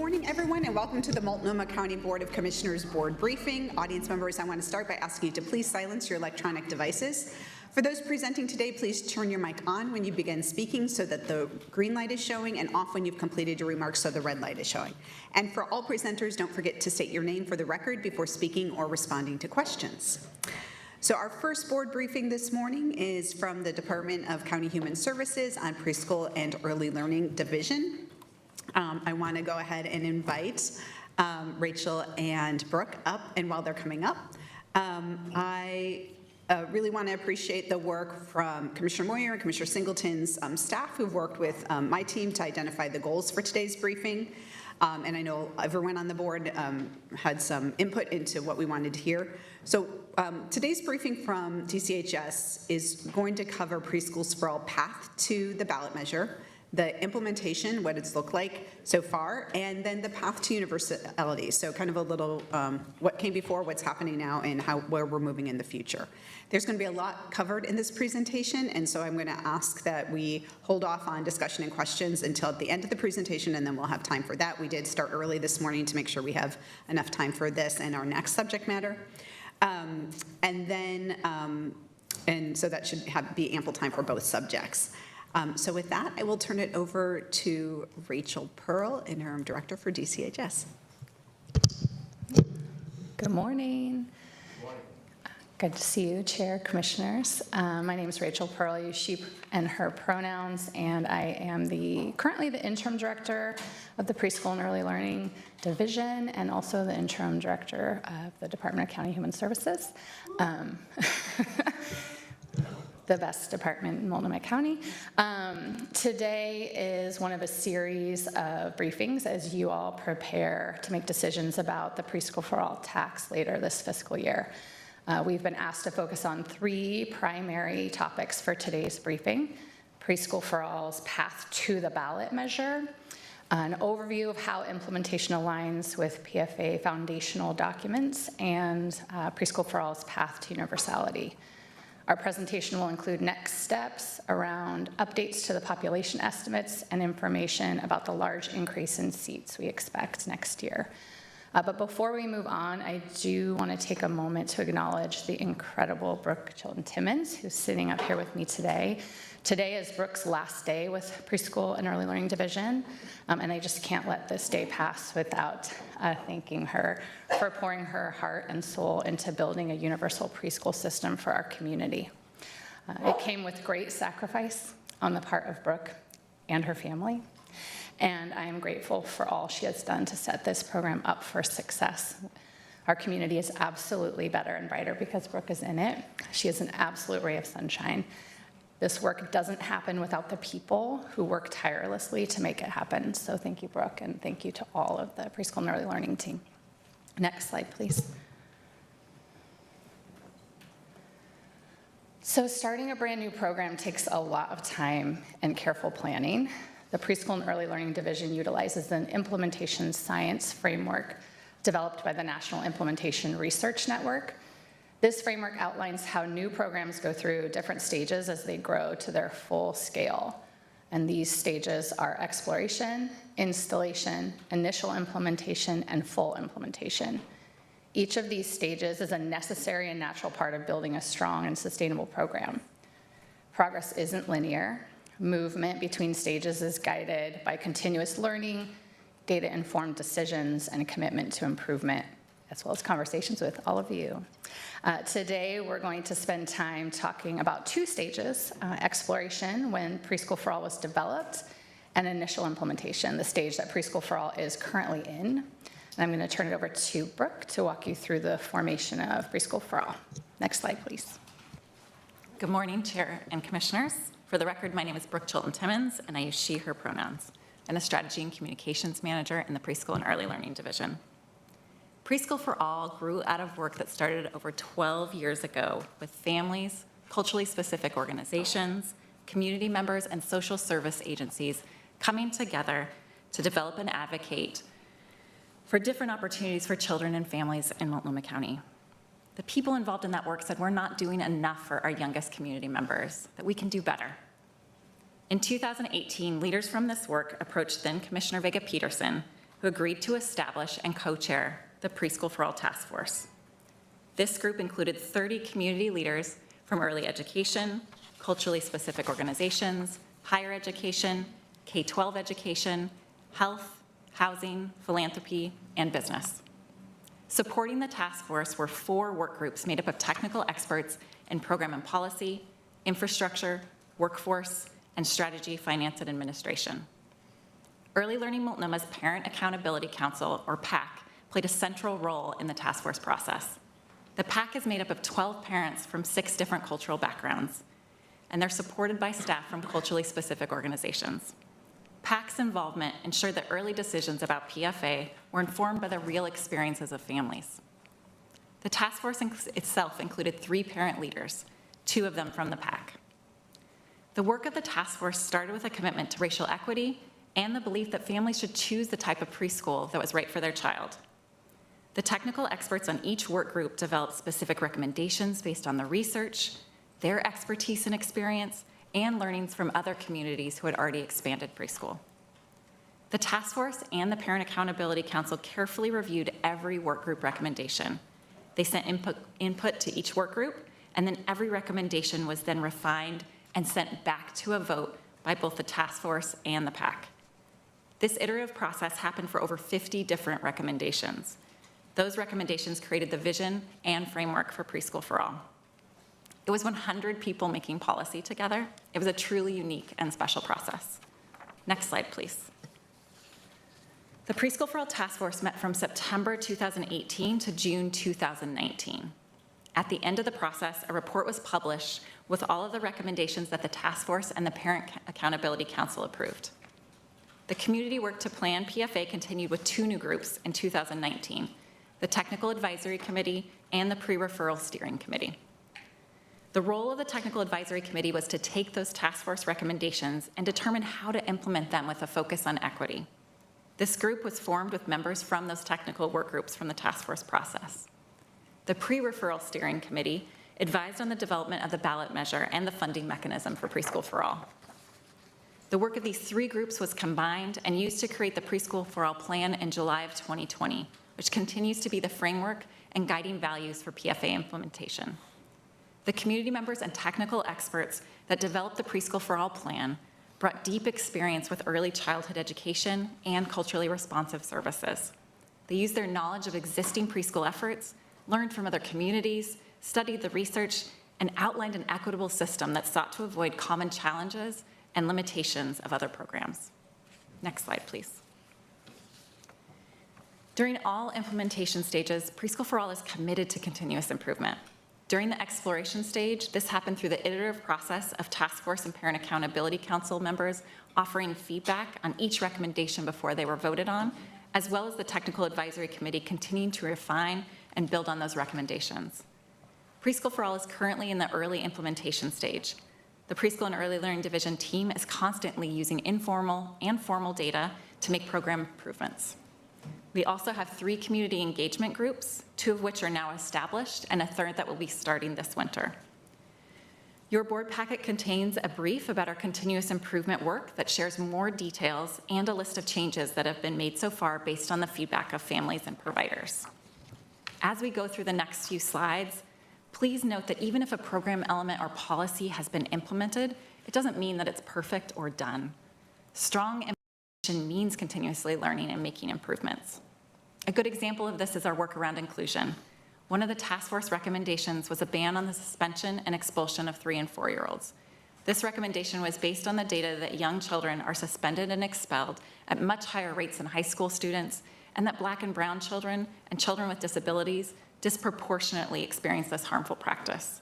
Morning, everyone, and welcome to the Multnomah County Board of Commissioners Board Briefing. Audience members, I want to start by asking you to please silence your electronic devices. For those presenting today, please turn your mic on when you begin speaking so that the green light is showing, and off when you've completed your remarks so the red light is showing. And for all presenters, don't forget to state your name for the record before speaking or responding to questions. So our first board briefing this morning is from the Department of County Human Services on Preschool and Early Learning Division. I want to go ahead and invite Rachel and Brooke up, and while they're coming up, I really want to appreciate the work from Commissioner Moyer and Commissioner Singleton's staff who've worked with my team to identify the goals for today's briefing. And I know everyone on the board had some input into what we wanted to hear. So today's briefing from DCHS is going to cover Preschools for All path to the ballot measure, the implementation, what it's looked like so far, and then the path to universality. So kind of a little what came before, what's happening now, and where we're moving in the future. There's going to be a lot covered in this presentation, and so I'm going to ask that we hold off on discussion and questions until at the end of the presentation, and then we'll have time for that. We did start early this morning to make sure we have enough time for this and our next subject matter. And so that should be ample time for both subjects. So with that, I will turn it over to Rachel Pearl, Interim Director for DCHS. Good morning. Good to see you, Chair, Commissioners. My name is Rachel Pearl. I use she and her pronouns, and I am currently the Interim Director of the Preschool and Early Learning Division, and also the Interim Director of the Department of County Human Services. The best department in Multnomah County. Today is one of a series of briefings as you all prepare to make decisions about the Preschool for All tax later this fiscal year. We've been asked to focus on three primary topics for today's briefing: Preschool for All's path to the ballot measure, an overview of how implementation aligns with PFA foundational documents, and Preschool for All's path to universality. Our presentation will include next steps around updates to the population estimates and information about the large increase in seats we expect next year. But before we move on, I do want to take a moment to acknowledge the incredible Brooke Chilton-Timmons, who's sitting up here with me today. Today is Brooke's last day with Preschool and Early Learning Division, and I just can't let this day pass without thanking her for pouring her heart and soul into building a universal preschool system for our community. It came with great sacrifice on the part of Brooke and her family, and I am grateful for all she has done to set this program up for success. Our community is absolutely better and brighter because Brooke is in it. She is an absolute ray of sunshine. This work doesn't happen without the people who work tirelessly to make it happen. So thank you, Brooke, and thank you to all of the preschool and early learning team. Next slide, please. So starting a brand new program takes a lot of time and careful planning. The Preschool and Early Learning Division utilizes an implementation science framework developed by the National Implementation Research Network. This framework outlines how new programs go through different stages as they grow to their full scale. And these stages are exploration, installation, initial implementation, and full implementation. Each of these stages is a necessary and natural part of building a strong and sustainable program. Progress isn't linear. Movement between stages is guided by continuous learning, data-informed decisions, and a commitment to improvement, as well as conversations with all of you. Today, we're going to spend time talking about two stages: exploration, when Preschool for All was developed, and initial implementation, the stage that Preschool for All is currently in. And I'm going to turn it over to Brooke to walk you through the formation of Preschool for All. Next slide, please. Good morning, Chair and Commissioners. For the record, my name is Brooke Chilton-Timmons, and I use she, her pronouns. I'm a Strategy and Communications Manager in the Preschool and Early Learning Division. Preschool for All grew out of work that started over 12 years ago with families, culturally specific organizations, community members, and social service agencies coming together to develop and advocate for different opportunities for children and families in Multnomah County. The people involved in that work said we're not doing enough for our youngest community members, that we can do better. In 2018, leaders from this work approached then Commissioner Vega Peterson who agreed to establish and co-chair the Preschool for All Task Force. This group included 30 community leaders from early education, culturally specific organizations, higher education, K-12 education, health, housing, philanthropy, and business. Supporting the task force were 4 work groups made up of technical experts in program and policy, infrastructure, workforce, and strategy, finance, and administration. Early Learning Multnoma's Parent Accountability Council, or PAC, played a central role in the task force process. The PAC is made up of 12 parents from 6 different cultural backgrounds, and they're supported by staff from culturally specific organizations. PAC's involvement ensured that early decisions about PFA were informed by the real experiences of families. The task force itself included 3 parent leaders, 2 of them from the PAC. The work of the task force started with a commitment to racial equity and the belief that families should choose the type of preschool that was right for their child. The technical experts on each work group developed specific recommendations based on the research, their expertise and experience, and learnings from other communities who had already expanded preschool. The task force and the Parent Accountability Council carefully reviewed every work group recommendation. They sent input to each work group, and then every recommendation was then refined and sent back to a vote by both the task force and the PAC. This iterative process happened for over 50 different recommendations. Those recommendations created the vision and framework for Preschool for All. It was 100 people making policy together. It was a truly unique and special process. Next slide, please. The Preschool for All Task Force met from September 2018 to June 2019. At the end of the process, a report was published with all of the recommendations that the task force and the Parent Accountability Council approved. The community work to plan PFA continued with 2 new groups in 2019, the Technical Advisory Committee and the Pre-Referral Steering Committee. The role of the Technical Advisory Committee was to take those task force recommendations and determine how to implement them with a focus on equity. This group was formed with members from those technical work groups from the task force process. The Pre-Referral Steering Committee advised on the development of the ballot measure and the funding mechanism for Preschool for All. The work of these 3 groups was combined and used to create the Preschool for All plan in July of 2020, which continues to be the framework and guiding values for PFA implementation. The community members and technical experts that developed the Preschool for All plan brought deep experience with early childhood education and culturally responsive services. They used their knowledge of existing preschool efforts, learned from other communities, studied the research, and outlined an equitable system that sought to avoid common challenges and limitations of other programs. Next slide, please. During all implementation stages, Preschool for All is committed to continuous improvement. During the exploration stage, this happened through the iterative process of Task Force and Parent Accountability Council members offering feedback on each recommendation before they were voted on, as well as the Technical Advisory Committee continuing to refine and build on those recommendations. Preschool for All is currently in the early implementation stage. The Preschool and Early Learning Division team is constantly using informal and formal data to make program improvements. We also have 3 community engagement groups, 2 of which are now established, and a 3rd that will be starting this winter. Your board packet contains a brief about our continuous improvement work that shares more details and a list of changes that have been made so far based on the feedback of families and providers. As we go through the next few slides, please note that even if a program element or policy has been implemented, it doesn't mean that it's perfect or done. Strong implementation means continuously learning and making improvements. A good example of this is our work around inclusion. One of the task force recommendations was a ban on the suspension and expulsion of 3- and 4-year-olds. This recommendation was based on the data that young children are suspended and expelled at much higher rates than high school students, and that Black and brown children and children with disabilities disproportionately experience this harmful practice.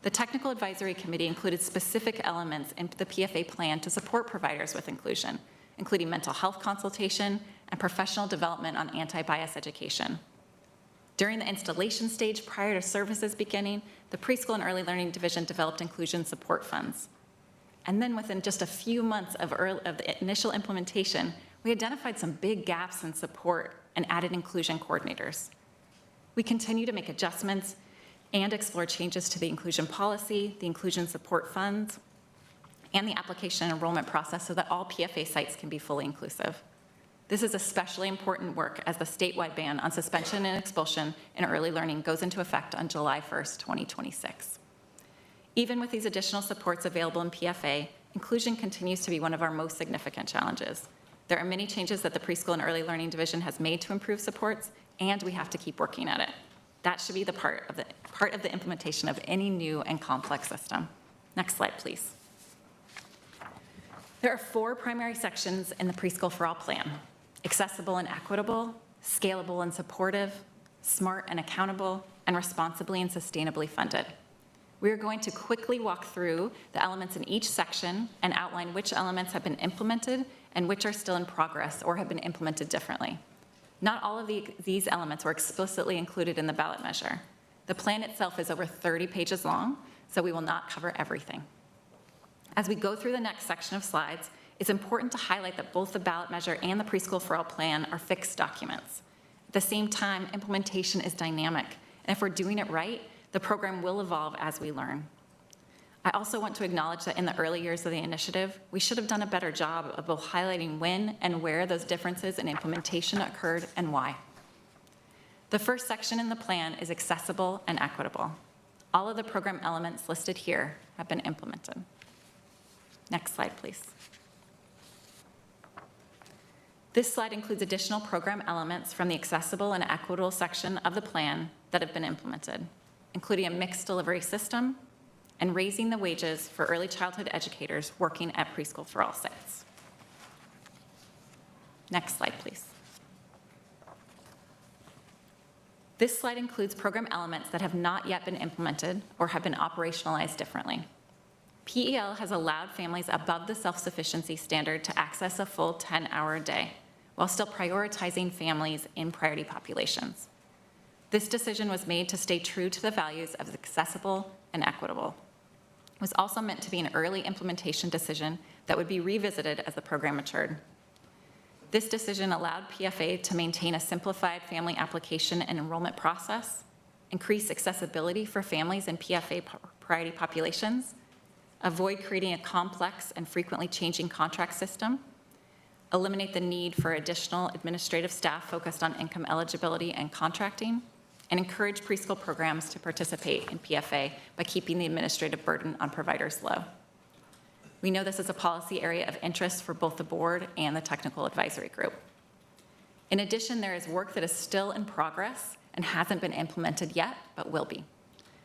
The Technical Advisory Committee included specific elements in the PFA plan to support providers with inclusion, including mental health consultation and professional development on anti-bias education. During the installation stage prior to services beginning, the Preschool and Early Learning Division developed inclusion support funds. And then within just a few months of the initial implementation, we identified some big gaps in support and added inclusion coordinators. We continue to make adjustments and explore changes to the inclusion policy, the inclusion support funds, and the application and enrollment process so that all PFA sites can be fully inclusive. This is especially important work as the statewide ban on suspension and expulsion in early learning goes into effect on July 1st, 2026. Even with these additional supports available in PFA, inclusion continues to be one of our most significant challenges. There are many changes that the Preschool and Early Learning Division has made to improve supports, and we have to keep working at it. That should be the part of the implementation of any new and complex system. Next slide, please. There are 4 primary sections in the Preschool for All plan: accessible and equitable, scalable and supportive, smart and accountable, and responsibly and sustainably funded. We are going to quickly walk through the elements in each section and outline which elements have been implemented and which are still in progress or have been implemented differently. Not all of these elements were explicitly included in the ballot measure. The plan itself is over 30 pages long, so we will not cover everything. As we go through the next section of slides, it's important to highlight that both the ballot measure and the Preschool for All plan are fixed documents. At the same time, implementation is dynamic, and if we're doing it right, the program will evolve as we learn. I also want to acknowledge that in the early years of the initiative, we should have done a better job of both highlighting when and where those differences in implementation occurred and why. The first section in the plan is accessible and equitable. All of the program elements listed here have been implemented. Next slide, please. This slide includes additional program elements from the accessible and equitable section of the plan that have been implemented, including a mixed delivery system and raising the wages for early childhood educators working at Preschool for All sites. Next slide, please. This slide includes program elements that have not yet been implemented or have been operationalized differently. PEL has allowed families above the self-sufficiency standard to access a full 10-hour day, while still prioritizing families in priority populations. This decision was made to stay true to the values of accessible and equitable. It was also meant to be an early implementation decision that would be revisited as the program matured. This decision allowed PFA to maintain a simplified family application and enrollment process, increase accessibility for families in PFA priority populations, avoid creating a complex and frequently changing contract system, eliminate the need for additional administrative staff focused on income eligibility and contracting, and encourage preschool programs to participate in PFA by keeping the administrative burden on providers low. We know this is a policy area of interest for both the board and the technical advisory group. In addition, there is work that is still in progress and hasn't been implemented yet, but will be.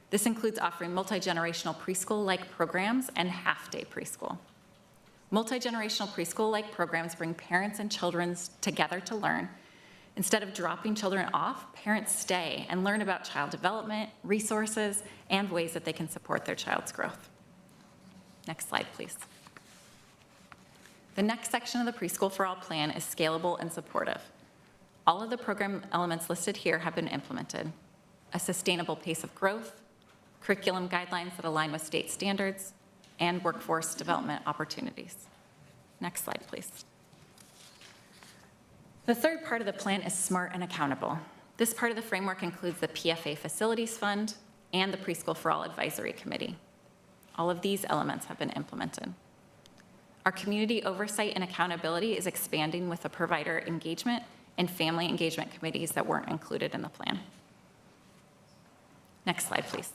This includes offering multi-generational preschool-like programs and half-day preschool. Multi-generational preschool-like programs bring parents and children together to learn. Instead of dropping children off, parents stay and learn about child development, resources, and ways that they can support their child's growth. Next slide, please. The next section of the Preschool for All plan is scalable and supportive. All of the program elements listed here have been implemented. A sustainable pace of growth, curriculum guidelines that align with state standards, and workforce development opportunities. Next slide, please. The third part of the plan is smart and accountable. This part of the framework includes the PFA Facilities Fund and the Preschool for All Advisory Committee. All of these elements have been implemented. Our community oversight and accountability is expanding with the provider engagement and family engagement committees that weren't included in the plan. Next slide, please.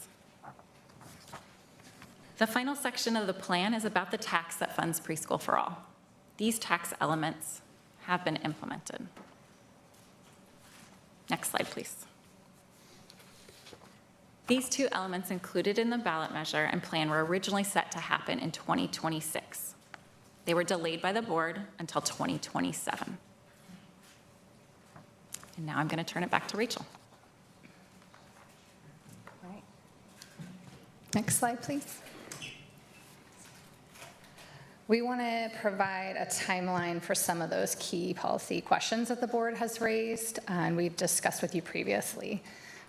The final section of the plan is about the tax that funds Preschool for All. These tax elements have been implemented. Next slide, please. These two elements included in the ballot measure and plan were originally set to happen in 2026. They were delayed by the board until 2027. And now I'm going to turn it back to Rachel. All right. Next slide, please. We want to provide a timeline for some of those key policy questions that the board has raised and we've discussed with you previously.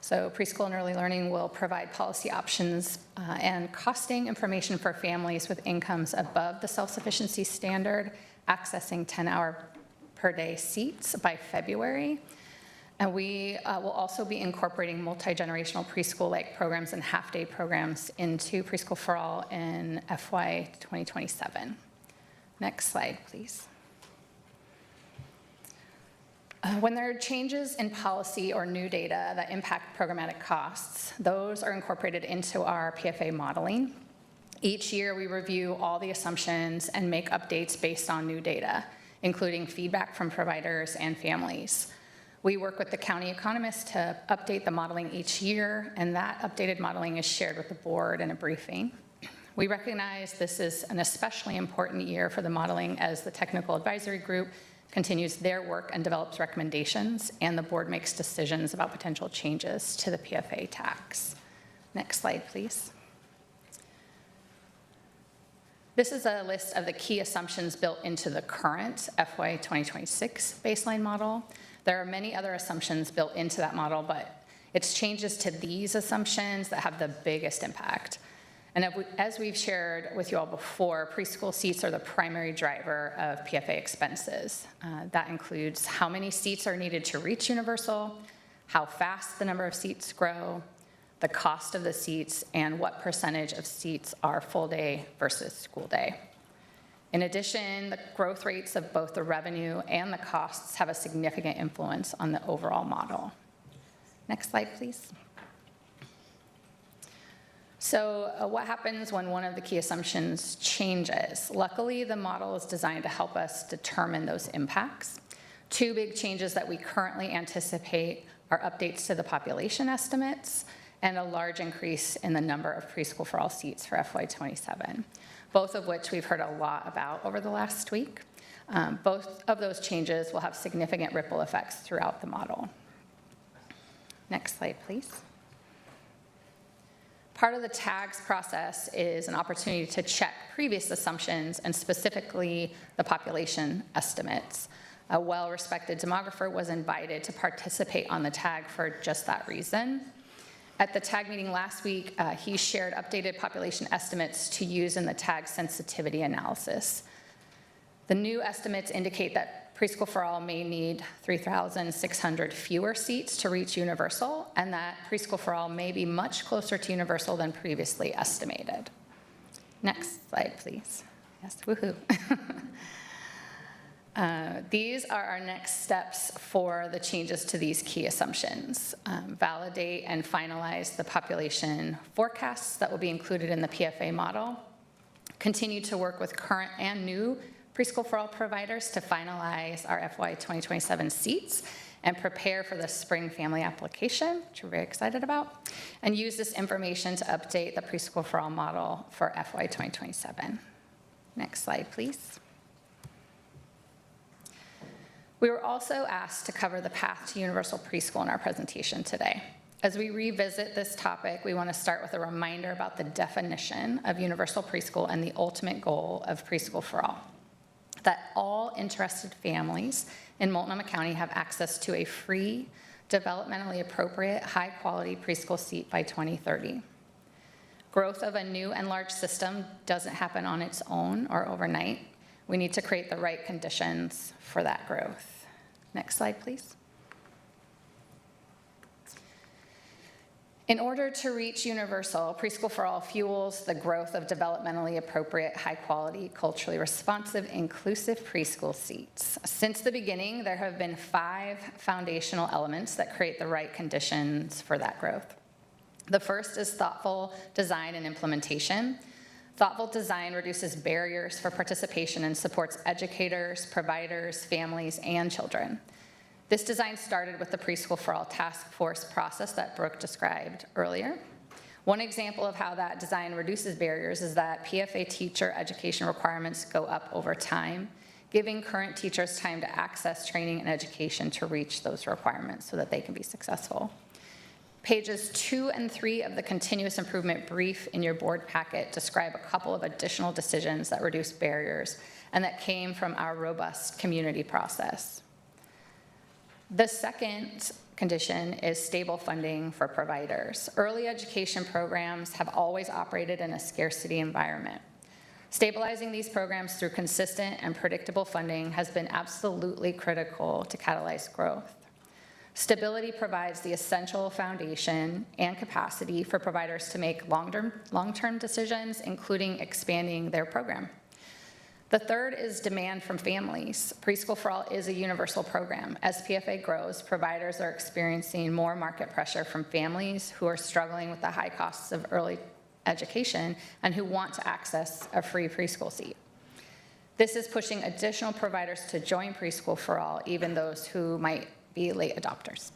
So preschool and early learning will provide policy options and costing information for families with incomes above the self-sufficiency standard, accessing 10-hour per day seats by February. And we will also be incorporating multi-generational preschool-like programs and half-day programs into Preschool for All in FY 2027. Next slide, please. When there are changes in policy or new data that impact programmatic costs, those are incorporated into our PFA modeling. Each year, we review all the assumptions and make updates based on new data, including feedback from providers and families. We work with the county economist to update the modeling each year, and that updated modeling is shared with the board in a briefing. We recognize this is an especially important year for the modeling as the technical advisory group continues their work and develops recommendations, and the board makes decisions about potential changes to the PFA tax. Next slide, please. This is a list of the key assumptions built into the current FY 2026 baseline model. There are many other assumptions built into that model, but it's changes to these assumptions that have the biggest impact. And as we've shared with you all before, preschool seats are the primary driver of PFA expenses. That includes how many seats are needed to reach universal, how fast the number of seats grow, the cost of the seats, and what percentage of seats are full day versus school day. In addition, the growth rates of both the revenue and the costs have a significant influence on the overall model. Next slide, please. So what happens when one of the key assumptions changes? Luckily, the model is designed to help us determine those impacts. Two big changes that we currently anticipate are updates to the population estimates and a large increase in the number of preschool for all seats for FY27, both of which we've heard a lot about over the last week. Both of those changes will have significant ripple effects throughout the model. Next slide, please. Part of the tags process is an opportunity to check previous assumptions and specifically the population estimates. A well-respected demographer was invited to participate on the tag for just that reason. At the tag meeting last week, he shared updated population estimates to use in the tag sensitivity analysis. The new estimates indicate that preschool for all may need 3,600 fewer seats to reach universal, and that preschool for all may be much closer to universal than previously estimated. Next slide, please. Yes, woohoo. These are our next steps for the changes to these key assumptions. Validate and finalize the population forecasts that will be included in the PFA model. Continue to work with current and new preschool for all providers to finalize our FY 2027 seats and prepare for the spring family application, which we're very excited about, and use this information to update the preschool for all model for FY 2027. Next slide, please. We were also asked to cover the path to universal preschool in our presentation today. As we revisit this topic, we want to start with a reminder about the definition of universal preschool and the ultimate goal of preschool for all. That all interested families in Multnomah County have access to a free, developmentally appropriate, high-quality preschool seat by 2030. Growth of a new and large system doesn't happen on its own or overnight. We need to create the right conditions for that growth. Next slide, please. In order to reach universal, preschool for all fuels the growth of developmentally appropriate, high-quality, culturally responsive, inclusive preschool seats. Since the beginning, there have been 5 foundational elements that create the right conditions for that growth. The first is thoughtful design and implementation. Thoughtful design reduces barriers for participation and supports educators, providers, families, and children. This design started with the Preschool for All task force process that Brooke described earlier. One example of how that design reduces barriers is that PFA teacher education requirements go up over time, giving current teachers time to access training and education to reach those requirements so that they can be successful. Pages 2 and 3 of the continuous improvement brief in your board packet describe a couple of additional decisions that reduce barriers and that came from our robust community process. The second condition is stable funding for providers. Early education programs have always operated in a scarcity environment. Stabilizing these programs through consistent and predictable funding has been absolutely critical to catalyze growth. Stability provides the essential foundation and capacity for providers to make long-term decisions, including expanding their program. The third is demand from families. Preschool for All is a universal program. As PFA grows, providers are experiencing more market pressure from families who are struggling with the high costs of early education and who want to access a free preschool seat. This is pushing additional providers to join Preschool for All, even those who might be late adopters.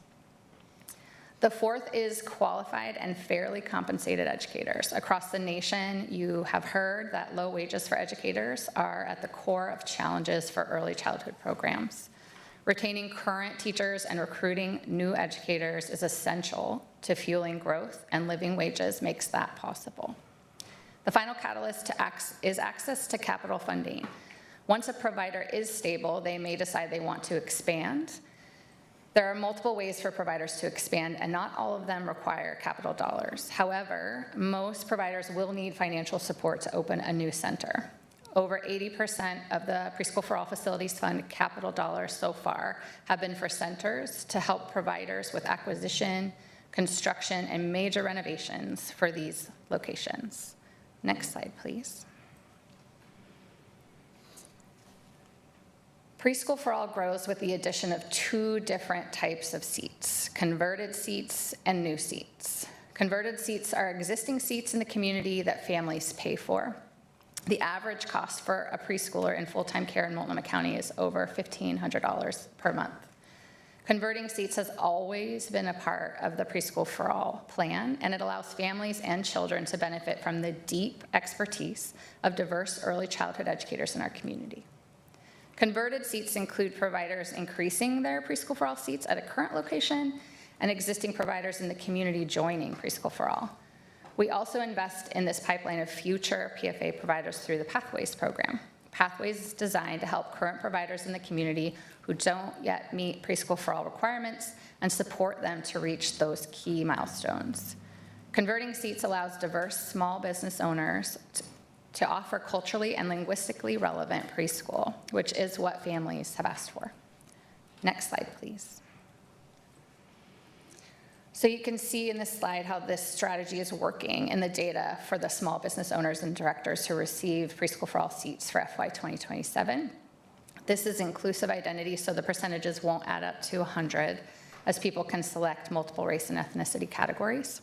The fourth is qualified and fairly compensated educators. Across the nation, you have heard that low wages for educators are at the core of challenges for early childhood programs. Retaining current teachers and recruiting new educators is essential to fueling growth, and living wages makes that possible. The final catalyst is access to capital funding. Once a provider is stable, they may decide they want to expand. There are multiple ways for providers to expand, and not all of them require capital dollars. However, most providers will need financial support to open a new center. Over 80% of the Preschool for All Facilities Fund capital dollars so far have been for centers to help providers with acquisition, construction, and major renovations for these locations. Next slide, please. Preschool for All grows with the addition of two different types of seats: converted seats and new seats. Converted seats are existing seats in the community that families pay for. The average cost for a preschooler in full-time care in Multnomah County is over $1,500 per month. Converting seats has always been a part of the Preschool for All plan, and it allows families and children to benefit from the deep expertise of diverse early childhood educators in our community. Converted seats include providers increasing their Preschool for All seats at a current location and existing providers in the community joining Preschool for All. We also invest in this pipeline of future PFA providers through the Pathways program. Pathways is designed to help current providers in the community who don't yet meet Preschool for All requirements and support them to reach those key milestones. Converting seats allows diverse small business owners to offer culturally and linguistically relevant preschool, which is what families have asked for. Next slide, please. So you can see in this slide how this strategy is working in the data for the small business owners and directors who received Preschool for All seats for FY 2027. This is inclusive identity, so the percentages won't add up to 100, as people can select multiple race and ethnicity categories.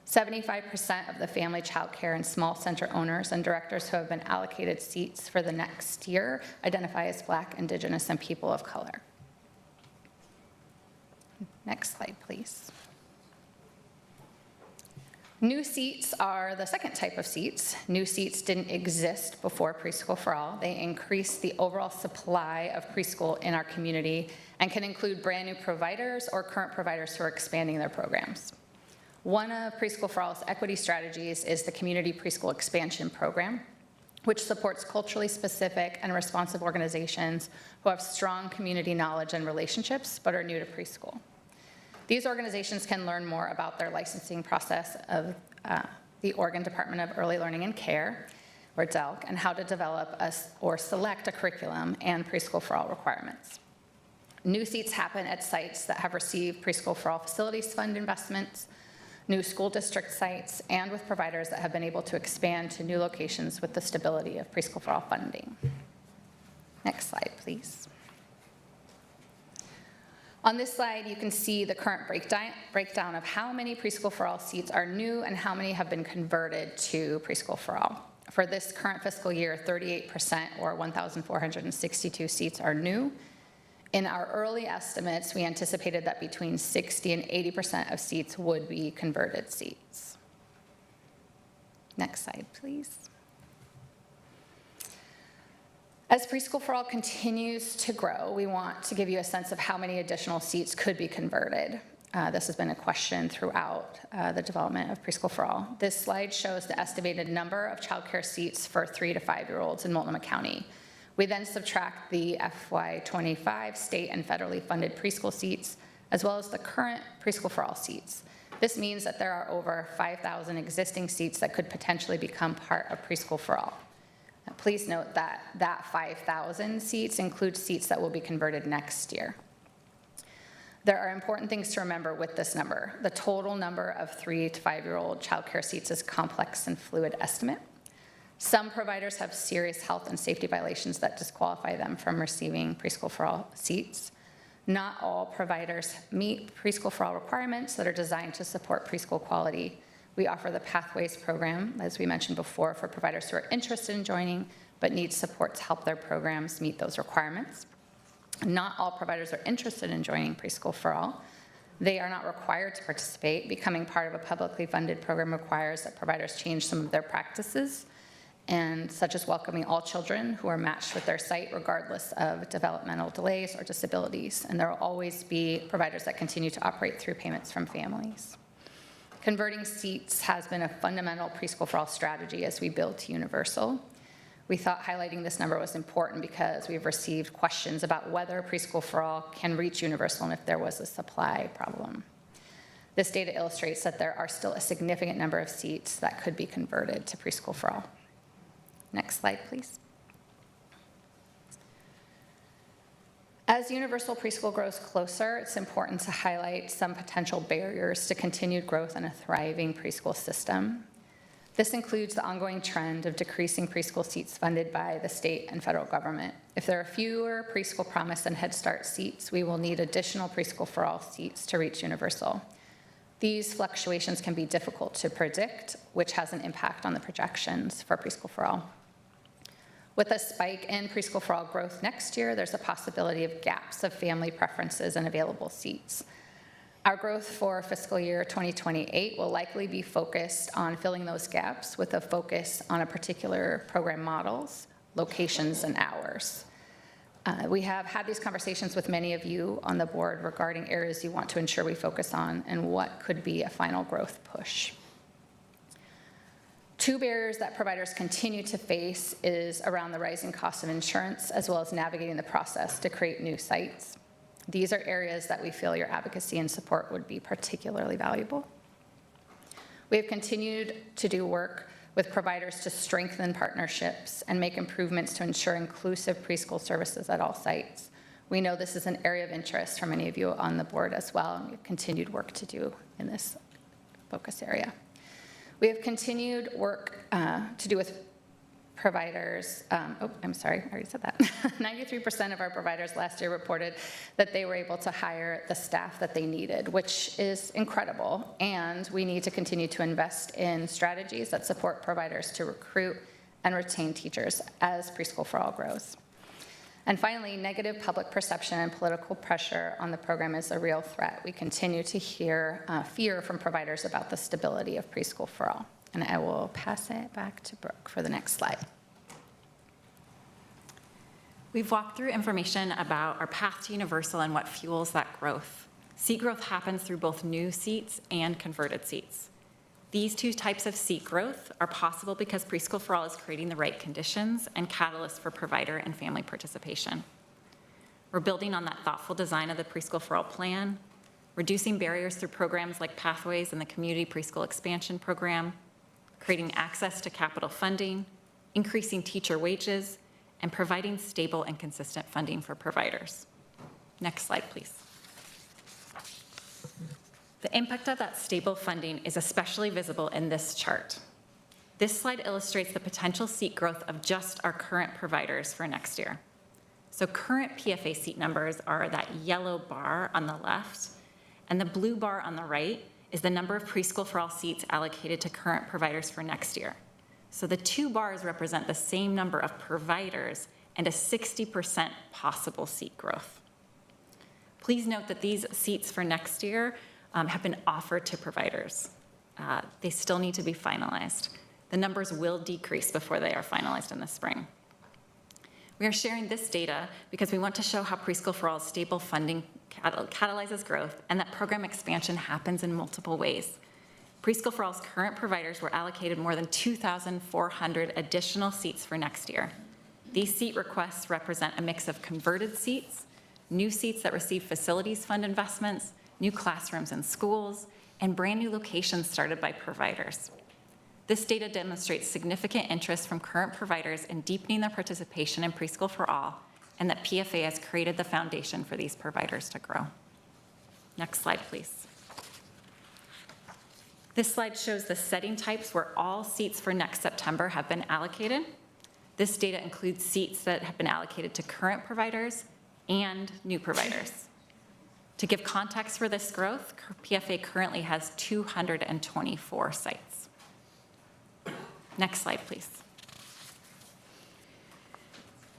75% of the family child care and small center owners and directors who have been allocated seats for the next year identify as Black, Indigenous, and people of color. Next slide, please. New seats are the second type of seats. New seats didn't exist before Preschool for All. They increase the overall supply of preschool in our community and can include brand new providers or current providers who are expanding their programs. One of Preschool for All's equity strategies is the Community Preschool Expansion Program, which supports culturally specific and responsive organizations who have strong community knowledge and relationships but are new to preschool. These organizations can learn more about their licensing process of the Oregon Department of Early Learning and Care, or DELC, and how to develop or select a curriculum and Preschool for All requirements. New seats happen at sites that have received Preschool for All Facilities Fund investments, new school district sites, and with providers that have been able to expand to new locations with the stability of Preschool for All funding. Next slide, please. On this slide, you can see the current breakdown of how many Preschool for All seats are new and how many have been converted to Preschool for All. For this current fiscal year, 38%, or 1,462 seats, are new. In our early estimates, we anticipated that between 60 and 80% of seats would be converted seats. Next slide, please. As Preschool for All continues to grow, we want to give you a sense of how many additional seats could be converted. This has been a question throughout the development of Preschool for All. This slide shows the estimated number of childcare seats for 3 to 5-year-olds in Multnomah County. We then subtract the FY25 state and federally funded preschool seats, as well as the current Preschool for All seats. This means that there are over 5,000 existing seats that could potentially become part of Preschool for All. Please note that that 5,000 seats includes seats that will be converted next year. There are important things to remember with this number. The total number of 3 to 5-year-old childcare seats is a complex and fluid estimate. Some providers have serious health and safety violations that disqualify them from receiving Preschool for All seats. Not all providers meet Preschool for All requirements that are designed to support preschool quality. We offer the Pathways program, as we mentioned before, for providers who are interested in joining but need support to help their programs meet those requirements. Not all providers are interested in joining Preschool for All. They are not required to participate. Becoming part of a publicly funded program requires that providers change some of their practices, and such as welcoming all children who are matched with their site regardless of developmental delays or disabilities. And there will always be providers that continue to operate through payments from families. Converting seats has been a fundamental Preschool for All strategy as we build to universal. We thought highlighting this number was important because we've received questions about whether Preschool for All can reach universal and if there was a supply problem. This data illustrates that there are still a significant number of seats that could be converted to Preschool for All. Next slide, please. As universal preschool grows closer, it's important to highlight some potential barriers to continued growth in a thriving preschool system. This includes the ongoing trend of decreasing preschool seats funded by the state and federal government. If there are fewer Preschool Promise and Head Start seats, we will need additional Preschool for All seats to reach universal. These fluctuations can be difficult to predict, which has an impact on the projections for Preschool for All. With a spike in Preschool for All growth next year, there's a possibility of gaps of family preferences and available seats. Our growth for fiscal year 2028 will likely be focused on filling those gaps with a focus on a particular program models, locations, and hours. We have had these conversations with many of you on the board regarding areas you want to ensure we focus on and what could be a final growth push. Two barriers that providers continue to face is around the rising cost of insurance as well as navigating the process to create new sites. These are areas that we feel your advocacy and support would be particularly valuable. We have continued to do work with providers to strengthen partnerships and make improvements to ensure inclusive preschool services at all sites. We know this is an area of interest for many of you on the board as well, and we have continued work to do in this focus area. We have continued work to do with providers. I'm sorry, I already said that. 93% of our providers last year reported that they were able to hire the staff that they needed, which is incredible. And we need to continue to invest in strategies that support providers to recruit and retain teachers as Preschool for All grows. And finally, negative public perception and political pressure on the program is a real threat. We continue to hear fear from providers about the stability of Preschool for All. And I will pass it back to Brooke for the next slide. We've walked through information about our path to universal and what fuels that growth. Seat growth happens through both new seats and converted seats. These two types of seat growth are possible because Preschool for All is creating the right conditions and catalysts for provider and family participation. We're building on that thoughtful design of the Preschool for All plan, reducing barriers through programs like Pathways and the Community Preschool Expansion Program, creating access to capital funding, increasing teacher wages, and providing stable and consistent funding for providers. Next slide, please. The impact of that stable funding is especially visible in this chart. This slide illustrates the potential seat growth of just our current providers for next year. So current PFA seat numbers are that yellow bar on the left, and the blue bar on the right is the number of Preschool for All seats allocated to current providers for next year. So the two bars represent the same number of providers and a 60% possible seat growth. Please note that these seats for next year have been offered to providers. They still need to be finalized. The numbers will decrease before they are finalized in the spring. We are sharing this data because we want to show how Preschool for All's stable funding catalyzes growth and that program expansion happens in multiple ways. Preschool for All's current providers were allocated more than 2,400 additional seats for next year. These seat requests represent a mix of converted seats, new seats that receive facilities fund investments, new classrooms and schools, and brand new locations started by providers. This data demonstrates significant interest from current providers in deepening their participation in Preschool for All, and that PFA has created the foundation for these providers to grow. Next slide, please. This slide shows the setting types where all seats for next September have been allocated. This data includes seats that have been allocated to current providers and new providers. To give context for this growth, PFA currently has 224 sites. Next slide, please.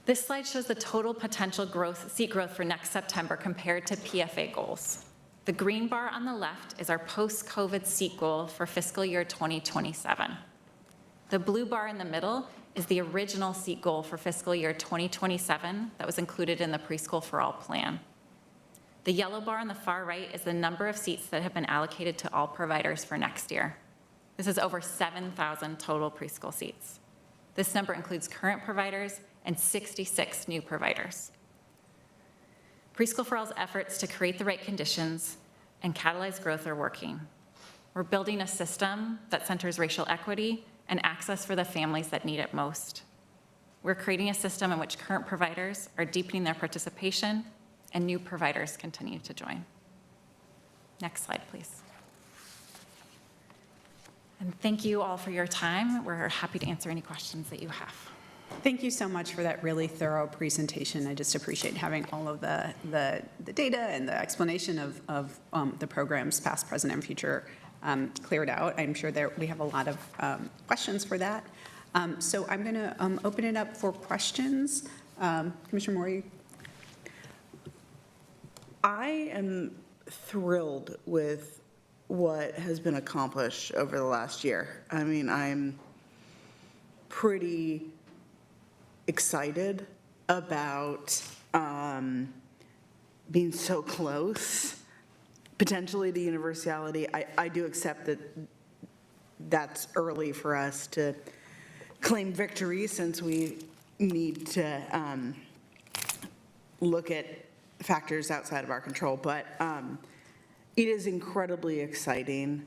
This slide shows the total potential seat growth for next September compared to PFA goals. The green bar on the left is our post-COVID seat goal for fiscal year 2027. The blue bar in the middle is the original seat goal for fiscal year 2027 that was included in the Preschool for All plan. The yellow bar on the far right is the number of seats that have been allocated to all providers for next year. This is over 7,000 total preschool seats. This number includes current providers and 66 new providers. Preschool for All's efforts to create the right conditions and catalyze growth are working. We're building a system that centers racial equity and access for the families that need it most. We're creating a system in which current providers are deepening their participation and new providers continue to join. Next slide, please. And thank you all for your time. We're happy to answer any questions that you have. Thank you so much for that really thorough presentation. I just appreciate having all of the data and the explanation of the programs, past, present, and future, cleared out. I'm sure we have a lot of questions for that. So I'm going to open it up for questions. Commissioner Moore. I am thrilled with what has been accomplished over the last year. I mean, I'm pretty excited about being so close, potentially to universality. I do accept that that's early for us to claim victory, since we need to look at factors outside of our control, but it is incredibly exciting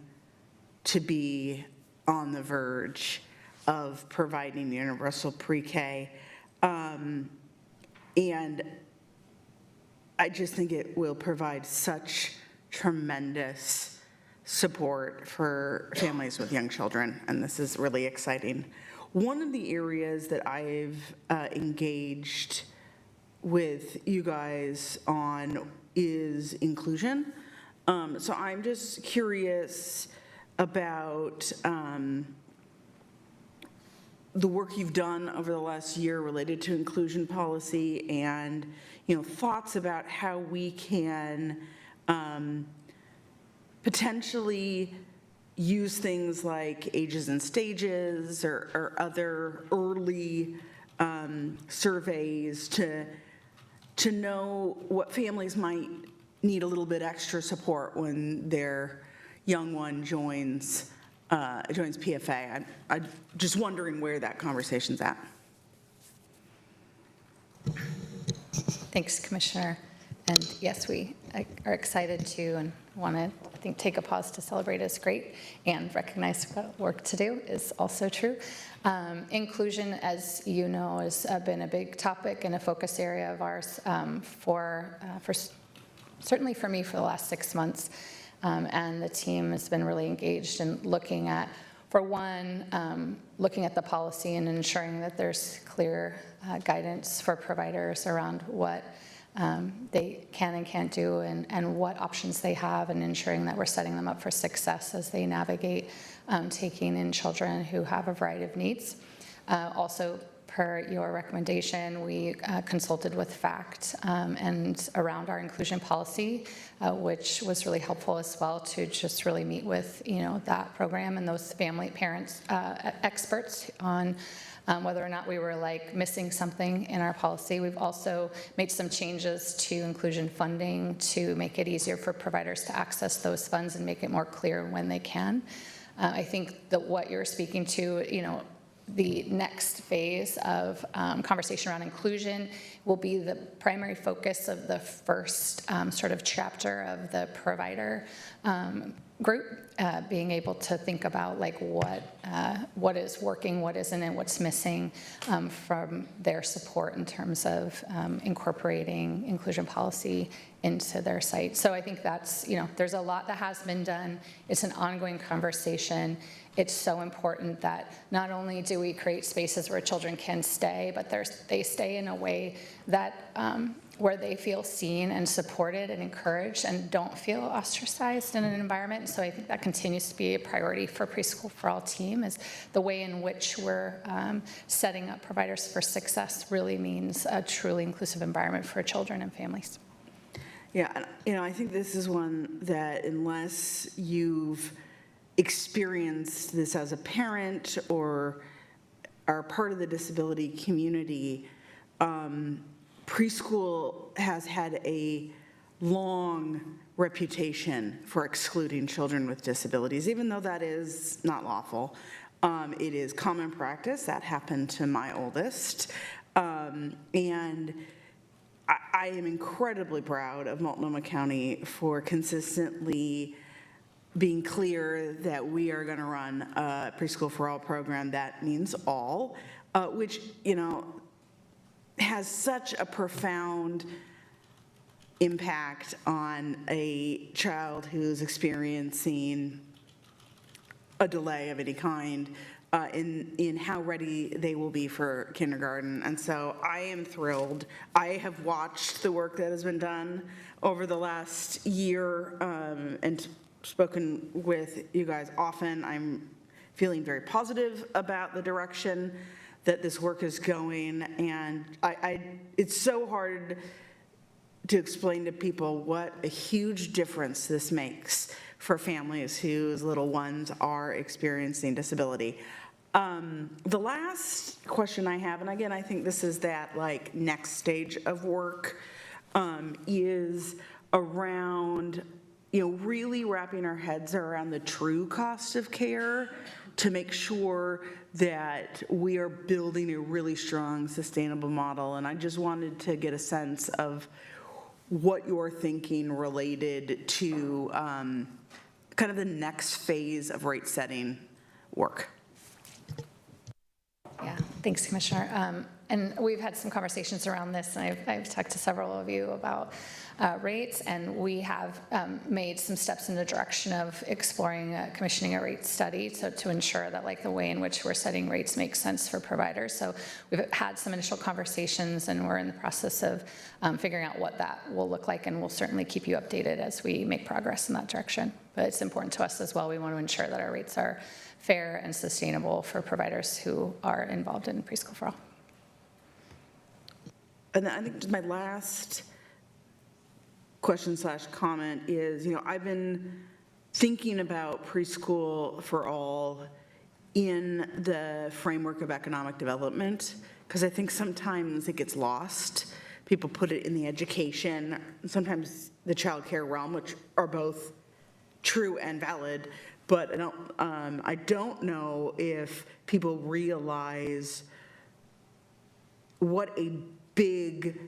to be on the verge of providing universal pre-K, and I just think it will provide such tremendous support for families with young children, and this is really exciting. One of the areas that I've engaged with you guys on is inclusion. So I'm just curious about the work you've done over the last year related to inclusion policy, and thoughts about how we can potentially use things like ages and stages or other early surveys to know what families might need a little bit extra support when their young one joins PFA. I'm just wondering where that conversation's at. Thanks, Commissioner. And yes, we are excited to and want to, I think, take a pause to celebrate is great, and recognize what work to do is also true. Inclusion, as you know, has been a big topic and a focus area of ours for certainly for me for the last 6 months. And the team has been really engaged in looking at, for one, looking at the policy and ensuring that there's clear guidance for providers around what they can and can't do, and what options they have, and ensuring that we're setting them up for success as they navigate taking in children who have a variety of needs. Also, per your recommendation, we consulted with FACT and around our inclusion policy, which was really helpful as well to just really meet with that program and those family parents experts on whether or not we were missing something in our policy. We've also made some changes to inclusion funding to make it easier for providers to access those funds and make it more clear when they can. I think that what you're speaking to, the next phase of conversation around inclusion will be the primary focus of the first sort of chapter of the provider group, being able to think about like what is working, what isn't, and what's missing from their support in terms of incorporating inclusion policy into their site. So I think that's, there's a lot that has been done. It's an ongoing conversation. It's so important that not only do we create spaces where children can stay, but they stay in a way that where they feel seen and supported and encouraged and don't feel ostracized in an environment. So I think that continues to be a priority for Preschool for All team, is the way in which we're setting up providers for success really means a truly inclusive environment for children and families. Yeah, I think this is one that unless you've experienced this as a parent or are part of the disability community, preschool has had a long reputation for excluding children with disabilities, even though that is not lawful. It is common practice. That happened to my oldest. And I am incredibly proud of Multnomah County for consistently being clear that we are going to run a Preschool for All program that means all, which, has such a profound impact on a child who's experiencing a delay of any kind in how ready they will be for kindergarten. And so I am thrilled. I have watched the work that has been done over the last year and spoken with you guys often. I'm feeling very positive about the direction that this work is going, and it's so hard to explain to people what a huge difference this makes for families whose little ones are experiencing disability. The last question I have, and again, I think this is that like next stage of work, is around really wrapping our heads around the true cost of care to make sure that we are building a really strong, sustainable model. And I just wanted to get a sense of what you're thinking related to kind of the next phase of rate setting work. Yeah, thanks, Commissioner. And we've had some conversations around this, and I've talked to several of you about rates, and we have made some steps in the direction of exploring commissioning a rate study to ensure that like the way in which we're setting rates makes sense for providers. So we've had some initial conversations, and we're in the process of figuring out what that will look like, and we'll certainly keep you updated as we make progress in that direction. But it's important to us as well. We want to ensure that our rates are fair and sustainable for providers who are involved in Preschool for All. And I think just my last question/comment is, I've been thinking about Preschool for All in the framework of economic development, because I think sometimes it gets lost. People put it in the education, sometimes the child care realm, which are both true and valid, but I don't know if people realize what a big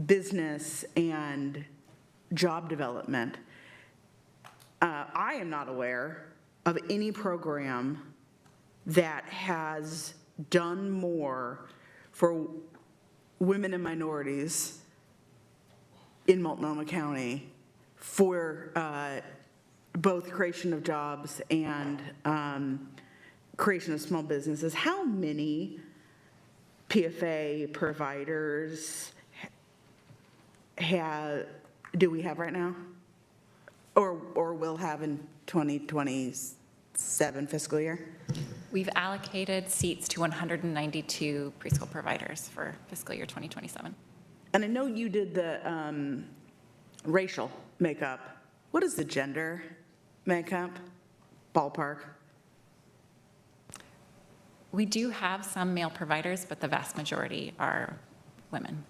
business and job development. I am not aware of any program that has done more for women and minorities in Multnomah County for both creation of jobs and creation of small businesses. How many PFA providers do we have right now, or will have in 2027 fiscal year? We've allocated seats to 192 preschool providers for fiscal year 2027. And I know you did the racial makeup. What is the gender makeup, ballpark? We do have some male providers, but the vast majority are women.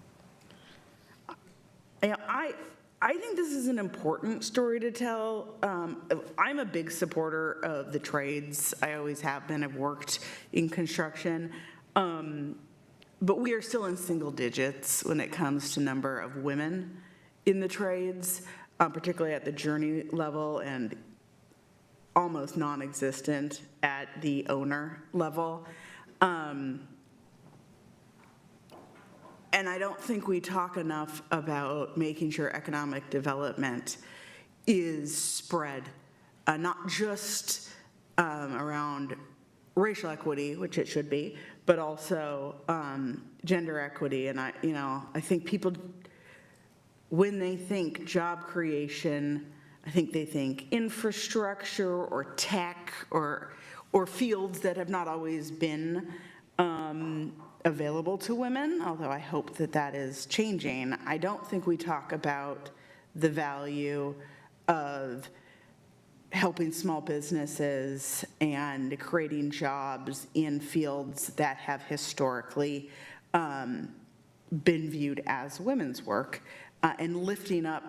I think this is an important story to tell. I'm a big supporter of the trades. I always have been. I've worked in construction. But we are still in single digits when it comes to number of women in the trades. particularly at the journey level, and almost non-existent at the owner level. And I don't think we talk enough about making sure economic development is spread, not just around racial equity, which it should be, but also gender equity. And I think people, when they think job creation, I think they think infrastructure or tech or fields that have not always been available to women, although I hope that that is changing. I don't think we talk about the value of helping small businesses and creating jobs in fields that have historically been viewed as women's work, and lifting up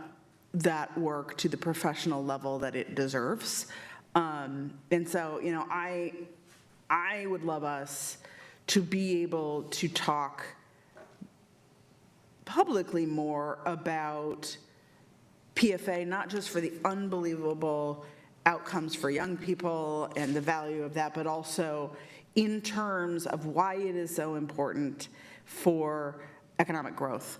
that work to the professional level that it deserves. And so, I would love us to be able to talk publicly more about PFA, not just for the unbelievable outcomes for young people and the value of that, but also in terms of why it is so important for economic growth,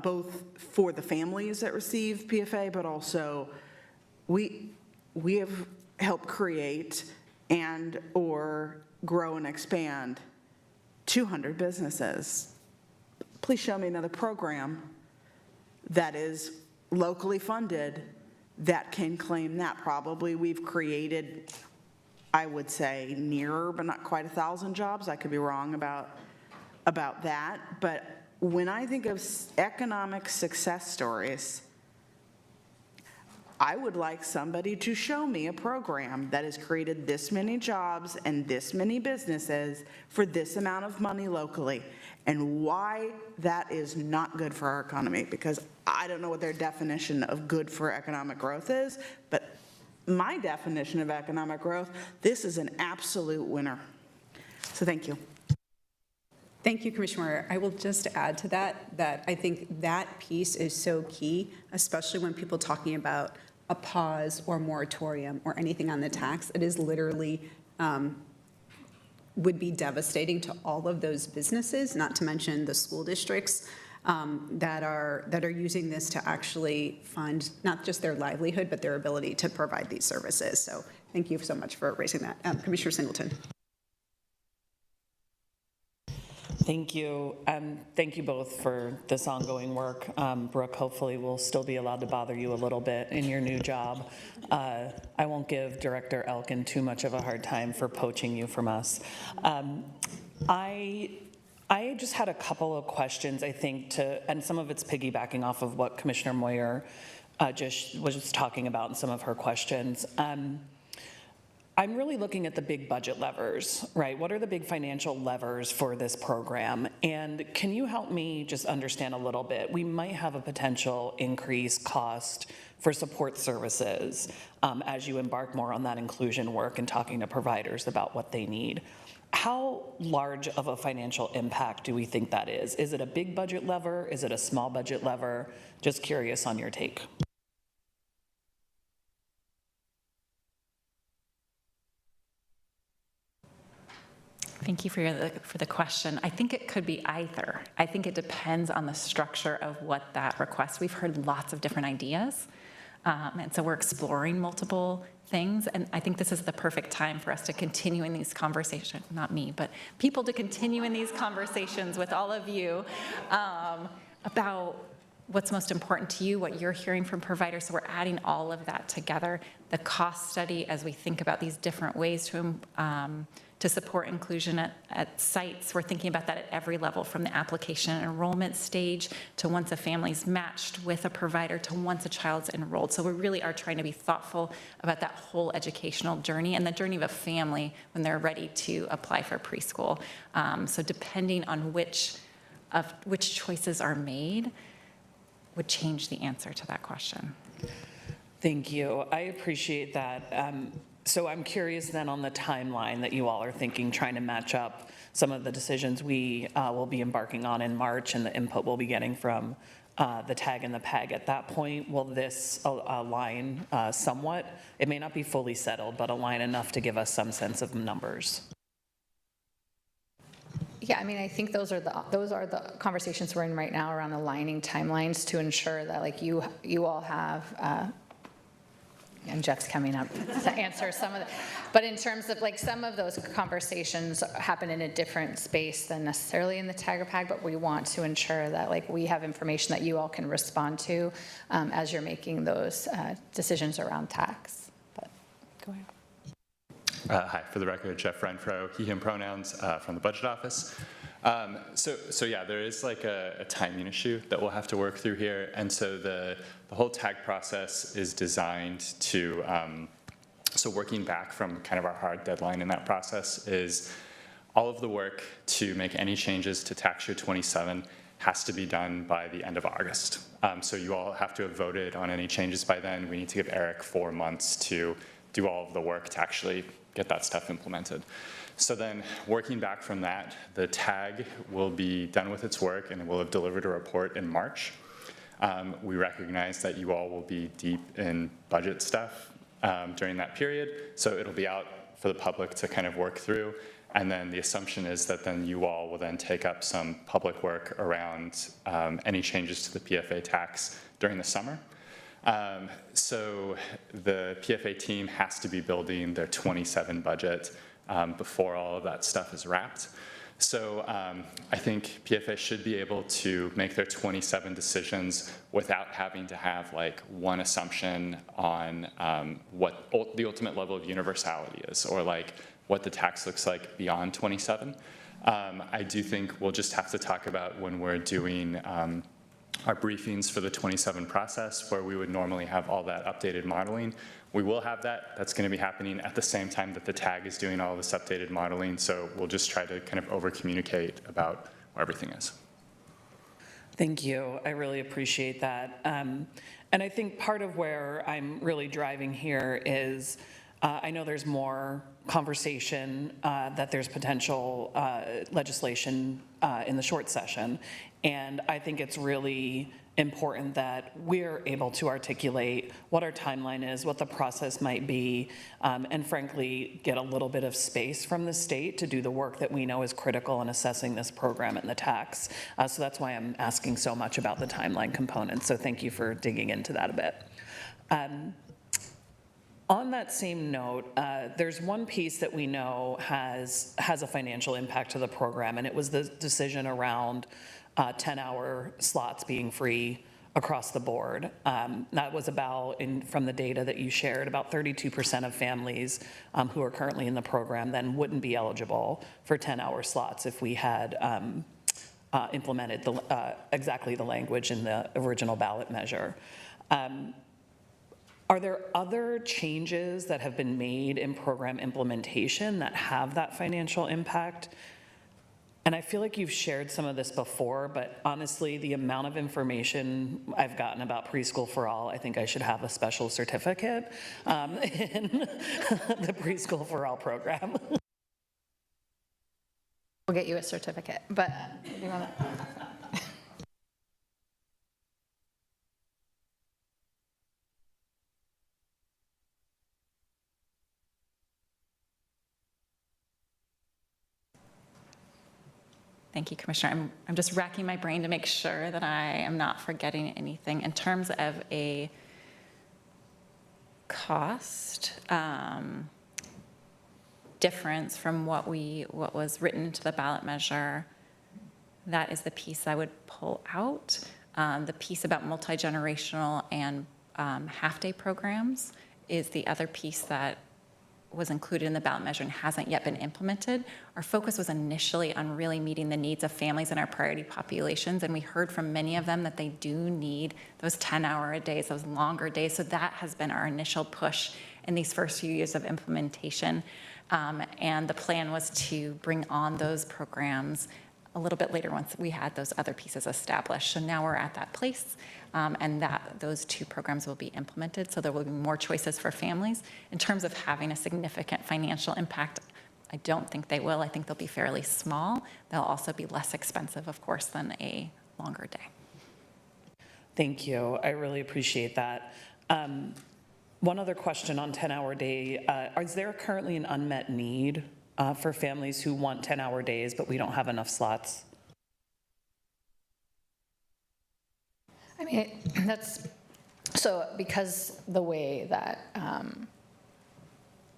both for the families that receive PFA, but also we have helped create and or grow and expand 200 businesses. Please show me another program that is locally funded that can claim that. Probably we've created, I would say, nearer but not quite 1,000 jobs. I could be wrong about that. But when I think of economic success stories, I would like somebody to show me a program that has created this many jobs and this many businesses for this amount of money locally, and why that is not good for our economy, because I don't know what their definition of good for economic growth is, but my definition of economic growth, this is an absolute winner. So thank you. Thank you, Commissioner. I will just add to that I think that piece is so key, especially when people talking about a pause or moratorium or anything on the tax. It is literally would be devastating to all of those businesses, not to mention the school districts that are using this to actually fund not just their livelihood, but their ability to provide these services. So thank you so much for raising that. Commissioner Singleton. Thank you. Thank you both for this ongoing work. Brooke, hopefully we'll still be allowed to bother you a little bit in your new job. I won't give Director Elkin too much of a hard time for poaching you from us. I just had a couple of questions, I think, and some of it's piggybacking off of what Commissioner Moyer just was talking about in some of her questions. I'm really looking at the big budget levers, right? What are the big financial levers for this program? And can you help me just understand a little bit? We might have a potential increased cost for support services as you embark more on that inclusion work and talking to providers about what they need. How large of a financial impact do we think that is? Is it a big budget lever? Is it a small budget lever? Just curious on your take. Thank you for the question. I think it could be either. I think it depends on the structure of what that request. We've heard lots of different ideas, and so we're exploring multiple things, and I think this is the perfect time for us to continue in these conversations, not me, but people to continue in these conversations with all of you about what's most important to you, what you're hearing from providers. So we're adding all of that together. The cost study, as we think about these different ways to support inclusion at sites. We're thinking about that at every level, from the application and enrollment stage to once a family's matched with a provider to once a child's enrolled. So we really are trying to be thoughtful about that whole educational journey and the journey of a family when they're ready to apply for preschool. So depending on which choices are made would change the answer to that question. Thank you. I appreciate that. So I'm curious then on the timeline that you all are thinking, trying to match up some of the decisions we will be embarking on in March and the input we'll be getting from the tag and the PEG. At that point, will this align somewhat? It may not be fully settled, but align enough to give us some sense of numbers. Yeah, I mean, I think those are the conversations we're in right now around aligning timelines to ensure that like you all have, and Jeff's coming up to answer some of the, but in terms of like some of those conversations happen in a different space than necessarily in the tag or PAG, but we want to ensure that like we have information that you all can respond to as you're making those decisions around tax. But go ahead. Hi, for the record, Jeff Renfro, he, him pronouns from the budget office. So yeah, there is like a timing issue that we'll have to work through here. And so the whole tag process is designed to, so working back from kind of our hard deadline in that process is all of the work to make any changes to tax year 27 has to be done by the end of August. So you all have to have voted on any changes by then. We need to give Eric 4 months to do all of the work to actually get that stuff implemented. So then working back from that, the tag will be done with its work and it will have delivered a report in March. We recognize that you all will be deep in budget stuff during that period, so it'll be out for the public to kind of work through. And then the assumption is that then you all will then take up some public work around any changes to the PFA tax during the summer. So the PFA team has to be building their 27 budget before all of that stuff is wrapped. So I think PFA should be able to make their 27 decisions without having to have like one assumption on what the ultimate level of universality is, or like what the tax looks like beyond 27. I do think we'll just have to talk about when we're doing our briefings for the 27 process, where we would normally have all that updated modeling. We will have that. That's going to be happening at the same time that the tag is doing all this updated modeling. So we'll just try to kind of over-communicate about where everything is. Thank you. I really appreciate that. And I think part of where I'm really driving here is I know there's more conversation that there's potential legislation in the short session. And I think it's really important that we're able to articulate what our timeline is, what the process might be, and frankly, get a little bit of space from the state to do the work that we know is critical in assessing this program and the tax. So that's why I'm asking so much about the timeline component. So thank you for digging into that a bit. On that same note, there's one piece that we know has a financial impact to the program, and it was the decision around 10-hour slots being free across the board. That was about, from the data that you shared, about 32% of families who are currently in the program then wouldn't be eligible for 10-hour slots if we had implemented exactly the language in the original ballot measure. Are there other changes that have been made in program implementation that have that financial impact? And I feel like you've shared some of this before, but honestly, the amount of information I've gotten about Preschool for All, I think I should have a special certificate in the Preschool for All program. We'll get you a certificate, but do you want to? Thank you, Commissioner. I'm just racking my brain to make sure that I am not forgetting anything. In terms of a cost difference from what was written into the ballot measure, that is the piece I would pull out. The piece about multi-generational and half-day programs is the other piece that was included in the ballot measure and hasn't yet been implemented. Our focus was initially on really meeting the needs of families in our priority populations, and we heard from many of them that they do need those 10-hour days, those longer days. So that has been our initial push in these first few years of implementation. And the plan was to bring on those programs a little bit later once we had those other pieces established. So now we're at that place, and those two programs will be implemented. So there will be more choices for families. In terms of having a significant financial impact, I don't think they will. I think they'll be fairly small. They'll also be less expensive, of course, than a longer day. Thank you. I really appreciate that. One other question on 10-hour day. Is there currently an unmet need for families who want 10-hour days, but we don't have enough slots? I mean, so because the way that,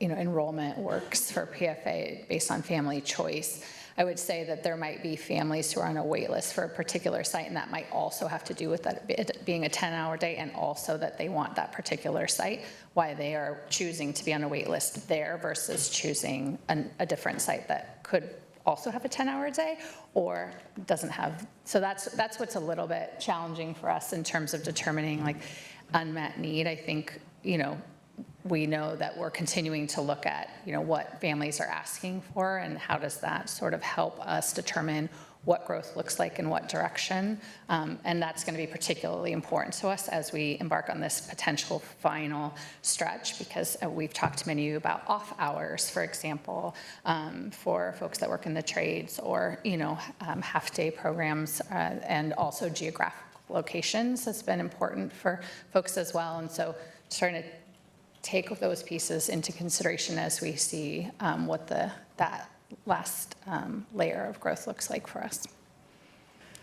enrollment works for PFA based on family choice, I would say that there might be families who are on a wait list for a particular site, and that might also have to do with that it being a 10-hour day, and also that they want that particular site, why they are choosing to be on a wait list there versus choosing a different site that could also have a 10-hour day or doesn't have. So that's what's a little bit challenging for us in terms of determining like unmet need. I think, we know that we're continuing to look at, what families are asking for and how does that sort of help us determine what growth looks like in what direction. And that's going to be particularly important to us as we embark on this potential final stretch, because we've talked to many of you about off hours, for example, for folks that work in the trades, or, half-day programs, and also geographic locations has been important for folks as well. And so starting to take those pieces into consideration as we see what that last layer of growth looks like for us.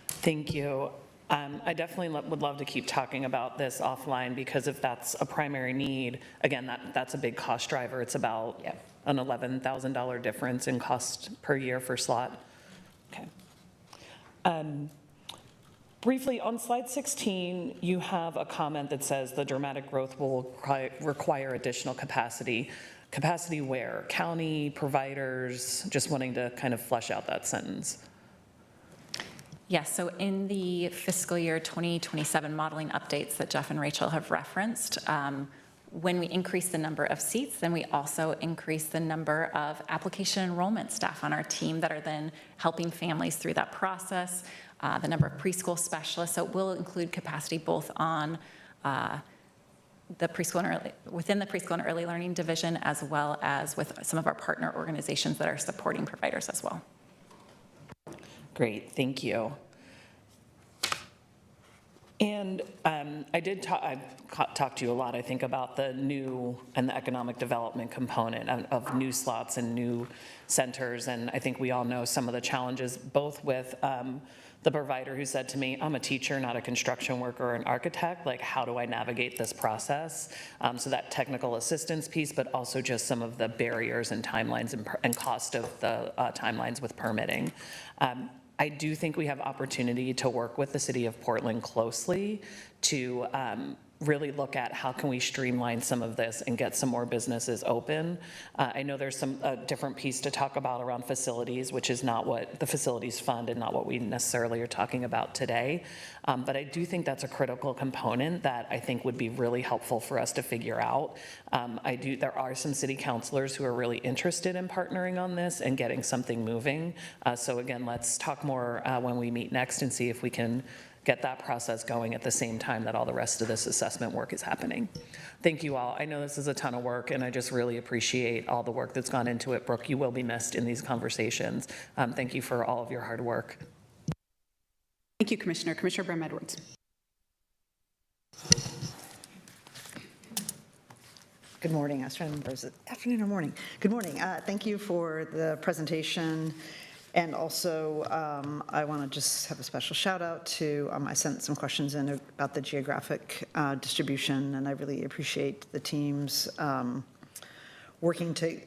Thank you. I definitely would love to keep talking about this offline, because if that's a primary need, again, that's a big cost driver. It's about an $11,000 difference in cost per year for slot. Okay. Briefly, on slide 16, you have a comment that says the dramatic growth will require additional capacity. Capacity where? County, providers? Just wanting to kind of flesh out that sentence. Yes, so in the fiscal year 2027 modeling updates that Jeff and Rachel have referenced, when we increase the number of seats, then we also increase the number of application enrollment staff on our team that are then helping families through that process, the number of preschool specialists. So it will include capacity both on the preschool and within the preschool and early learning division, as well as with some of our partner organizations that are supporting providers as well. Great, thank you. And I've talked to you a lot, I think, about the new and the economic development component of new slots and new centers. And I think we all know some of the challenges, both with the provider who said to me, I'm a teacher, not a construction worker or an architect. Like, how do I navigate this process? So that technical assistance piece, but also just some of the barriers and timelines and cost of the timelines with permitting. I do think we have opportunity to work with the city of Portland closely to really look at how can we streamline some of this and get some more businesses open. I know there's a different piece to talk about around facilities, which is not what the facilities fund and not what we necessarily are talking about today. But I do think that's a critical component that I think would be really helpful for us to figure out. There are some city councilors who are really interested in partnering on this and getting something moving. So again, let's talk more when we meet next and see if we can get that process going at the same time that all the rest of this assessment work is happening. Thank you all. I know this is a ton of work, and I just really appreciate all the work that's gone into it. Brooke, you will be missed in these conversations. Thank you for all of your hard work. Thank you, Commissioner. Commissioner Brehm-Edwards. Good morning. I was trying to remember, is it afternoon or morning? Good morning. Thank you for the presentation. And also, I want to just have a special shout out to, I sent some questions in about the geographic distribution, and I really appreciate the teams working to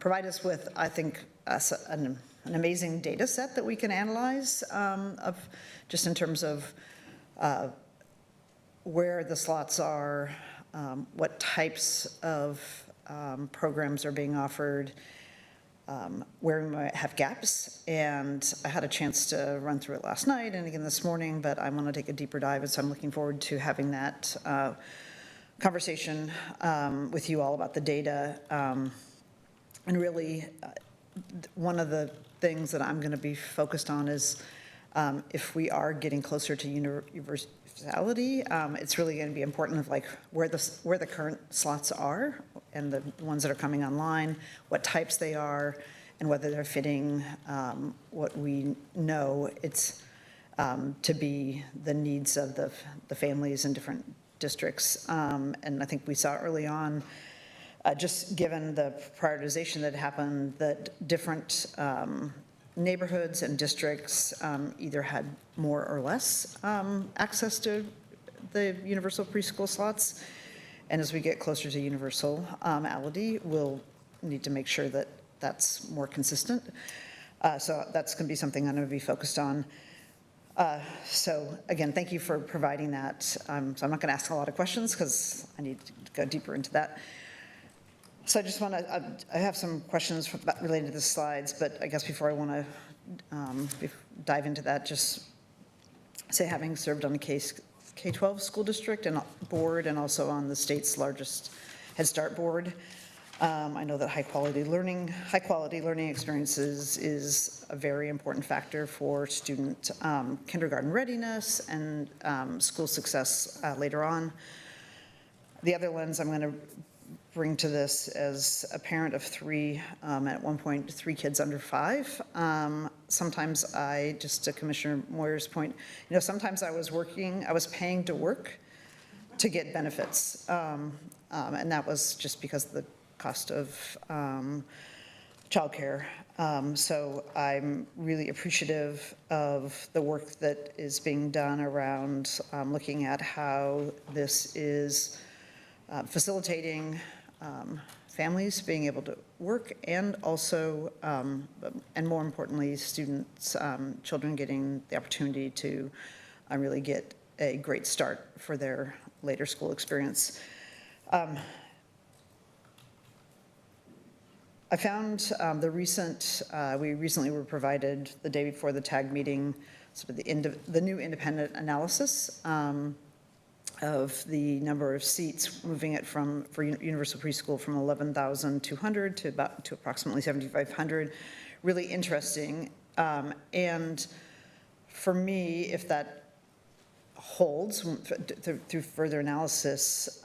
provide us with, I think, an amazing data set that we can analyze of just in terms of where the slots are, what types of programs are being offered, where we might have gaps. And I had a chance to run through it last night and again this morning, but I want to take a deeper dive, and so I'm looking forward to having that conversation with you all about the data. And really, one of the things that I'm going to be focused on is if we are getting closer to universality, it's really going to be important of like where the current slots are and the ones that are coming online, what types they are, and whether they're fitting what we know. It's to be the needs of the families in different districts. And I think we saw early on, just given the prioritization that happened, that different neighborhoods and districts either had more or less access to the universal preschool slots. And as we get closer to universality, we'll need to make sure that that's more consistent. So that's going to be something I'm going to be focused on. So again, thank you for providing that. So I'm not going to ask a lot of questions because I need to go deeper into that. So I just want to, I have some questions related to the slides, but I guess before I want to dive into that, just say having served on the K-12 school district and board and also on the state's largest Head Start board, I know that high quality learning experiences is a very important factor for student kindergarten readiness and school success later on. The other lens I'm going to bring to this as a parent of three, at one point, 3 kids under 5. Sometimes just to Commissioner Moyer's point, sometimes I was paying to work to get benefits. And that was just because of the cost of childcare. So I'm really appreciative of the work that is being done around looking at how this is facilitating families being able to work and also, and more importantly, students, children getting the opportunity to really get a great start for their later school experience. I found we recently were provided the day before the TAG meeting, sort of the new independent analysis of the number of seats, moving it for universal preschool from 11,200 to approximately 7,500. Really interesting. And for me, if that holds through further analysis,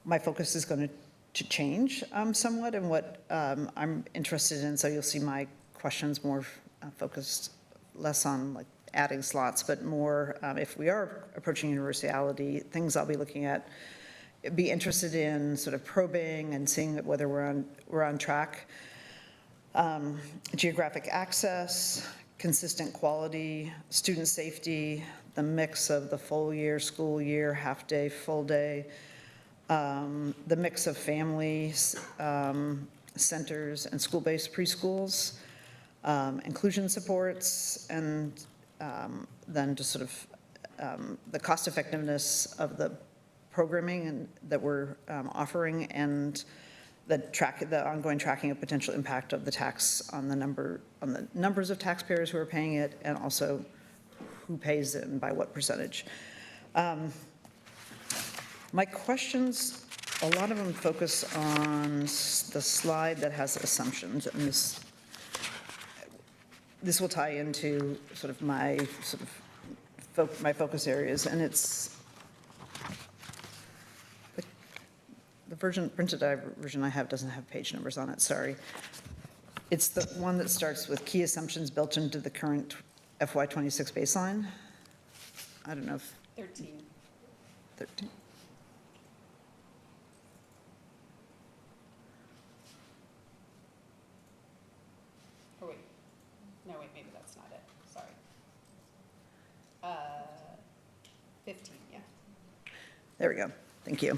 my focus is going to change somewhat in what I'm interested in. So you'll see my questions more focused less on like adding slots, but more if we are approaching universality, things I'll be looking at, be interested in sort of probing and seeing whether we're on track. Geographic access, consistent quality, student safety, the mix of the full year, school year, half day, full day, the mix of families, centers, and school-based preschools, inclusion supports, and then just sort of the cost effectiveness of the programming that we're offering, and the ongoing tracking of potential impact of the tax on the numbers of taxpayers who are paying it, and also who pays it and by what percentage. My questions, a lot of them focus on the slide that has assumptions, and this will tie into sort of my my focus areas, and it's the printed version I have doesn't have page numbers on it, sorry. It's the one that starts with key assumptions built into the current FY26 baseline. I don't know if. 13. Oh, wait. No, wait, maybe that's not it. Sorry. 15, yeah. There we go. Thank you.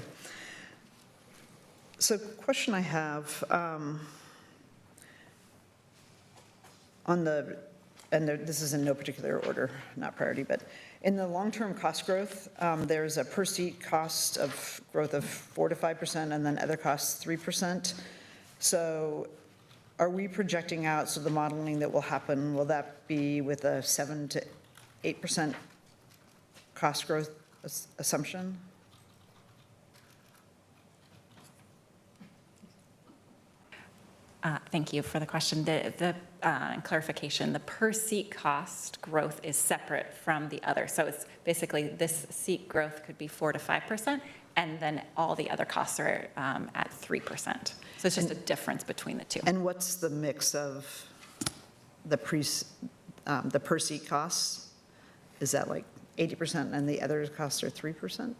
So question I have this is in no particular order, not priority, but in the long-term cost growth, there's a per seat cost of growth of 4 to 5%, and then other costs 3%. So are we projecting out, so the modeling that will happen, will that be with a 7 to 8% cost growth assumption? Thank you for the question. The clarification, the per seat cost growth is separate from the other. So it's basically this seat growth could be 4 to 5%, and then all the other costs are at 3%. So it's just a difference between the two. And what's the mix of the per seat costs, is that like 80% and the other costs are 3%?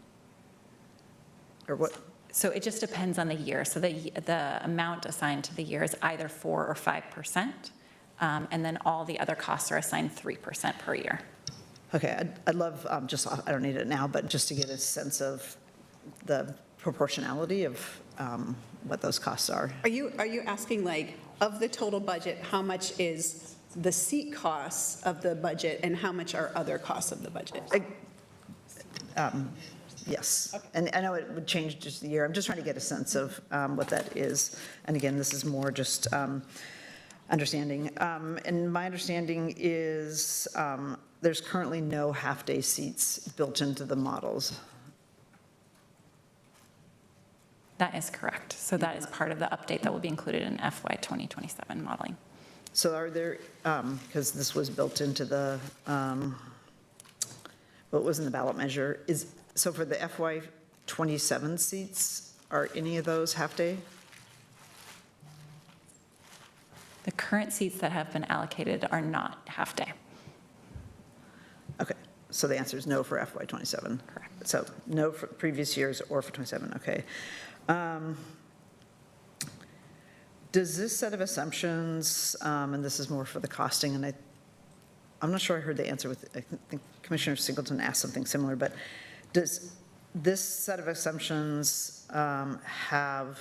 Or what? So it just depends on the year. So the amount assigned to the year is either 4 or 5%, and then all the other costs are assigned 3% per year. Okay, I'd love, just, I don't need it now, but just to get a sense of the proportionality of what those costs are. Are you asking, like, of the total budget, how much is the seat costs of the budget and how much are other costs of the budget? Yes, and I know it would change just the year. I'm just trying to get a sense of what that is. And again, this is more just understanding. And my understanding is there's currently no half-day seats built into the models. That is correct. So that is part of the update that will be included in FY 2027 modeling. So are there, because this was built into the, what was in the ballot measure, so for the FY '27 seats, are any of those half-day? The current seats that have been allocated are not half-day. Okay, so the answer is no for FY '27? Correct. So no for previous years or for '27, okay. Does this set of assumptions, and this is more for the costing, and I'm not sure I heard the answer with, I think Commissioner Singleton asked something similar, but does this set of assumptions have,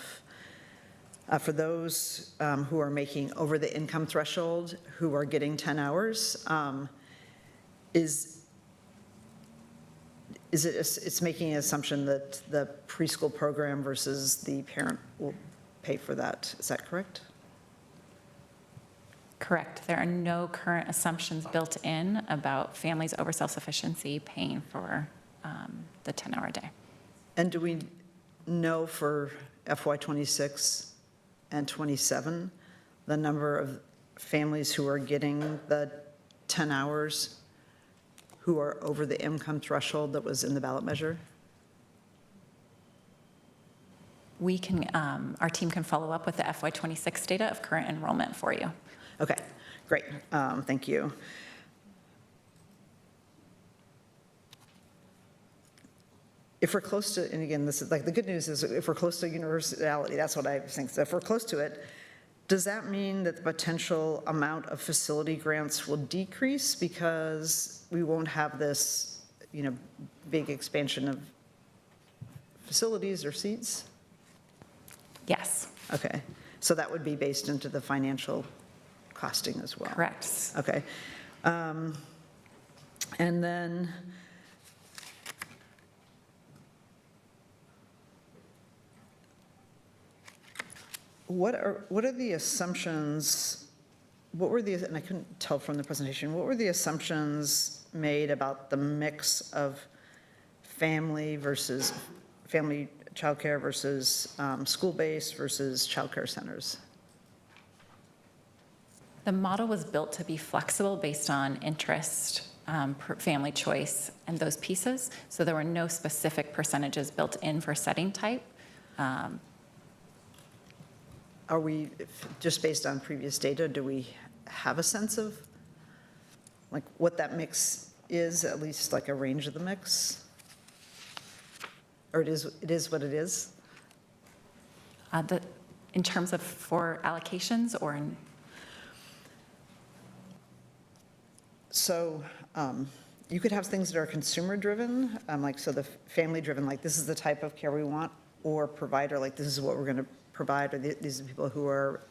for those who are making over the income threshold, who are getting 10 hours, it's making an assumption that the preschool program versus the parent will pay for that. Is that correct? Correct. There are no current assumptions built in about families over self-sufficiency paying for the 10-hour day. And do we know for FY '26 and '27, the number of families who are getting the 10 hours who are over the income threshold that was in the ballot measure? We can, our team can follow up with the FY '26 data of current enrollment for you. Okay, great, thank you. If we're close to, and again, this is like, the good news is if we're close to universality, that's what I think. So if we're close to it, does that mean that the potential amount of facility grants will decrease because we won't have this, big expansion of facilities or seats? Yes, Okay, so that would be based into the financial costing as well? correct. Okay. And then, what are the assumptions, and I couldn't tell from the presentation, what were the assumptions made about the mix of family childcare versus school-based versus childcare centers? The model was built to be flexible based on interest, family choice, and those pieces. So there were no specific percentages built in for setting type. Are we, just based on previous data, do we have a sense of like what that mix is, at least like a range of the mix? Or it is what it is? In terms of for allocations or in? So you could have things that are consumer-driven, so the family-driven, like this is the type of care we want, or provider, like this is what we're going to provide, or these are the people who are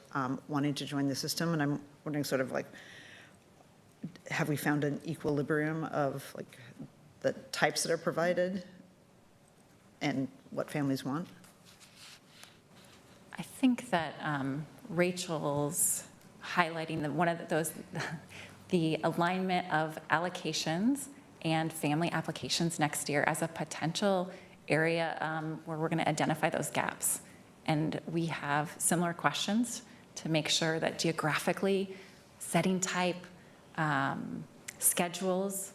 wanting to join the system. And I'm wondering sort of like, have we found an equilibrium of like the types that are provided and what families want? I think that Rachel's highlighting one of those, the alignment of allocations and family applications next year as a potential area where we're going to identify those gaps. And we have similar questions to make sure that geographically, setting type, schedules,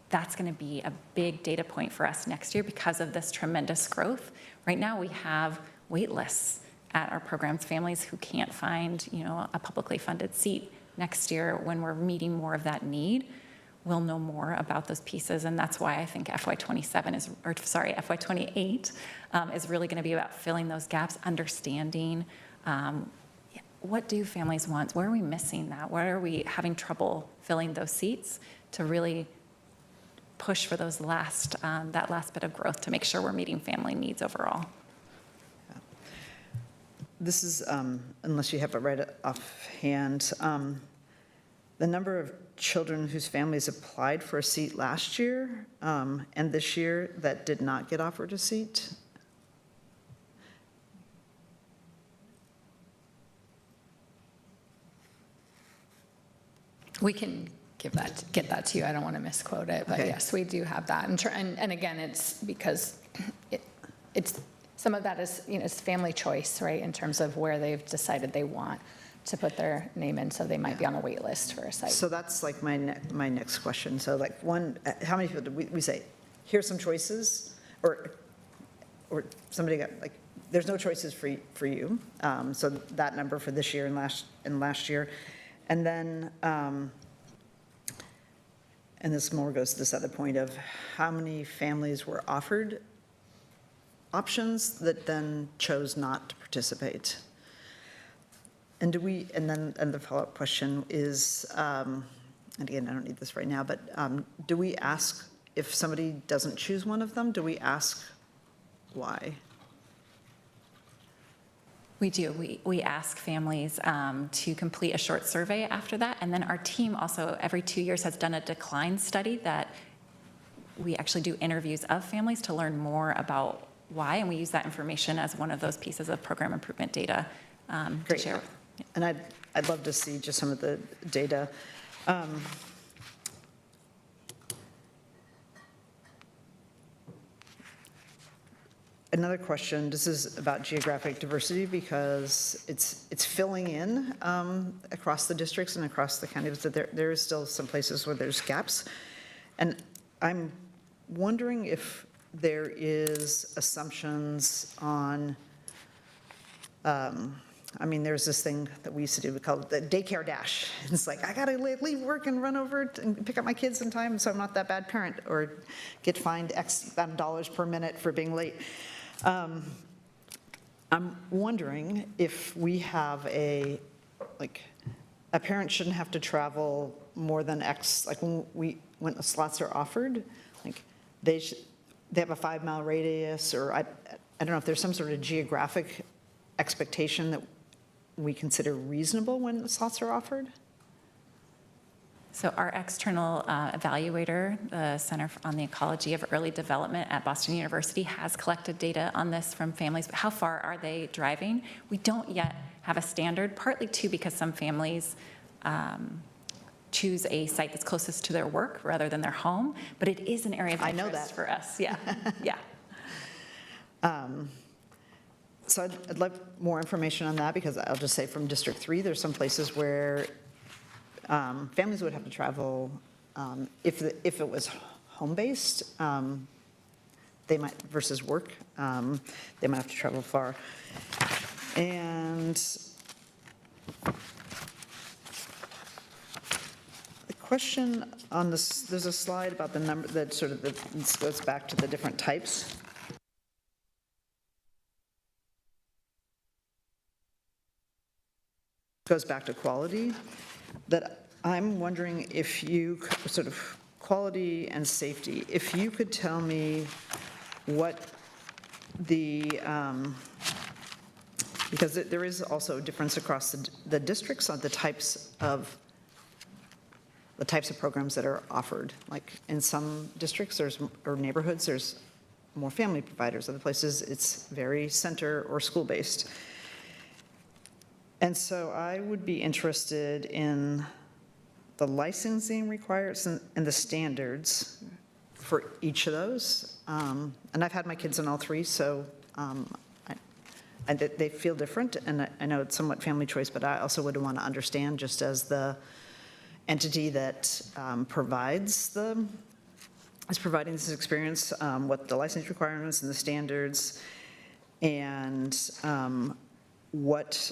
that's going to be a big data point for us next year because of this tremendous growth. Right now, we have wait lists at our programs, families who can't find, a publicly funded seat. next year, when we're meeting more of that need, we'll know more about those pieces. And that's why I think FY28 is really going to be about filling those gaps, understanding what do families want? Where are we missing that? Where are we having trouble filling those seats to really push for those that last bit of growth to make sure we're meeting family needs overall? This is, unless you have it right offhand, the number of children whose families applied for a seat last year and this year that did not get offered a seat. We can get that to you. I don't want to misquote it, but Okay. yes, we do have that. And again, it's because it's some of that is, it's family choice, right, in terms of where they've decided they want to put their name in, so they might be on a wait list for a site. So that's like my next question. So like how many people did we say, here's some choices, or somebody got like, there's no choices for you. So that number for this year and last year. And then, and this more goes to this other point of how many families were offered options that then chose not to participate. And and the follow-up question is, and again, I don't need this right now, but do we ask, if somebody doesn't choose one of them, do we ask why? We do. We ask families to complete a short survey after that. And then our team also, every 2 years, has done a decline study that we actually do interviews of families to learn more about why. And we use that information as one of those pieces of program improvement data to Great. share. And I'd love to see just some of the data. Another question, this is about geographic diversity because it's filling in across the districts and across the counties, but there is still some places where there's gaps. And I'm wondering if there is assumptions on, there's this thing that we used to do, we call it the daycare dash. It's like, I gotta leave work and run over and pick up my kids in time so I'm not that bad parent, or get fined X amount of dollars per minute for being late. I'm wondering if we have a parent shouldn't have to travel more than X, like when the slots are offered, like they have a 5-mile radius, or I don't know if there's some sort of geographic expectation that we consider reasonable when the slots are offered? So our external evaluator, the Center on the Ecology of Early Development at Boston University, has collected data on this from families. But how far are they driving? We don't yet have a standard, partly too because some families choose a site that's closest to their work rather than their home. But it is an area of I know interest that. for us. Yeah, yeah. So I'd love more information on that, because I'll just say from District 3, there's some places where families would have to travel, if it was home-based, they might, versus work, they might have to travel far. And the question on this, there's a slide about the number, that sort of, this goes back to the different types. Goes back to quality, that I'm wondering if you, sort of quality and safety, if you could tell me what the, because there is also a difference across the districts on the types of programs that are offered. Like in some districts or neighborhoods, there's more family providers. Other places, it's very center or school-based. And so I would be interested in the licensing requirements and the standards for each of those. And I've had my kids in all three, so they feel different, and I know it's somewhat family choice, but I also would want to understand, just as the entity that providing this experience, what the license requirements and the standards, and what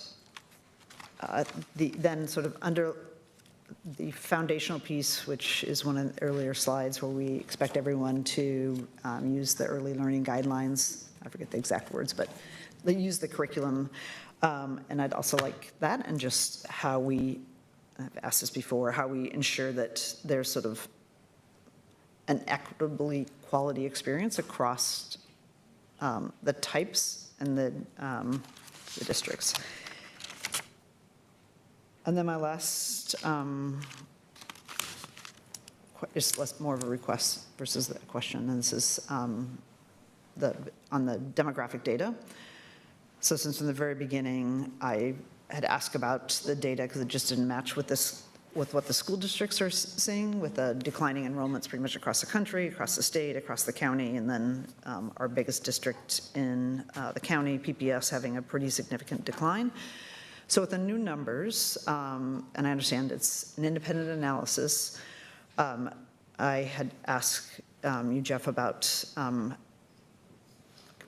then sort of the foundational piece, which is one of the earlier slides where we expect everyone to use the early learning guidelines. I forget the exact words, but they use the curriculum. And I'd also like that, and just how we, I've asked this before, how we ensure that there's sort of an equitably quality experience across the types and the districts. And then my last, is less more of a request versus the question, and this is on the demographic data. So since from the very beginning, I had asked about the data because it just didn't match with what the school districts are seeing, with the declining enrollments pretty much across the country, across the state, across the county, and then our biggest district in the county, PPS, having a pretty significant decline. So with the new numbers, and I understand it's an independent analysis, I had asked you, Jeff, about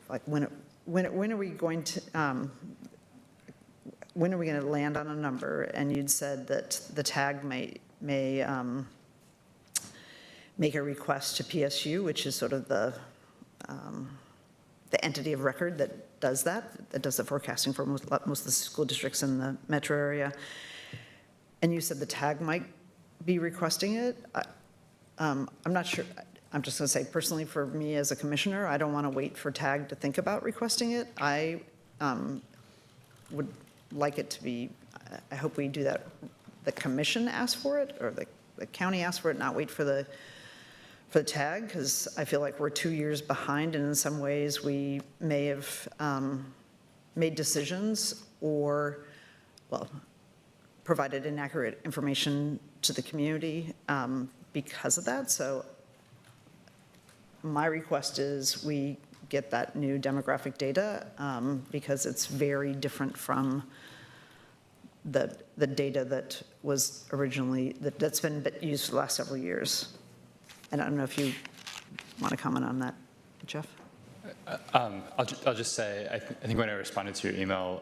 like when are we going to land on a number? And you'd said that the TAG may make a request to PSU, which is sort of the entity of record that does the forecasting for most of the school districts in the metro area. And you said the TAG might be requesting it. I'm not sure. I'm just going to say, personally, for me as a commissioner, I don't want to wait for TAG to think about requesting it. I would like it to be, I hope we do that, the commission asks for it, or the county asks for it, not wait for the TAG, because I feel like we're 2 years behind, and in some ways we may have made decisions or, well, provided inaccurate information to the community because of that. So my request is we get that new demographic data because it's very different from the data that was originally, that's been used for the last several years. And I don't know if you want to comment on that, Jeff? I'll just say, I think when I responded to your email,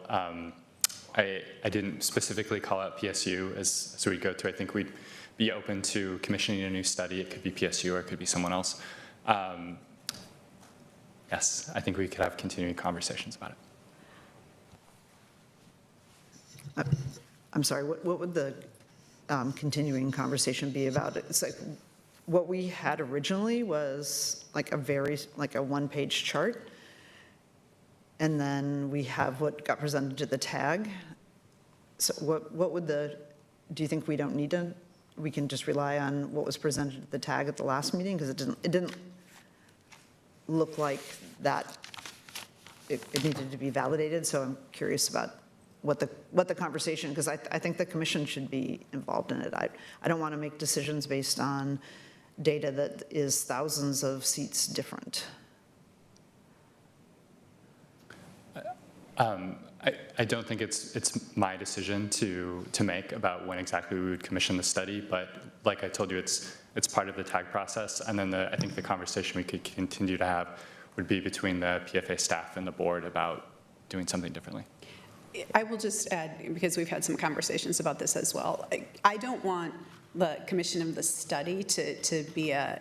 I didn't specifically call out PSU as we go to. I think we'd be open to commissioning a new study. It could be PSU or it could be someone else. Yes, I think we could have continuing conversations about it. I'm sorry, what would the continuing conversation be about? It's like, what we had originally was like a one-page chart. And then we have what got presented to the TAG. So what would do you think we don't need to, we can just rely on what was presented to the TAG at the last meeting? Because it didn't look like that it needed to be validated. So I'm curious about what the conversation, because I think the commission should be involved in it. I don't want to make decisions based on data that is thousands of seats different. I don't think it's my decision to make about when exactly we would commission the study, but like I told you, it's part of the TAG process. And then I think the conversation we could continue to have would be between the PFA staff and the board about doing something differently. I will just add, because we've had some conversations about this as well, I don't want the commission of the study to be a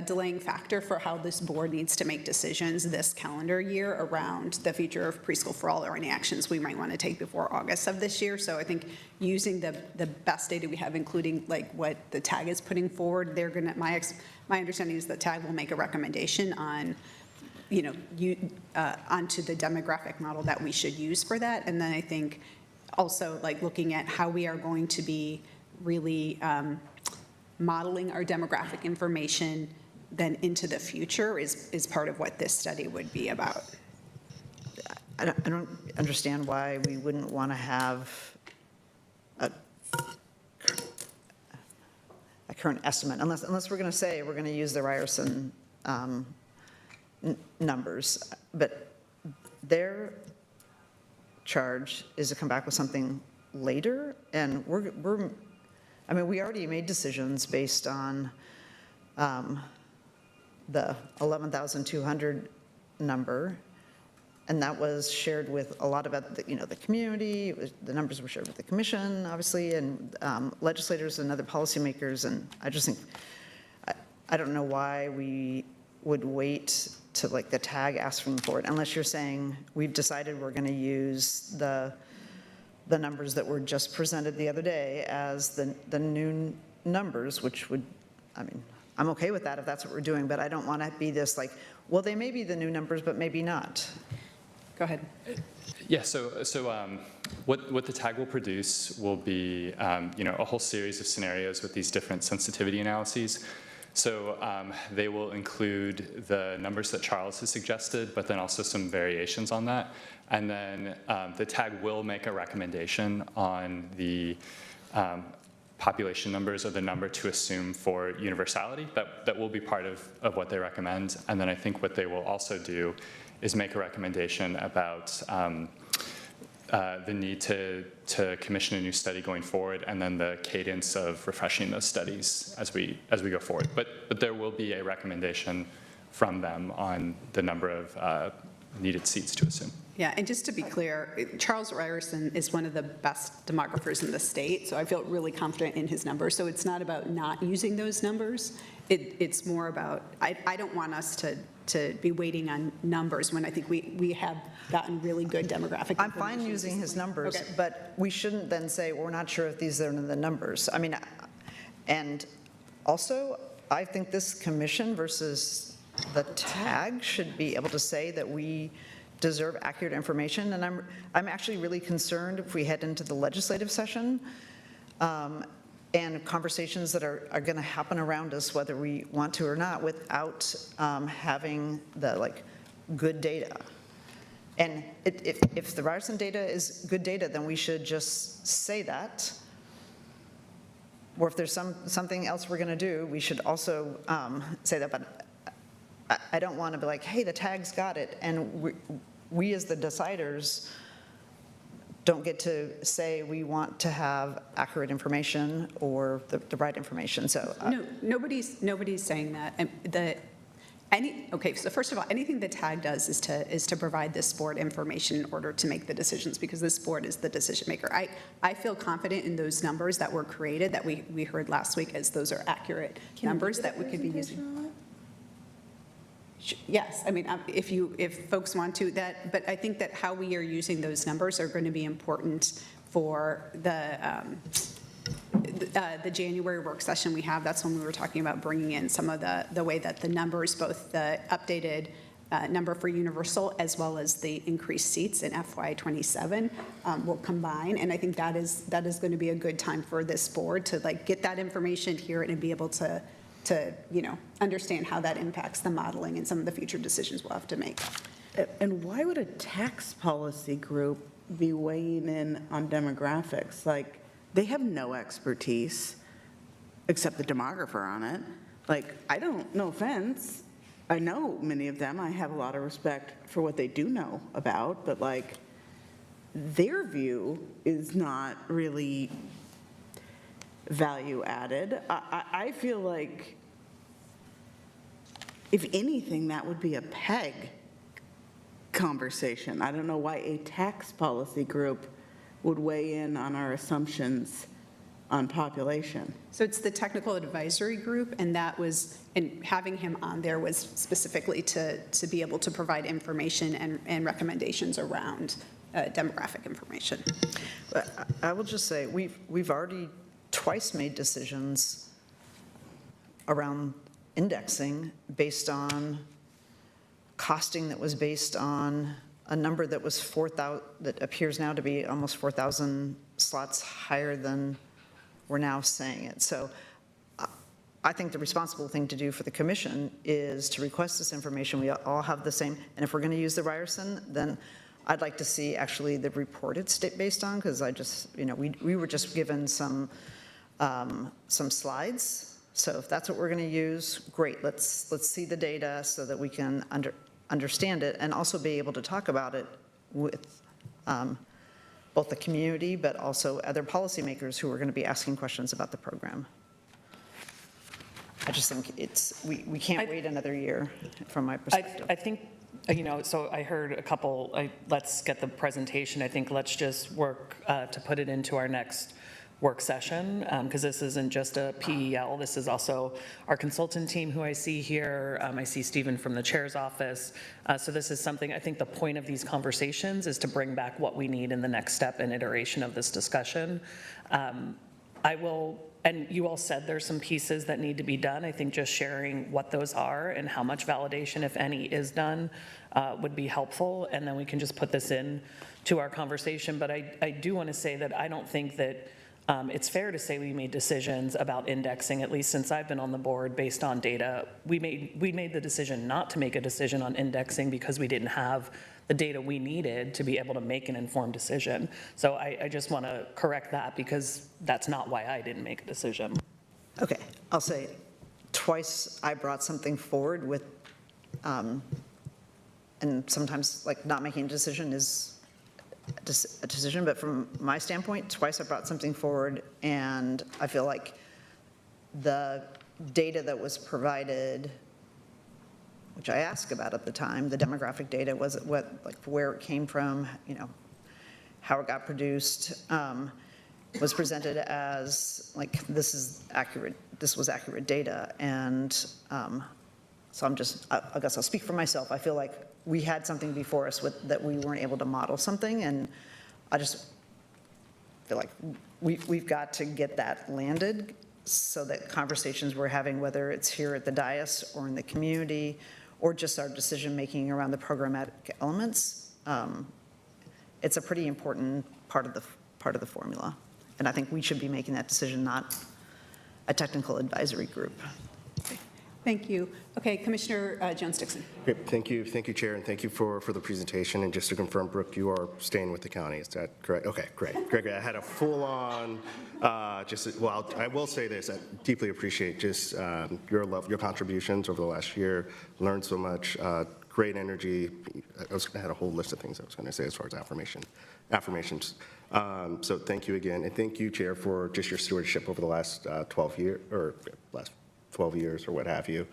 delaying factor for how this board needs to make decisions this calendar year around the future of Preschool for All or any actions we might want to take before August of this year. So I think using the best data we have, including like what the TAG is putting forward, they're going to, my understanding is that TAG will make a recommendation on, onto the demographic model that we should use for that. And then I think also like looking at how we are going to be really modeling our demographic information then into the future is part of what this study would be about. I don't understand why we wouldn't want to have a current estimate, unless we're going to say we're going to use the Ryerson numbers, but their charge is to come back with something later, and I mean, we already made decisions based on the 11,200 number, And that was shared with a lot of, the community. The numbers were shared with the commission, obviously, and legislators and other policymakers. And I just think, I don't know why we would wait to like the tag asking for it, unless you're saying we've decided we're going to use the numbers that were just presented the other day as the new numbers, which would, I mean, I'm okay with that if that's what we're doing, but I don't want to be this like, well, they may be the new numbers, but maybe not. Go ahead. Yeah, so what the tag will produce will be, a whole series of scenarios with these different sensitivity analyses. So they will include the numbers that Charles has suggested, but then also some variations on that. And then the tag will make a recommendation on the population numbers or the number to assume for universality. That will be part of what they recommend. And then I think what they will also do is make a recommendation about the need to commission a new study going forward, and then the cadence of refreshing those studies as we go forward. But there will be a recommendation from them on the number of needed seats to assume. Yeah, and just to be clear, Charles Ryerson is one of the best demographers in the state, so I feel really confident in his numbers. So it's not about not using those numbers. It's more about, I don't want us to be waiting on numbers when I think we have gotten really good demographic I'm fine using his numbers, Okay. but we shouldn't then say, we're not sure if these are the numbers. I mean, and also, I think this commission versus the tag should be able to say that we deserve accurate information. And I'm actually really concerned if we head into the legislative session and conversations that are going to happen around us, whether we want to or not, without having the good data. And if the Ryerson data is good data, then we should just say that. Or if there's something else we're going to do, we should also say that. But I don't want to be like, hey, the tag's got it, and we as the deciders don't get to say we want to have accurate information or the right information. So No, nobody's saying that. Okay, so first of all, anything the tag does is to provide this board information in order to make the decisions, because this board is the decision maker. I feel confident in those numbers that were created that we heard last week, as those are accurate numbers that we could be using. Yes, I mean, if folks want to, but I think that how we are using those numbers are going to be important for the January work session we have. That's when we were talking about bringing in some of the way that the numbers, both the updated number for universal as well as the increased seats in FY27 will combine. And I think that is going to be a good time for this board to get that information here and be able to understand how that impacts the modeling and some of the future decisions we'll have to make. And why would a tax policy group be weighing in on demographics? They have no expertise except the demographer on it. I don't, no offense, I know many of them. I have a lot of respect for what they do know about, but their view is not really value added. I feel like, if anything, that would be a PEG conversation. I don't know why a tax policy group would weigh in on our assumptions on population. So it's the technical advisory group, and having him on there was specifically to be able to provide information and recommendations around demographic information. But I will just say, we've already twice made decisions around indexing based on costing that was based on a number that was 4,000, that appears now to be almost 4,000 slots higher than we're now saying it. So I think the responsible thing to do for the commission is to request this information. We all have the same, and if we're going to use the Ryerson, then I'd like to see actually the reported state based on, because we were just given some slides. So if that's what we're going to use, great. Let's see the data so that we can understand it and also be able to talk about it with both the community, but also other policymakers who are going to be asking questions about the program. I just think we can't wait another year from my perspective. I think So I heard a couple, let's get the presentation. I think let's just work to put it into our next work session, because this isn't just a PEL, this is also our consultant team who I see here. I see Stephen from the chair's office. So this is something, I think the point of these conversations is to bring back what we need in the next step and iteration of this discussion. And you all said there's some pieces that need to be done. I think just sharing what those are and how much validation, if any, is done would be helpful. And then we can just put this in to our conversation. But I do want to say that I don't think that it's fair to say we made decisions about indexing, at least since I've been on the board, based on data. We made the decision not to make a decision on indexing because we didn't have the data we needed to be able to make an informed decision. So I just want to correct that, because that's not why I didn't make a decision. Okay, I'll say twice I brought something forward with, and sometimes like not making a decision is a decision, but from my standpoint, twice I brought something forward, and I feel like the data that was provided, which I asked about at the time, the demographic data, was it what, like where it came from, how it got produced, was presented as like, this was accurate data. And so I guess I'll speak for myself. I feel like we had something before us that we weren't able to model something, and I just feel like we've got to get that landed so that conversations we're having, whether it's here at the dais or in the community, or just our decision-making around the programmatic elements, it's a pretty important part of the formula. And I think we should be making that decision, not a technical advisory group. Thank you. Okay, Commissioner Jones-Dixon. Great. Thank you, Chair, and thank you for the presentation. And just to confirm, Brooke, you are staying with the county, is that correct? Okay, great. I had a full-on, well, I will say this, I deeply appreciate just your contributions over the last year, learned so much, great energy. I had a whole list of things I was going to say as far as affirmations. So thank you again, and thank you, Chair, for just your stewardship over the last 12 years or what have you.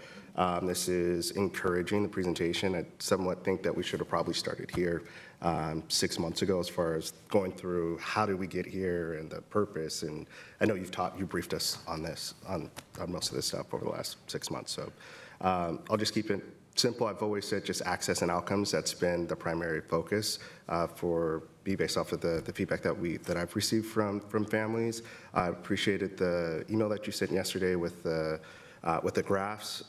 This is encouraging, the presentation. I somewhat think that we should have probably started here 6 months ago as far as going through how did we get here and the purpose. And I know you briefed us on this, on most of this stuff over the last 6 months. So I'll just keep it simple. I've always said just access and outcomes. That's been the primary focus for me based off of the feedback that I've received from families. I appreciated the email that you sent yesterday with the graphs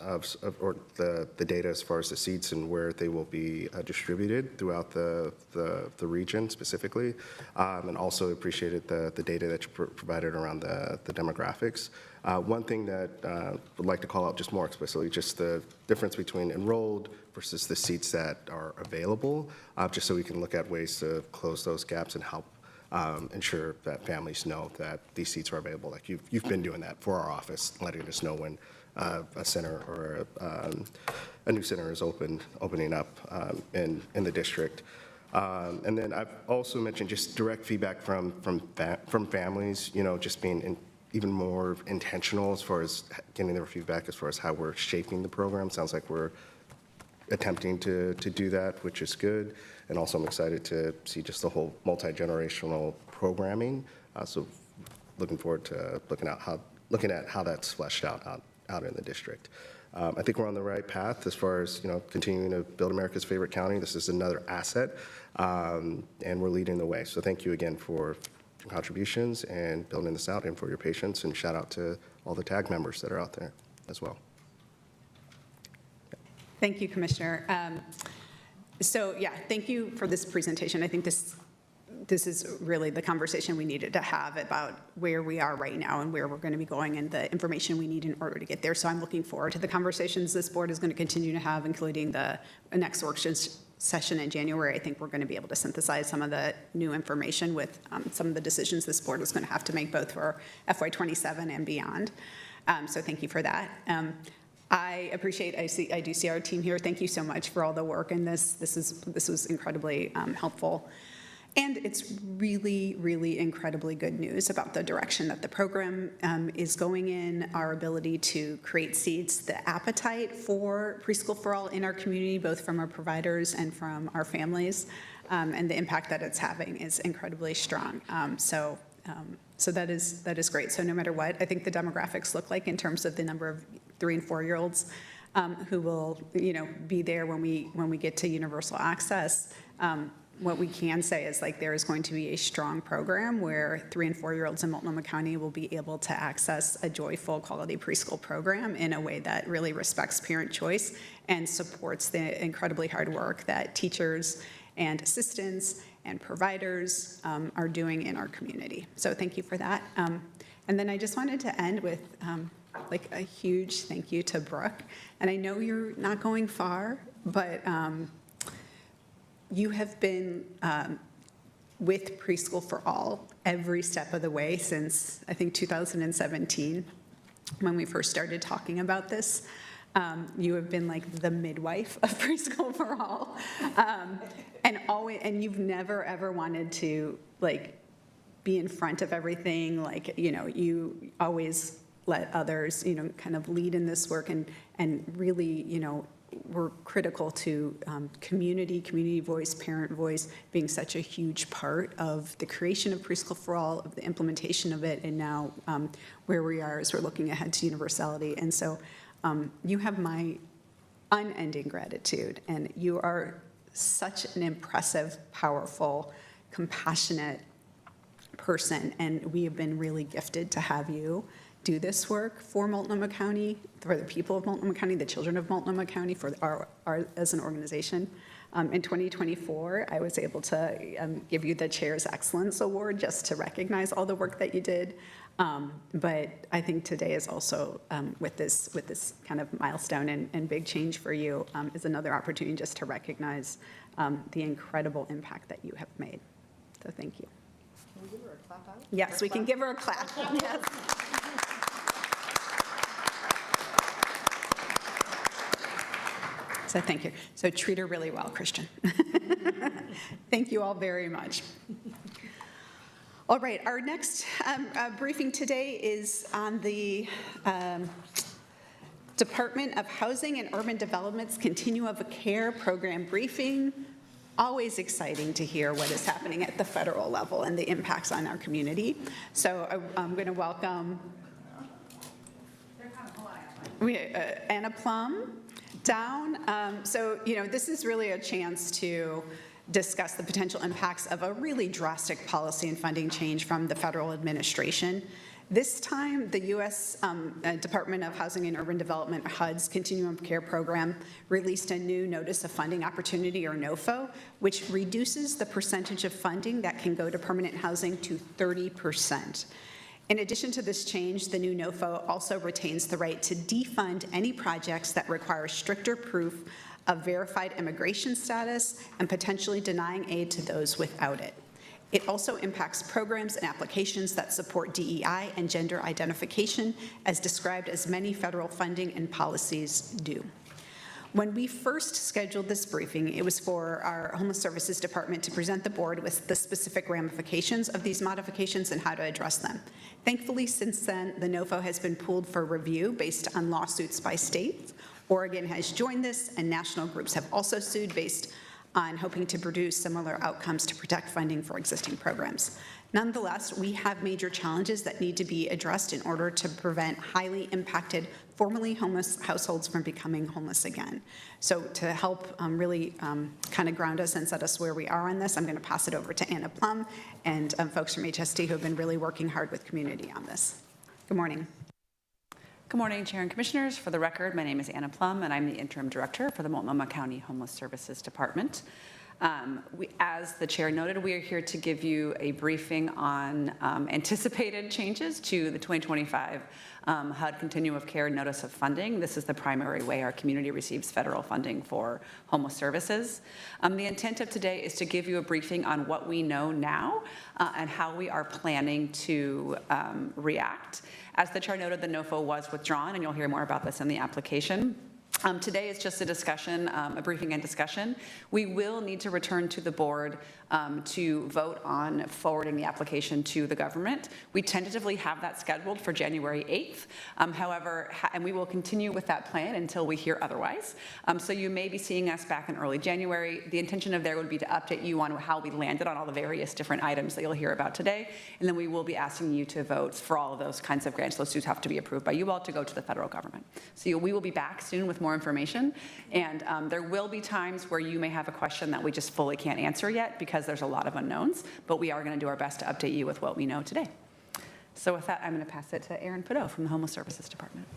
or the data as far as the seats and where they will be distributed throughout the region specifically, and also appreciated the data that you provided around the demographics. One thing that I would like to call out just more explicitly, just the difference between enrolled versus the seats that are available, just so we can look at ways to close those gaps and help ensure that families know that these seats are available. Like you've been doing that for our office, letting us know when a center or a new center is opening up in the district. And then I've also mentioned just direct feedback from families, just being even more intentional as far as getting their feedback as far as how we're shaping the program. Sounds like we're attempting to do that, which is good. And also I'm excited to see just the whole multi-generational programming. So looking forward to looking at how that's fleshed out in the district. I think we're on the right path as far as continuing to build America's favorite county. This is another asset, and we're leading the way. So thank you again for your contributions and building this out, and for your patience. And shout out to all the TAG members that are out there as well. Thank you, Commissioner. So yeah, thank you for this presentation. I think this is really the conversation we needed to have about where we are right now and where we're going to be going and the information we need in order to get there. So I'm looking forward to the conversations this board is going to continue to have, including the next work session in January. I think we're going to be able to synthesize some of the new information with some of the decisions this board is going to have to make both for FY27 and beyond. So thank you for that. I appreciate, I do see our team here. Thank you so much for all the work in this. This was incredibly helpful. And it's really, really incredibly good news about the direction that the program is going in, our ability to create seeds, the appetite for Preschool for All in our community, both from our providers and from our families, and the impact that it's having is incredibly strong. So that is great. So no matter what, I think the demographics look like in terms of the number of 3 and 4-year-olds who will, be there when we get to universal access. What we can say is there is going to be a strong program where 3 and 4-year-olds in Multnomah County will be able to access a joyful quality preschool program in a way that really respects parent choice and supports the incredibly hard work that teachers and assistants and providers are doing in our community. So thank you for that. And then I just wanted to end with a huge thank you to Brooke. And I know you're not going far, but you have been with Preschool for All every step of the way since, I think, 2017, when we first started talking about this. You have been the midwife of Preschool for All. And you've never, ever wanted to, be in front of everything. You always let others, kind of lead in this work and really, we're critical to community voice, parent voice being such a huge part of the creation of Preschool for All, of the implementation of it, and now where we are as we're looking ahead to universality. And so you have my unending gratitude, and you are such an impressive, powerful, compassionate person, and we have been really gifted to have you do this work for Multnomah County, for the people of Multnomah County, the children of Multnomah County, for our as an organization. In 2024, I was able to give you the Chair's Excellence Award just to recognize all the work that you did. But I think today is also, with this kind of milestone and big change for you, is another opportunity just to recognize the incredible impact that you have made. So thank you. Can we give her a clap out? Yes, we can give her a clap. Yes. So thank you. So treat her really well, Christian. Thank you all very much. All right, our next briefing today is on the Department of Housing and Urban Development's Continuum of Care program briefing. Always exciting to hear what is happening at the federal level and the impacts on our community. So I'm going to welcome Anna Plum down. This is really a chance to discuss the potential impacts of a really drastic policy and funding change from the federal administration. This time, the U.S. Department of Housing and Urban Development, HUD's Continuum of Care program released a new Notice of Funding Opportunity, or NOFO, which reduces the percentage of funding that can go to permanent housing to 30%. In addition to this change, the new NOFO also retains the right to defund any projects that require stricter proof of verified immigration status and potentially denying aid to those without it. It also impacts programs and applications that support DEI and gender identification, as described as many federal funding and policies do. When we first scheduled this briefing, it was for our Homeless Services Department to present the board with the specific ramifications of these modifications and how to address them. Thankfully, since then, the NOFO has been pulled for review based on lawsuits by states. Oregon has joined this, and national groups have also sued based on hoping to produce similar outcomes to protect funding for existing programs. Nonetheless, we have major challenges that need to be addressed in order to prevent highly impacted, formerly homeless households from becoming homeless again. So to help really kind of ground us and set us where we are on this, I'm going to pass it over to Anna Plum and folks from HSD who have been really working hard with community on this. Good morning. Good morning, Chair and Commissioners. For the record, my name is Anna Plum, and I'm the Interim Director for the Multnomah County Homeless Services Department. As the Chair noted, we are here to give you a briefing on anticipated changes to the 2025 HUD Continuum of Care Notice of Funding. This is the primary way our community receives federal funding for homeless services. The intent of today is to give you a briefing on what we know now and how we are planning to react. As the Chair noted, the NOFO was withdrawn, and you'll hear more about this in the application. Today is just a discussion, a briefing and discussion. We will need to return to the board to vote on forwarding the application to the government. We tentatively have that scheduled for January 8th. However, and we will continue with that plan until we hear otherwise. So you may be seeing us back in early January. The intention of there would be to update you on how we landed on all the various different items that you'll hear about today. And then we will be asking you to vote for all of those kinds of grants. Those do have to be approved by you all to go to the federal government. So we will be back soon with more information. And there will be times where you may have a question that we just fully can't answer yet because there's a lot of unknowns, but we are going to do our best to update you with what we know today. So with that, I'm going to pass it to Erin Pideaux from the Homeless Services Department.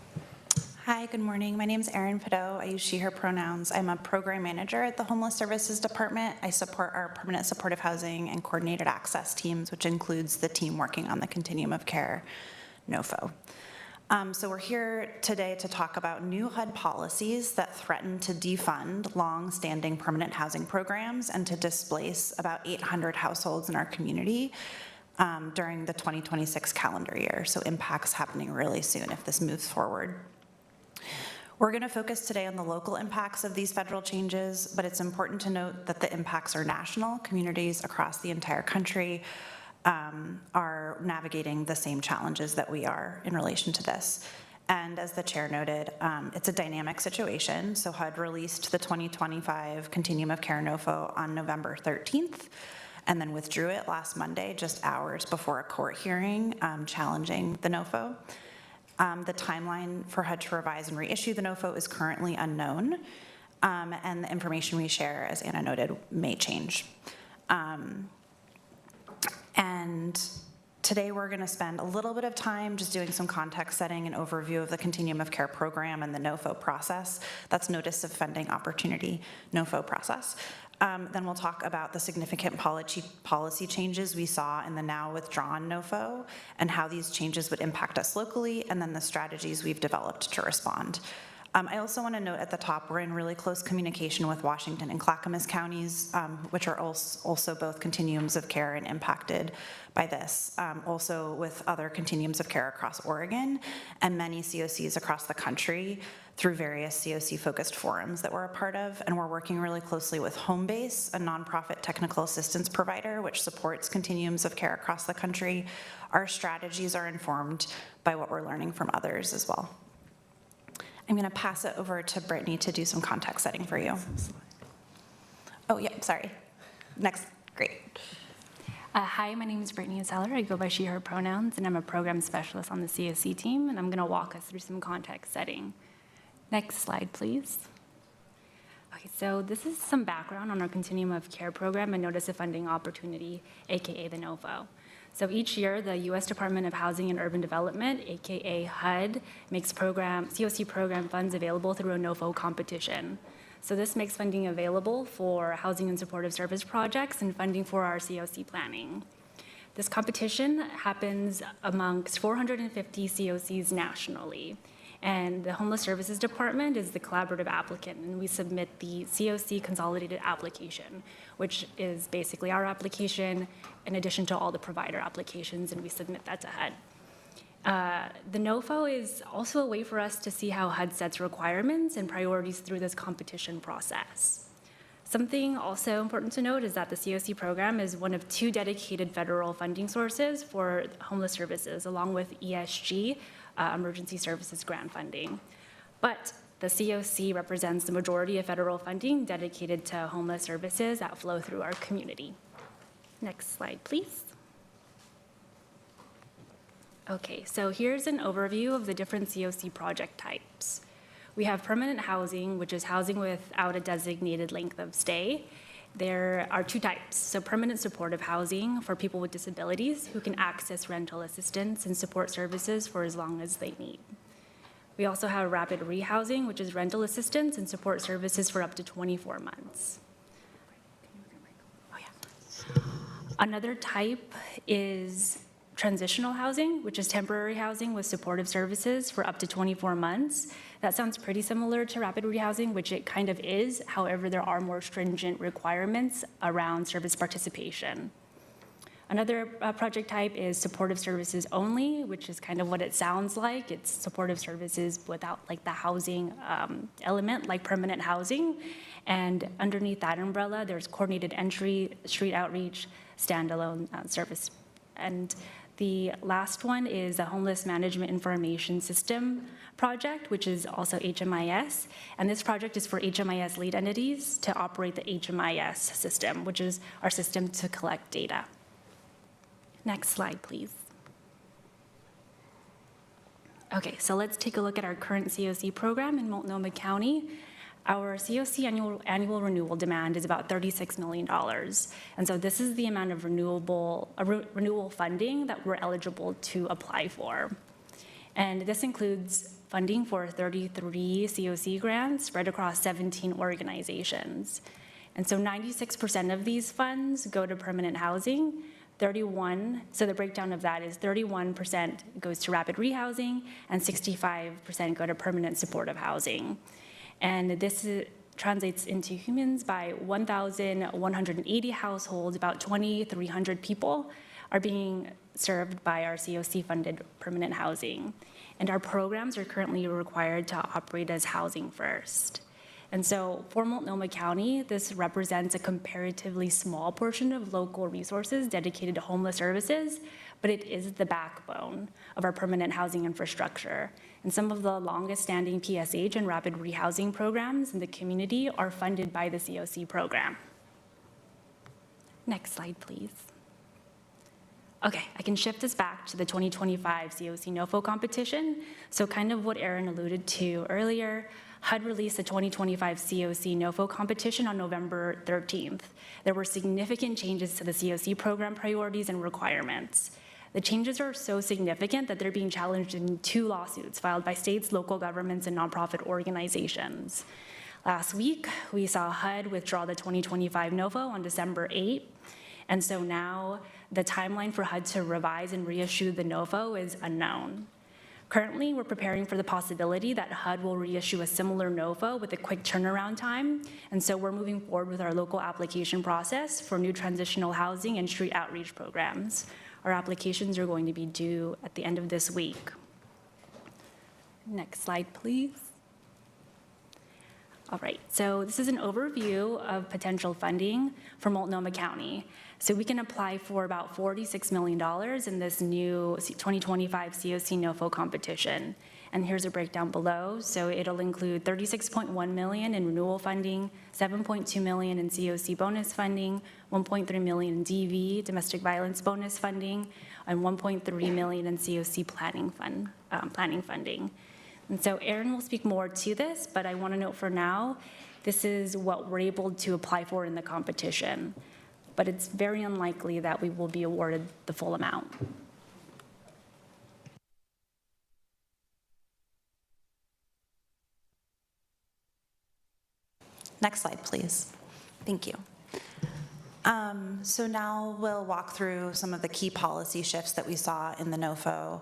Hi, good morning. My name is Erin Pideaux. I use she, her pronouns. I'm a program manager at the Homeless Services Department. I support our permanent supportive housing and coordinated access teams, which includes the team working on the Continuum of Care, NOFO. So we're here today to talk about new HUD policies that threaten to defund long-standing permanent housing programs and to displace about 800 households in our community during the 2026 calendar year. So impacts happening really soon if this moves forward. We're going to focus today on the local impacts of these federal changes, but it's important to note that the impacts are national. Communities across the entire country are navigating the same challenges that we are in relation to this. And as the chair noted, it's a dynamic situation. So HUD released the 2025 Continuum of Care NOFO on November 13th, and then withdrew it last Monday, just hours before a court hearing challenging the NOFO. The timeline for HUD to revise and reissue the NOFO is currently unknown, and the information we share, as Anna noted, may change. And today we're going to spend a little bit of time just doing some context setting and overview of the Continuum of Care program and the NOFO process. That's Notice of Funding Opportunity, NOFO process. Then we'll talk about the significant policy changes we saw in the now withdrawn NOFO and how these changes would impact us locally, and then the strategies we've developed to respond. I also want to note at the top, we're in really close communication with Washington and Clackamas counties, which are also both continuums of care and impacted by this. Also with other continuums of care across Oregon and many COCs across the country through various COC-focused forums that we're a part of. And we're working really closely with Homebase, a nonprofit technical assistance provider, which supports continuums of care across the country. Our strategies are informed by what we're learning from others as well. I'm going to pass it over to Brittany to do some context setting for you. Oh, yeah, sorry. Next, great. Hi, my name is Brittany Zeller. I go by she, her pronouns, and I'm a program specialist on the COC team, and I'm going to walk us through some context setting. Next slide, please. Okay, so this is some background on our Continuum of Care program and Notice of Funding Opportunity, AKA the NOFO. So each year, the U.S. Department of Housing and Urban Development, AKA HUD, makes COC program funds available through a NOFO competition. So this makes funding available for housing and supportive service projects and funding for our COC planning. This competition happens amongst 450 COCs nationally. And the Homeless Services Department is the collaborative applicant, and we submit the COC consolidated application, which is basically our application in addition to all the provider applications, and we submit that to HUD. The NOFO is also a way for us to see how HUD sets requirements and priorities through this competition process. Something also important to note is that the COC program is one of 2 dedicated federal funding sources for homeless services, along with ESG, Emergency Services Grant Funding. But the COC represents the majority of federal funding dedicated to homeless services that flow through our community. Next slide, please. Okay, so here's an overview of the different COC project types. We have permanent housing, which is housing without a designated length of stay. There are 2 types. So permanent supportive housing for people with disabilities who can access rental assistance and support services for as long as they need. We also have rapid rehousing, which is rental assistance and support services for up to 24 months. Oh, yeah. Another type is transitional housing, which is temporary housing with supportive services for up to 24 months. That sounds pretty similar to rapid rehousing, which it kind of is. However, there are more stringent requirements around service participation. Another project type is supportive services only, which is kind of what it sounds like. It's supportive services without like the housing element, like permanent housing. And underneath that umbrella, there's coordinated entry, street outreach, standalone service. And the last one is the Homeless Management Information System project, which is also HMIS. And this project is for HMIS lead entities to operate the HMIS system, which is our system to collect data. Next slide, please. Okay, so let's take a look at our current COC program in Multnomah County. Our COC annual renewal demand is about $36 million. And so this is the amount of renewal funding that we're eligible to apply for. And this includes funding for 33 COC grants spread across 17 organizations. And so 96% of these funds go to permanent housing, so the breakdown of that is 31% goes to rapid rehousing and 65% go to permanent supportive housing. And this translates into humans by 1,180 households, about 2,300 people are being served by our COC-funded permanent housing. And our programs are currently required to operate as housing first. And so for Multnomah County, this represents a comparatively small portion of local resources dedicated to homeless services, but it is the backbone of our permanent housing infrastructure. And some of the longest standing PSH and rapid rehousing programs in the community are funded by the COC program. Next slide, please. Okay, I can shift us back to the 2025 COC NOFO competition. So kind of what Aaron alluded to earlier, HUD released the 2025 COC NOFO competition on November 13th. There were significant changes to the COC program priorities and requirements. The changes are so significant that they're being challenged in 2 lawsuits filed by states, local governments, and nonprofit organizations. Last week, we saw HUD withdraw the 2025 NOFO on December 8th. And so now the timeline for HUD to revise and reissue the NOFO is unknown. Currently, we're preparing for the possibility that HUD will reissue a similar NOFO with a quick turnaround time, and so we're moving forward with our local application process for new transitional housing and street outreach programs. Our applications are going to be due at the end of this week. Next slide, please. All right, so this is an overview of potential funding for Multnomah County. So we can apply for about $46 million in this new 2025 COC NOFO competition. And here's a breakdown below. So it'll include $36.1 million in renewal funding, $7.2 million in COC bonus funding, $1.3 million in DV, domestic violence bonus funding, and $1.3 million in COC planning funding. And so Aaron will speak more to this, but I want to note for now, this is what we're able to apply for in the competition. But it's very unlikely that we will be awarded the full amount. Next slide, please. Thank you. So now we'll walk through some of the key policy shifts that we saw in the NOFO.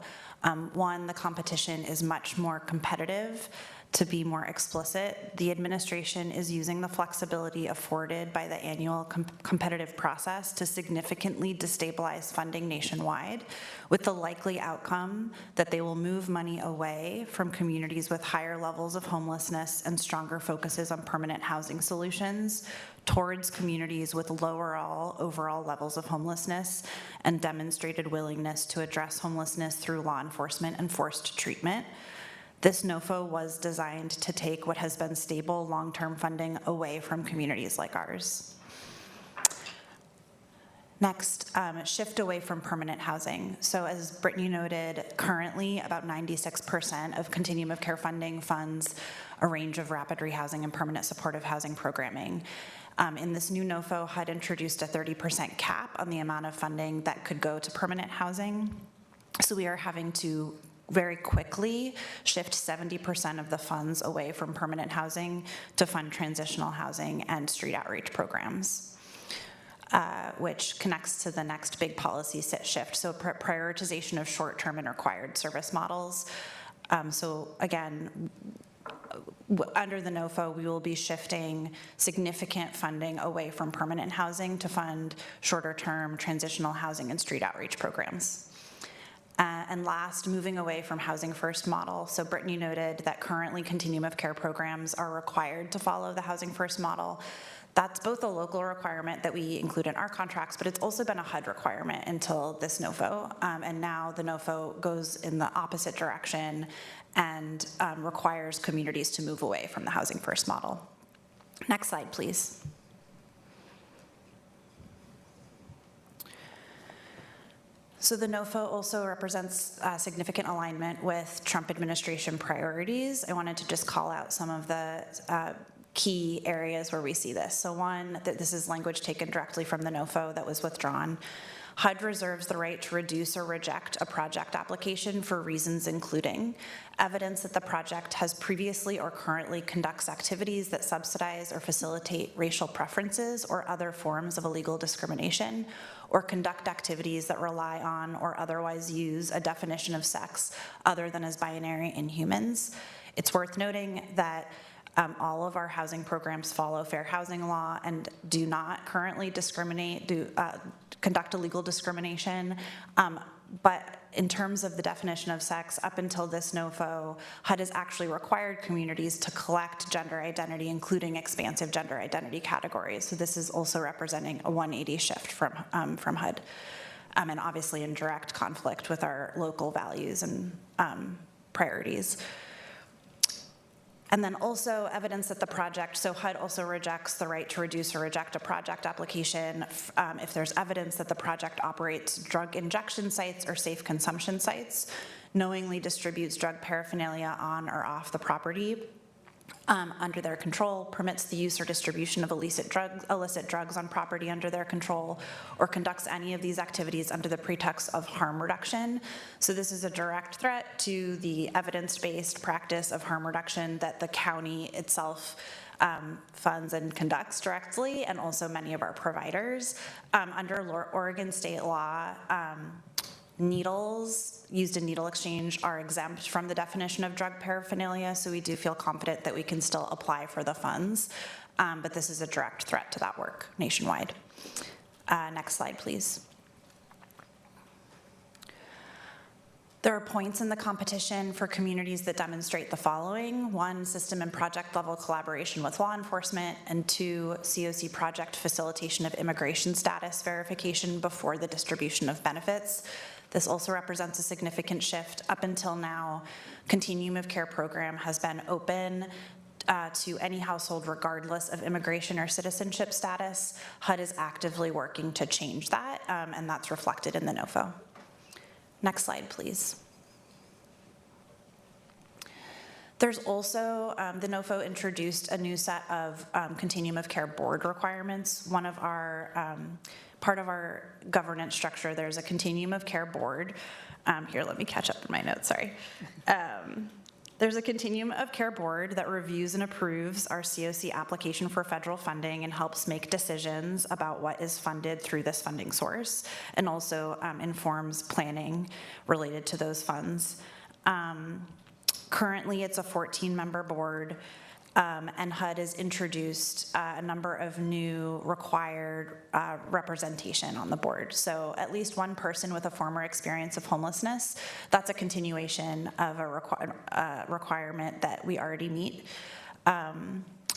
One, the competition is much more competitive. To be more explicit, the administration is using the flexibility afforded by the annual competitive process to significantly destabilize funding nationwide, with the likely outcome that they will move money away from communities with higher levels of homelessness and stronger focuses on permanent housing solutions towards communities with lower overall levels of homelessness and demonstrated willingness to address homelessness through law enforcement and forced treatment. This NOFO was designed to take what has been stable long-term funding away from communities like ours. Next, shift away from permanent housing. So as Brittany noted, currently about 96% of continuum of care funding funds a range of rapid rehousing and permanent supportive housing programming. In this new NOFO, HUD introduced a 30% cap on the amount of funding that could go to permanent housing. So we are having to very quickly shift 70% of the funds away from permanent housing to fund transitional housing and street outreach programs, which connects to the next big policy shift. So prioritization of short-term and required service models. So again, under the NOFO, we will be shifting significant funding away from permanent housing to fund shorter-term transitional housing and street outreach programs. And last, moving away from housing first model. So Brittany noted that currently continuum of care programs are required to follow the housing first model. That's both a local requirement that we include in our contracts, but it's also been a HUD requirement until this NOFO. And now the NOFO goes in the opposite direction and requires communities to move away from the housing first model. Next slide, please. So the NOFO also represents significant alignment with Trump administration priorities. I wanted to just call out some of the key areas where we see this. So one, that this is language taken directly from the NOFO that was withdrawn. HUD reserves the right to reduce or reject a project application for reasons including evidence that the project has previously or currently conducts activities that subsidize or facilitate racial preferences or other forms of illegal discrimination, or conduct activities that rely on or otherwise use a definition of sex other than as binary in humans. It's worth noting that all of our housing programs follow fair housing law and do not currently conduct illegal discrimination. But in terms of the definition of sex, up until this NOFO, HUD has actually required communities to collect gender identity, including expansive gender identity categories. So this is also representing a 180 shift from HUD, and obviously in direct conflict with our local values and priorities. And then also evidence that the project, so HUD also rejects the right to reduce or reject a project application if there's evidence that the project operates drug injection sites or safe consumption sites, knowingly distributes drug paraphernalia on or off the property under their control, permits the use or distribution of illicit drugs on property under their control, or conducts any of these activities under the pretext of harm reduction. So this is a direct threat to the evidence-based practice of harm reduction that the county itself funds and conducts directly, and also many of our providers. Under Oregon state law, needles used in needle exchange are exempt from the definition of drug paraphernalia, so we do feel confident that we can still apply for the funds, but this is a direct threat to that work nationwide. Next slide, please. There are points in the competition for communities that demonstrate the following: 1, system and project level collaboration with law enforcement, and 2, COC project facilitation of immigration status verification before the distribution of benefits. This also represents a significant shift. Up until now, Continuum of Care program has been open to any household regardless of immigration or citizenship status. HUD is actively working to change that, and that's reflected in the NOFO. Next slide, please. There's also, the NOFO introduced a new set of Continuum of Care board requirements. One of our, part of our governance structure, there's a Continuum of Care board. Here, let me catch up in my notes, sorry. There's a Continuum of Care board that reviews and approves our COC application for federal funding and helps make decisions about what is funded through this funding source, and also informs planning related to those funds. Currently, it's a 14-member board, and HUD has introduced a number of new required representation on the board. So at least one person with a former experience of homelessness, that's a continuation of a requirement that we already meet.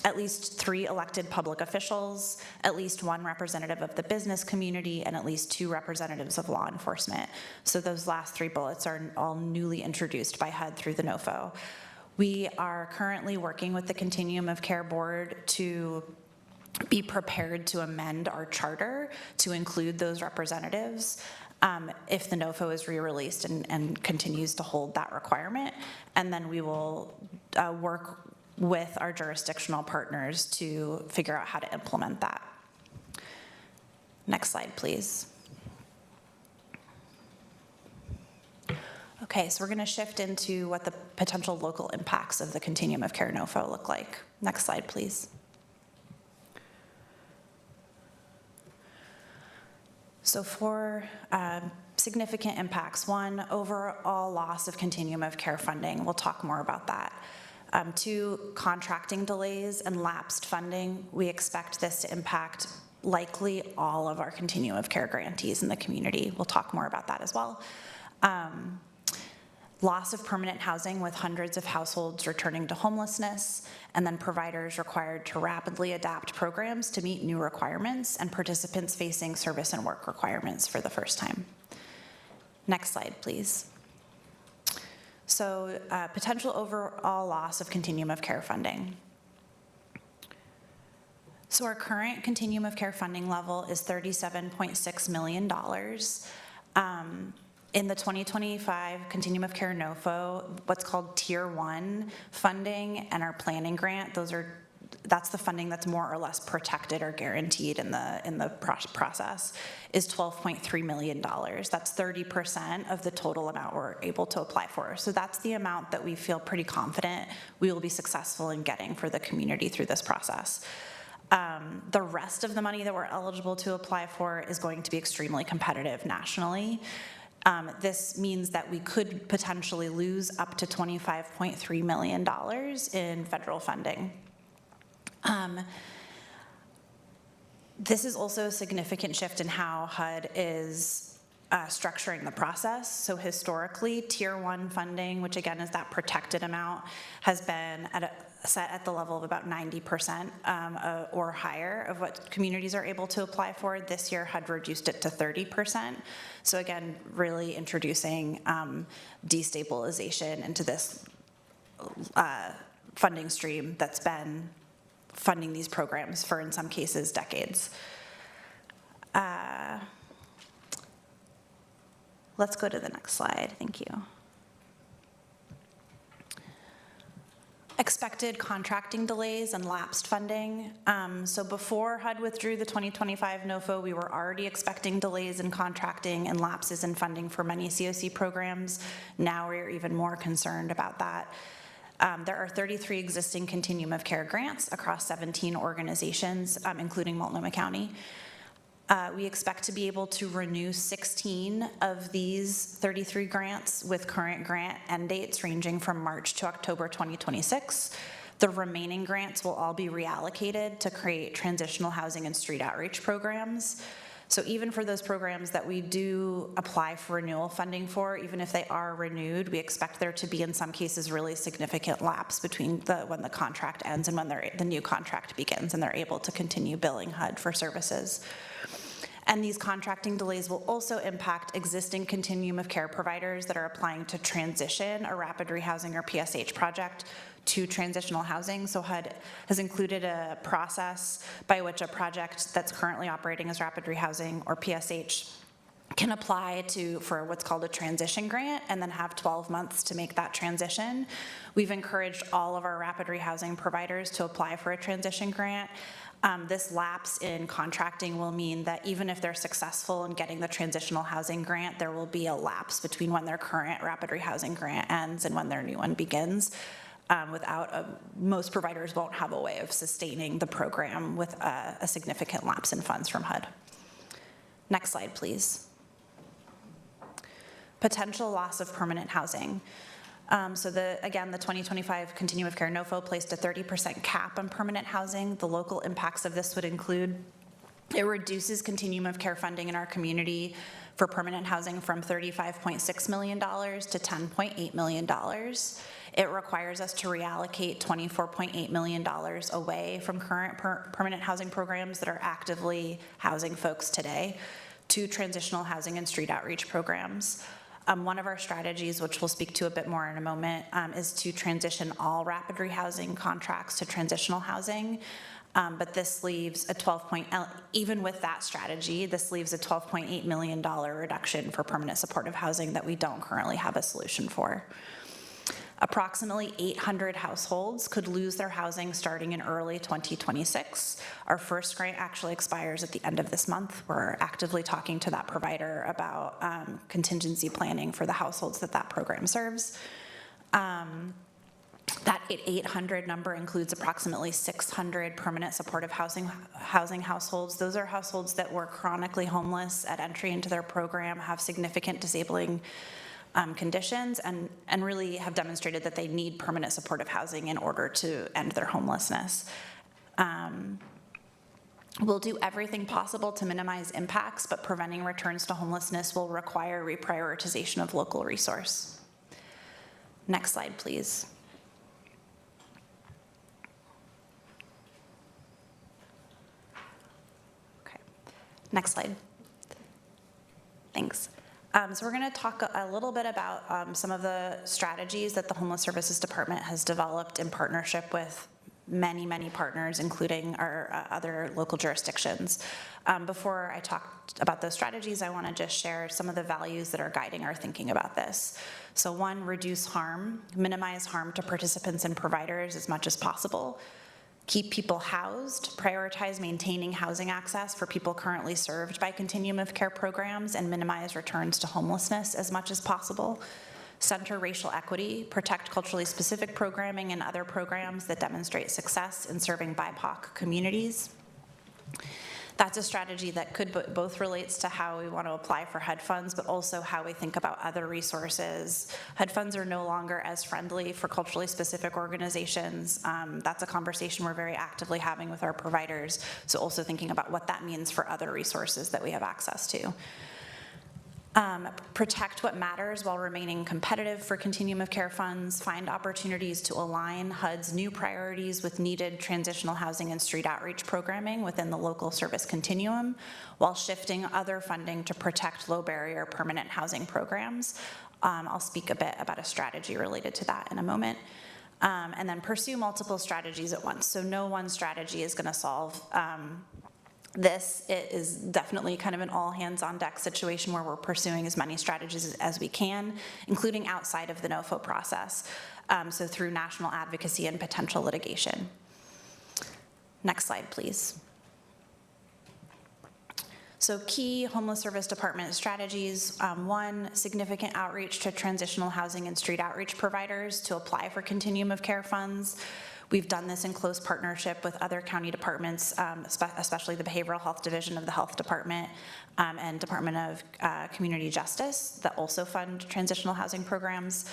At least 3 elected public officials, at least 1 representative of the business community, and at least 2 representatives of law enforcement. So those last 3 bullets are all newly introduced by HUD through the NOFO. We are currently working with the Continuum of Care board to be prepared to amend our charter to include those representatives if the NOFO is re-released and continues to hold that requirement. And then we will work with our jurisdictional partners to figure out how to implement that. Next slide, please. Okay, so we're going to shift into what the potential local impacts of the Continuum of Care NOFO look like. Next slide, please. So for significant impacts, 1, overall loss of Continuum of Care funding. We'll talk more about that. Two, contracting delays and lapsed funding. We expect this to impact likely all of our continuum of care grantees in the community. We'll talk more about that as well. Loss of permanent housing with hundreds of households returning to homelessness, and then providers required to rapidly adapt programs to meet new requirements and participants facing service and work requirements for the first time. Next slide, please. So potential overall loss of continuum of care funding. So our current continuum of care funding level is $37.6 million. In the 2025 Continuum of Care NOFO, what's called Tier 1 funding and our planning grant, that's the funding that's more or less protected or guaranteed in the process, is $12.3 million. That's 30% of the total amount we're able to apply for. So that's the amount that we feel pretty confident we will be successful in getting for the community through this process. The rest of the money that we're eligible to apply for is going to be extremely competitive nationally. This means that we could potentially lose up to $25.3 million in federal funding. This is also a significant shift in how HUD is structuring the process. So historically, Tier 1 funding, which again is that protected amount, has been set at the level of about 90% or higher of what communities are able to apply for. This year, HUD reduced it to 30%. So again, really introducing destabilization into this funding stream that's been funding these programs for, in some cases, decades. Let's go to the next slide. Thank you. Expected contracting delays and lapsed funding. So before HUD withdrew the 2025 NOFO, we were already expecting delays in contracting and lapses in funding for many COC programs. Now we're even more concerned about that. There are 33 existing continuum of care grants across 17 organizations, including Multnomah County. We expect to be able to renew 16 of these 33 grants with current grant end dates ranging from March to October 2026. The remaining grants will all be reallocated to create transitional housing and street outreach programs. So even for those programs that we do apply for renewal funding for, even if they are renewed, we expect there to be in some cases really significant lapse between when the contract ends and when the new contract begins and they're able to continue billing HUD for services. And these contracting delays will also impact existing continuum of care providers that are applying to transition a rapid rehousing or PSH project to transitional housing. So HUD has included a process by which a project that's currently operating as rapid rehousing or PSH can apply for what's called a transition grant and then have 12 months to make that transition. We've encouraged all of our rapid rehousing providers to apply for a transition grant. This lapse in contracting will mean that even if they're successful in getting the transitional housing grant, there will be a lapse between when their current rapid rehousing grant ends and when their new one begins. Most providers won't have a way of sustaining the program with a significant lapse in funds from HUD. Next slide, please. Potential loss of permanent housing. Again, the 2025 Continuum of Care NOFO placed a 30% cap on permanent housing. The local impacts of this would include, it reduces continuum of care funding in our community for permanent housing from $35.6 million to $10.8 million. It requires us to reallocate $24.8 million away from current permanent housing programs that are actively housing folks today to transitional housing and street outreach programs. One of our strategies, which we'll speak to a bit more in a moment, is to transition all rapid rehousing contracts to transitional housing. But this leaves even with that strategy, this leaves a $12.8 million reduction for permanent supportive housing that we don't currently have a solution for. Approximately 800 households could lose their housing starting in early 2026. Our first grant actually expires at the end of this month. We're actively talking to that provider about contingency planning for the households that program serves. That 800 number includes approximately 600 permanent supportive housing households. Those are households that were chronically homeless at entry into their program, have significant disabling conditions and really have demonstrated that they need permanent supportive housing in order to end their homelessness. We'll do everything possible to minimize impacts, but preventing returns to homelessness will require reprioritization of local resource. Next slide, please. Okay, next slide. Thanks. So we're going to talk a little bit about some of the strategies that the Homeless Services Department has developed in partnership with many, many partners, including our other local jurisdictions. Before I talk about those strategies, I want to just share some of the values that are guiding our thinking about this. So one, reduce harm, minimize harm to participants and providers as much as possible. Keep people housed, prioritize maintaining housing access for people currently served by continuum of care programs, and minimize returns to homelessness as much as possible. Center racial equity, protect culturally specific programming and other programs that demonstrate success in serving BIPOC communities. That's a strategy that could both relates to how we want to apply for HUD funds, but also how we think about other resources. HUD funds are no longer as friendly for culturally specific organizations. That's a conversation we're very actively having with our providers. So also thinking about what that means for other resources that we have access to. Protect what matters while remaining competitive for continuum of care funds, find opportunities to align HUD's new priorities with needed transitional housing and street outreach programming within the local service continuum, while shifting other funding to protect low barrier permanent housing programs. I'll speak a bit about a strategy related to that in a moment. And then pursue multiple strategies at once. So no one strategy is going to solve this. It is definitely kind of an all hands on deck situation where we're pursuing as many strategies as we can, including outside of the NOFO process, so through national advocacy and potential litigation. Next slide, please. So key Homeless Service Department strategies. One, significant outreach to transitional housing and street outreach providers to apply for continuum of care funds. We've done this in close partnership with other county departments, especially the Behavioral Health Division of the Health Department and Department of Community Justice that also fund transitional housing programs,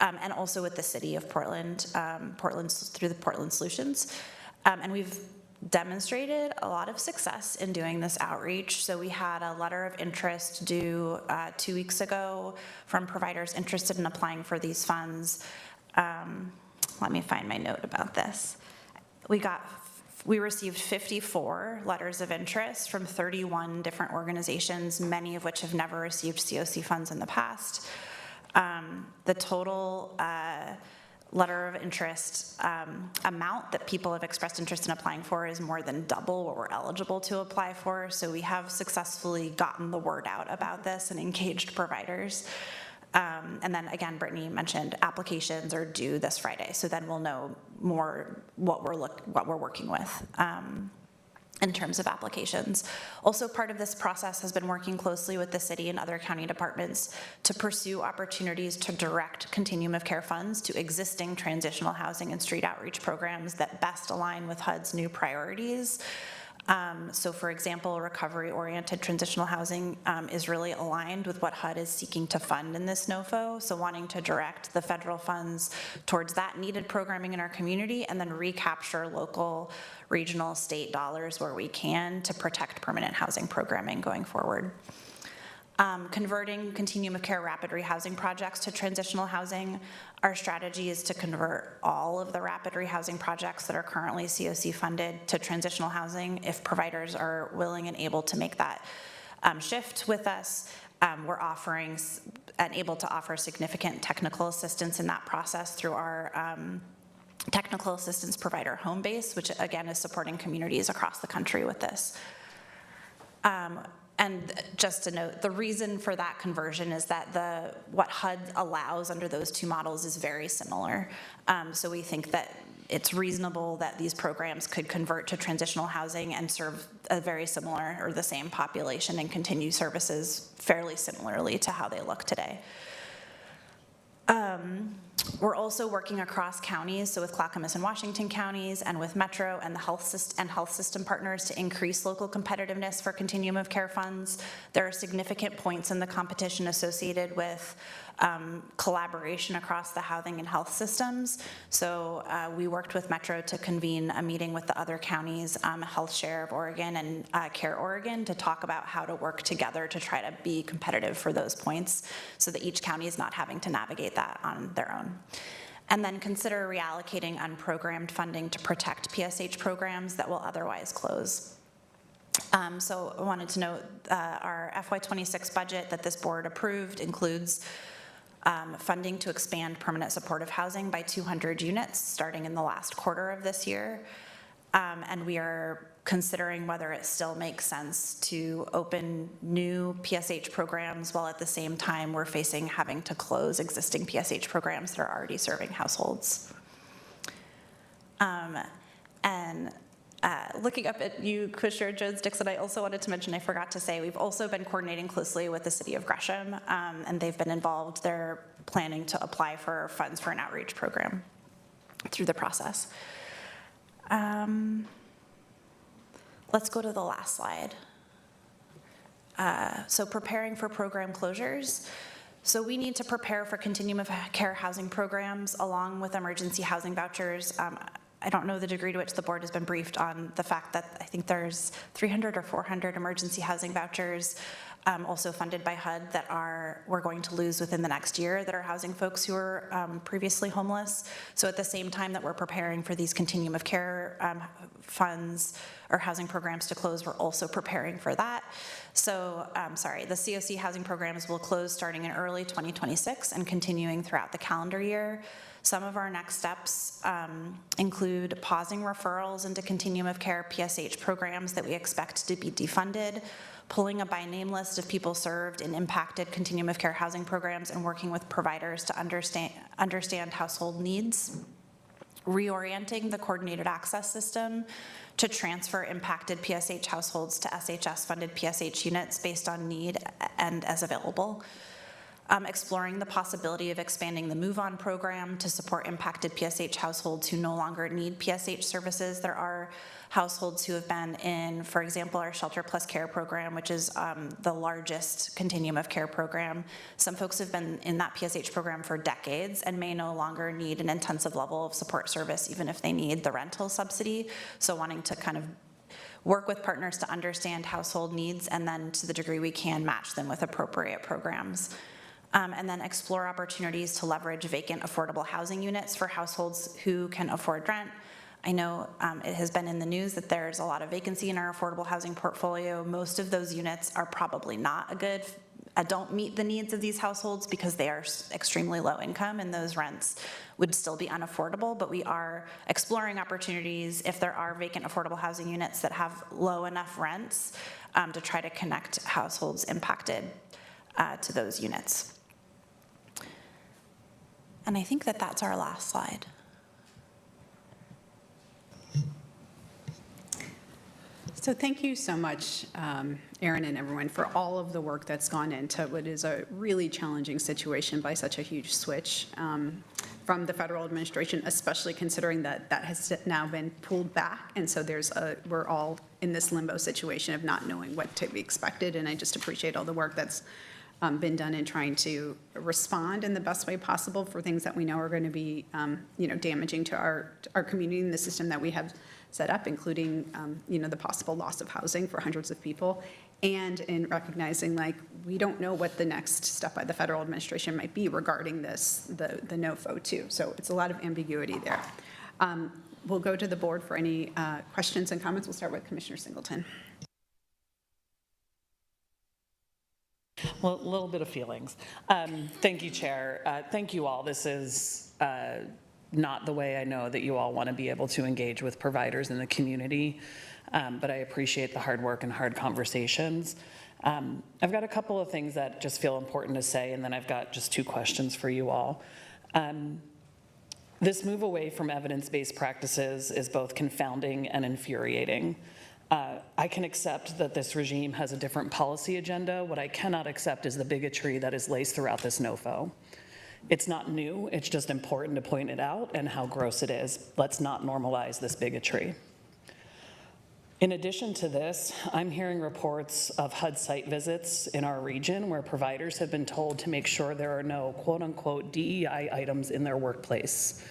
and also with the city of Portland, through the Portland Solutions. And we've demonstrated a lot of success in doing this outreach. So we had a letter of interest due 2 weeks ago from providers interested in applying for these funds. Let me find my note about this. We received 54 letters of interest from 31 different organizations, many of which have never received COC funds in the past. The total letter of interest amount that people have expressed interest in applying for is more than double what we're eligible to apply for. So we have successfully gotten the word out about this and engaged providers. And then again, Brittany mentioned applications are due this Friday, so then we'll know more what we're working with in terms of applications. Also, part of this process has been working closely with the city and other county departments to pursue opportunities to direct continuum of care funds to existing transitional housing and street outreach programs that best align with HUD's new priorities. So for example, recovery-oriented transitional housing is really aligned with what HUD is seeking to fund in this NOFO, so wanting to direct the federal funds towards that needed programming in our community and then recapture local, regional, state dollars where we can to protect permanent housing programming going forward. Converting continuum of care rapid rehousing projects to transitional housing. Our strategy is to convert all of the rapid rehousing projects that are currently COC funded to transitional housing if providers are willing and able to make that shift with us. We're offering and able to offer significant technical assistance in that process through our technical assistance provider Homebase, which again is supporting communities across the country with this. And just to note, the reason for that conversion is that what HUD allows under those two models is very similar. So we think that it's reasonable that these programs could convert to transitional housing and serve a very similar or the same population and continue services fairly similarly to how they look today. We're also working across counties, so with Clackamas and Washington counties and with Metro and the health system partners to increase local competitiveness for continuum of care funds. There are significant points in the competition associated with collaboration across the housing and health systems. So we worked with Metro to convene a meeting with the other counties, Health Share of Oregon and Care Oregon, to talk about how to work together to try to be competitive for those points so that each county is not having to navigate that on their own. And then consider reallocating unprogrammed funding to protect PSH programs that will otherwise close. So I wanted to note our FY26 budget that this board approved includes funding to expand permanent supportive housing by 200 units starting in the last quarter of this year. And we are considering whether it still makes sense to open new PSH programs while at the same time we're facing having to close existing PSH programs that are already serving households. Looking up at you, Commissioner Jones-Dixon, I also wanted to mention, I forgot to say, we've also been coordinating closely with the City of Gresham, and they've been involved. They're planning to apply for funds for an outreach program through the process. Let's go to the last slide. So preparing for program closures. So we need to prepare for continuum of care housing programs along with emergency housing vouchers. I don't know the degree to which the board has been briefed on the fact that I think there's 300 or 400 emergency housing vouchers also funded by HUD that we're going to lose within the next year that are housing folks who were previously homeless. So at the same time that we're preparing for these continuum of care funds or housing programs to close, we're also preparing for that. So, the COC housing programs will close starting in early 2026 and continuing throughout the calendar year. Some of our next steps include pausing referrals into continuum of care PSH programs that we expect to be defunded, pulling a by name list of people served in impacted continuum of care housing programs and working with providers to understand household needs, reorienting the coordinated access system to transfer impacted PSH households to SHS-funded PSH units based on need and as available. Exploring the possibility of expanding the Move On program to support impacted PSH households who no longer need PSH services. There are households who have been in, for example, our Shelter Plus Care program, which is the largest continuum of care program. Some folks have been in that PSH program for decades and may no longer need an intensive level of support service, even if they need the rental subsidy. So wanting to kind of work with partners to understand household needs and then to the degree we can match them with appropriate programs. And then explore opportunities to leverage vacant affordable housing units for households who can afford rent. I know it has been in the news that there's a lot of vacancy in our affordable housing portfolio. Most of those units are probably not don't meet the needs of these households because they are extremely low income and those rents would still be unaffordable, but we are exploring opportunities if there are vacant affordable housing units that have low enough rents to try to connect households impacted to those units. And I think that that's our last slide. So thank you so much, Erin and everyone, for all of the work that's gone into what is a really challenging situation by such a huge switch from the federal administration, especially considering that that has now been pulled back. And so we're all in this limbo situation of not knowing what to be expected. And I just appreciate all the work that's been done in trying to respond in the best way possible for things that we know are going to be, damaging to our community and the system that we have set up, including, the possible loss of housing for hundreds of people, and in recognizing, we don't know what the next step by the federal administration might be regarding this, the NOFO too. So it's a lot of ambiguity there. We'll go to the board for any questions and comments. We'll start with Commissioner Singleton. Well, a little bit of feelings. Thank you, Chair. Thank you all. This is not the way I know that you all want to be able to engage with providers in the community, but I appreciate the hard work and hard conversations. I've got a couple of things that just feel important to say, and then I've got just 2 questions for you all. This move away from evidence-based practices is both confounding and infuriating. I can accept that this regime has a different policy agenda. What I cannot accept is the bigotry that is laced throughout this NOFO. It's not new, it's just important to point it out and how gross it is. Let's not normalize this bigotry. In addition to this, I'm hearing reports of HUD site visits in our region where providers have been told to make sure there are no quote-unquote DEI items in their workplace.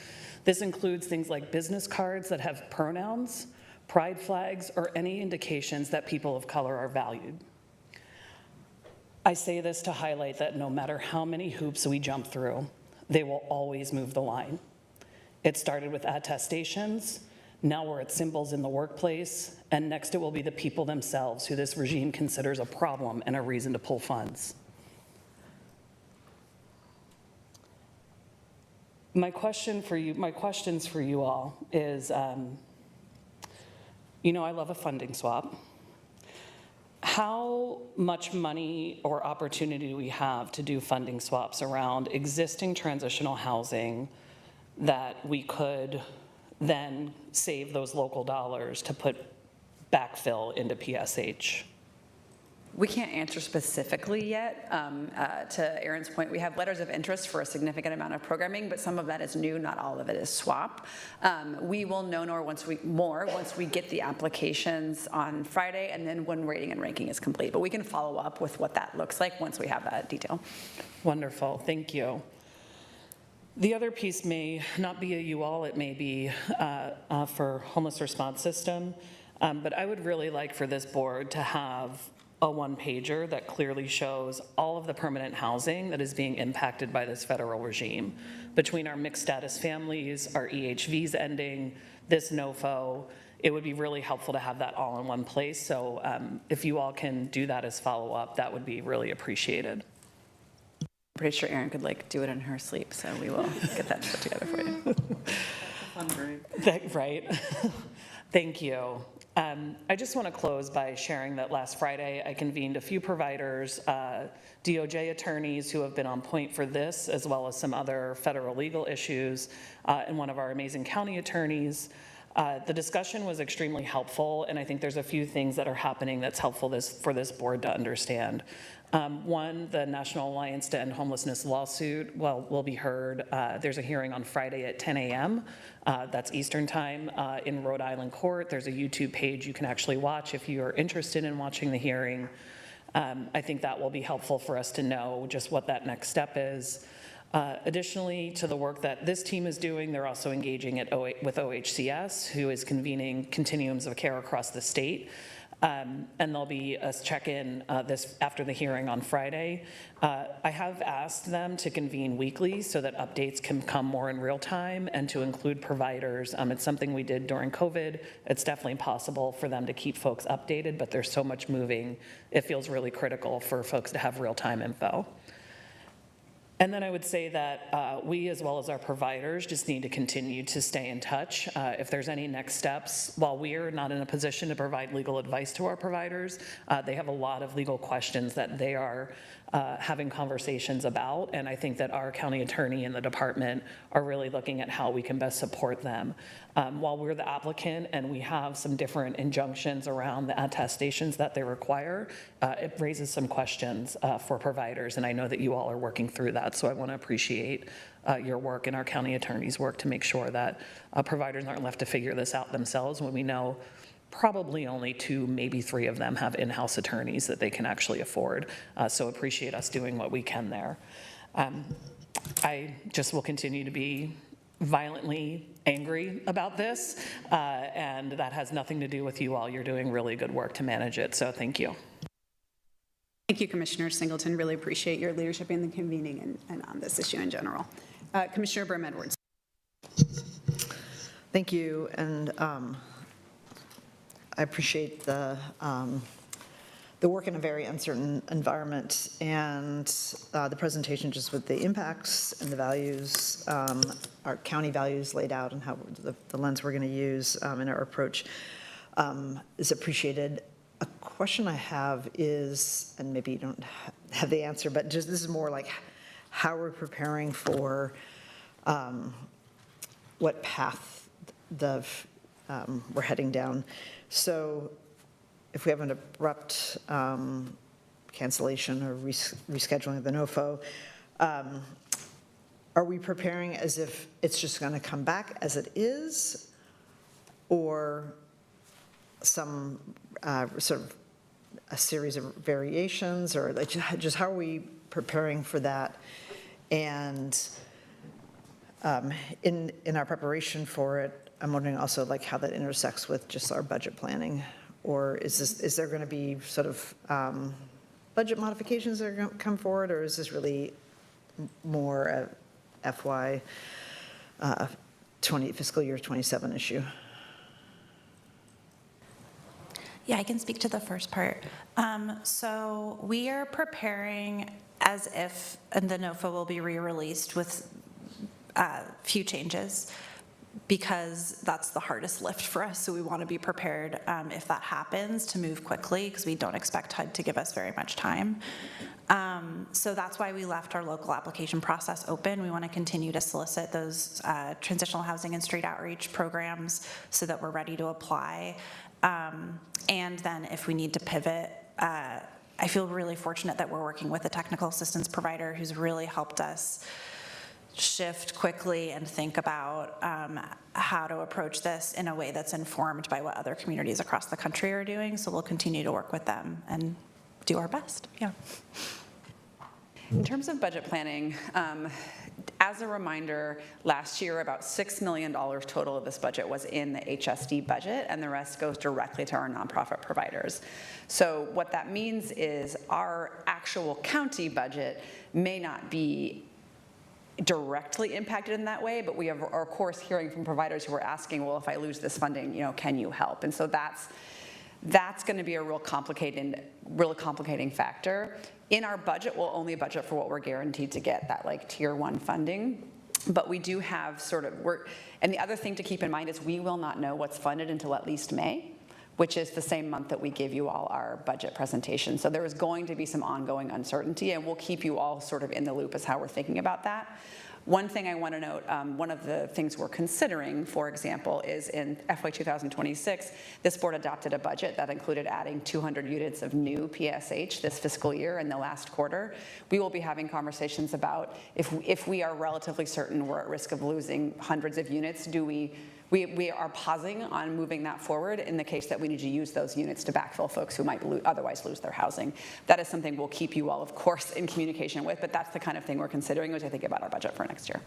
This includes things like business cards that have pronouns, pride flags, or any indications that people of color are valued. I say this to highlight that no matter how many hoops we jump through, they will always move the line. It started with attestations, now we're at symbols in the workplace, and next it will be the people themselves who this regime considers a problem and a reason to pull funds. My questions for you all is, you know I love a funding swap. How much money or opportunity do we have to do funding swaps around existing transitional housing that we could then save those local dollars to put backfill into PSH? We can't answer specifically yet. To Erin's point, we have letters of interest for a significant amount of programming, but some of that is new, not all of it is swap. We will know more once we get the applications on Friday and then when rating and ranking is complete. But we can follow up with what that looks like once we have that detail. Wonderful, thank you. The other piece may not be a you all, it may be for homeless response system, but I would really like for this board to have a one-pager that clearly shows all of the permanent housing that is being impacted by this federal regime. Between our mixed status families, our EHVs ending, this NOFO, it would be really helpful to have that all in one place. So if you all can do that as follow-up, that would be really appreciated. I'm pretty sure Erin could do it in her sleep, so we will get that put together for you. Right. Thank you. I just want to close by sharing that last Friday I convened a few providers, DOJ attorneys who have been on point for this, as well as some other federal legal issues, and one of our amazing county attorneys. The discussion was extremely helpful, and I think there's a few things that are happening that's helpful for this board to understand. One, the National Alliance to End Homelessness lawsuit will be heard. There's a hearing on Friday at 10 a.m. That's Eastern time in Rhode Island court. There's a YouTube page you can actually watch if you are interested in watching the hearing. I think that will be helpful for us to know just what that next step is. Additionally, to the work that this team is doing, they're also engaging with OHCS, who is convening continuums of care across the state. And there'll be a check-in after the hearing on Friday. I have asked them to convene weekly so that updates can come more in real time and to include providers. It's something we did during COVID. It's definitely possible for them to keep folks updated, but there's so much moving, it feels really critical for folks to have real-time info. And then I would say that we, as well as our providers, just need to continue to stay in touch. If there's any next steps, while we're not in a position to provide legal advice to our providers, they have a lot of legal questions that they are having conversations about. And I think that our county attorney and the department are really looking at how we can best support them. While we're the applicant and we have some different injunctions around the attestations that they require, it raises some questions for providers, and I know that you all are working through that, so I want to appreciate your work and our county attorney's work to make sure that providers aren't left to figure this out themselves when we know probably only 2, maybe 3 of them have in-house attorneys that they can actually afford, so appreciate us doing what we can there. I just will continue to be violently angry about this, and that has nothing to do with you all. You're doing really good work to manage it, so thank you. Thank you, Commissioner Singleton. Really appreciate your leadership in the convening and on this issue in general. Commissioner Berm-Edwards. Thank you, and I appreciate the work in a very uncertain environment, and the presentation just with the impacts and the values, our county values laid out and how the lens we're going to use in our approach is appreciated. A question I have is, and maybe you don't have the answer, but just this is more like how we're preparing for what path we're heading down. So if we have an abrupt cancellation or rescheduling of the NOFO, are we preparing as if it's just going to come back as it is? Or some sort of a series of variations, or like just how are we preparing for that? And in our preparation for it, I'm wondering also like how that intersects with just our budget planning, or is there going to be sort of budget modifications that are going to come forward, or is this really more a FY fiscal year 27 issue? Yeah, I can speak to the first part. So we are preparing as if and the NOFA will be re-released with few changes, because that's the hardest lift for us. So we want to be prepared if that happens to move quickly, because we don't expect HUD to give us very much time. So that's why we left our local application process open. We want to continue to solicit those transitional housing and street outreach programs so that we're ready to apply. And then if we need to pivot, I feel really fortunate that we're working with a technical assistance provider who's really helped us shift quickly and think about how to approach this in a way that's informed by what other communities across the country are doing. So we'll continue to work with them and do our best. Yeah. In terms of budget planning, as a reminder, last year about $6 million total of this budget was in the HSD budget, and the rest goes directly to our nonprofit providers. So what that means is our actual county budget may not be directly impacted in that way, but we are of course hearing from providers who are asking, well, if I lose this funding, can you help? And so that's going to be a real complicating factor. In our budget, we'll only budget for what we're guaranteed to get, that like tier 1 funding. But we do have and the other thing to keep in mind is we will not know what's funded until at least May, which is the same month that we give you all our budget presentation. So there is going to be some ongoing uncertainty, and we'll keep you all sort of in the loop as how we're thinking about that. One thing I want to note, one of the things we're considering, for example, is in FY 2026, this board adopted a budget that included adding 200 units of new PSH this fiscal year in the last quarter. We will be having conversations about if we are relatively certain we're at risk of losing hundreds of units, we are pausing on moving that forward in the case that we need to use those units to backfill folks who might otherwise lose their housing. That is something we'll keep you all, of course, in communication with, but that's the kind of thing we're considering as I think about our budget for next year.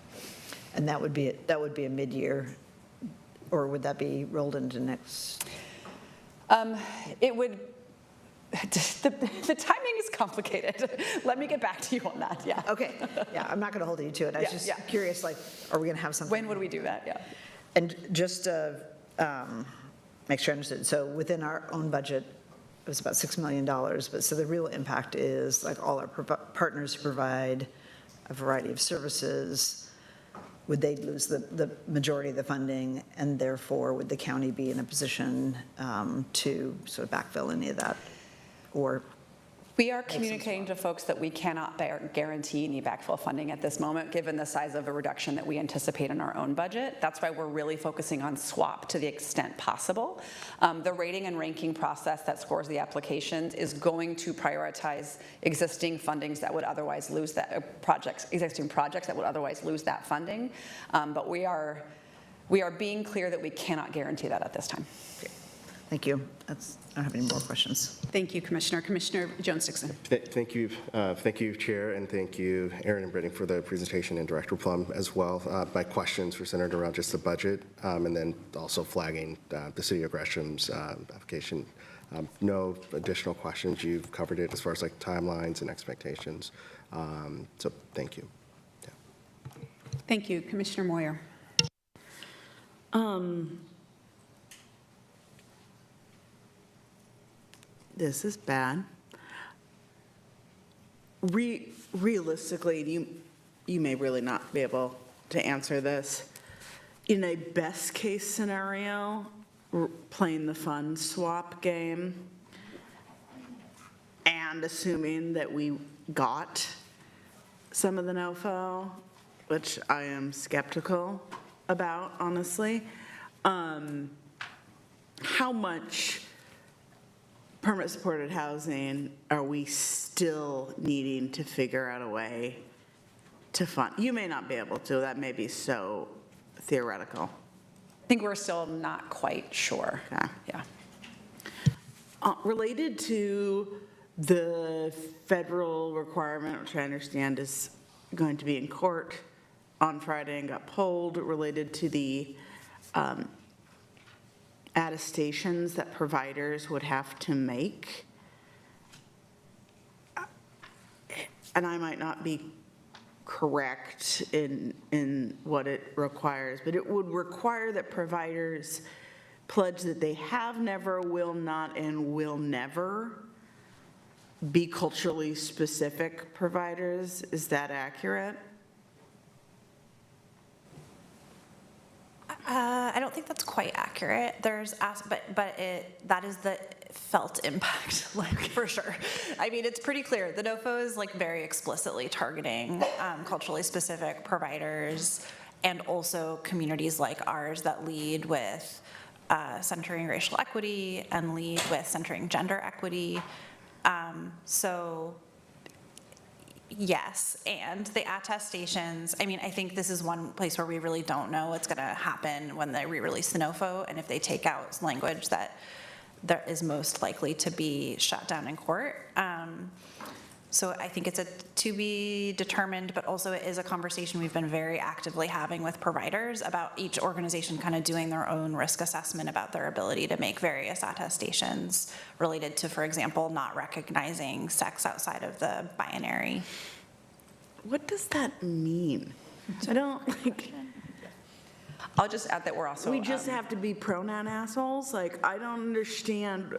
And that would be a mid-year, or would that be rolled into next? It would. The timing is complicated. Let me get back to you on that. Yeah. Okay. Yeah, I'm not going to hold you to it. I was just curious, like, are we going to have something? When would we do that? Yeah. And just to make sure I understood, so within our own budget, it was about $6 million, but so the real impact is like all our partners who provide a variety of services, would they lose the majority of the funding, and therefore would the county be in a position to sort of backfill any of that? Or we are communicating to folks that we cannot guarantee any backfill funding at this moment, given the size of a reduction that we anticipate in our own budget. That's why we're really focusing on SWAP to the extent possible. The rating and ranking process that scores the applications is going to prioritize existing fundings that would otherwise lose that existing projects that would otherwise lose that funding. But we are being clear that we cannot guarantee that at this time. Thank you. I don't have any more questions. Thank you, Commissioner. Commissioner Jones-Dickson. Thank you, Chair, and thank you, Aaron and Brittany, for the presentation, and Director Plum as well. My questions were centered around just the budget, and then also flagging the City of Gresham's application. No additional questions. You've covered it as far as like timelines and expectations. So thank you. Yeah. Thank you, Commissioner Moyer. This is bad. Realistically, you may really not be able to answer this. In a best case scenario, playing the fund swap game and assuming that we got some of the NOFO, which I am skeptical about, honestly, how much permit supported housing are we still needing to figure out a way to fund? You may not be able to, that may be so theoretical. I think we're still not quite sure. Okay. Yeah. Related to the federal requirement, which I understand is going to be in court on Friday and got pulled, related to the attestations that providers would have to make. And I might not be correct in what it requires, but it would require that providers pledge that they have never, will not, and will never be culturally specific providers. Is that accurate? I don't think that's quite accurate. There's, that is the felt impact, like, for sure. I mean, it's pretty clear. The NOFO is like very explicitly targeting culturally specific providers and also communities like ours that lead with centering racial equity and lead with centering gender equity. So yes, and the attestations, I mean, I think this is one place where we really don't know what's gonna happen when they re-release the NOFO, and if they take out language that is most likely to be shut down in court. So I think it's a to be determined, but also it is a conversation we've been very actively having with providers about each organization kind of doing their own risk assessment about their ability to make various attestations related to, for example, not recognizing sex outside of the binary. What does that mean? I don't, like, I'll just add that we're also. we just have to be pronoun assholes? Like, I don't understand.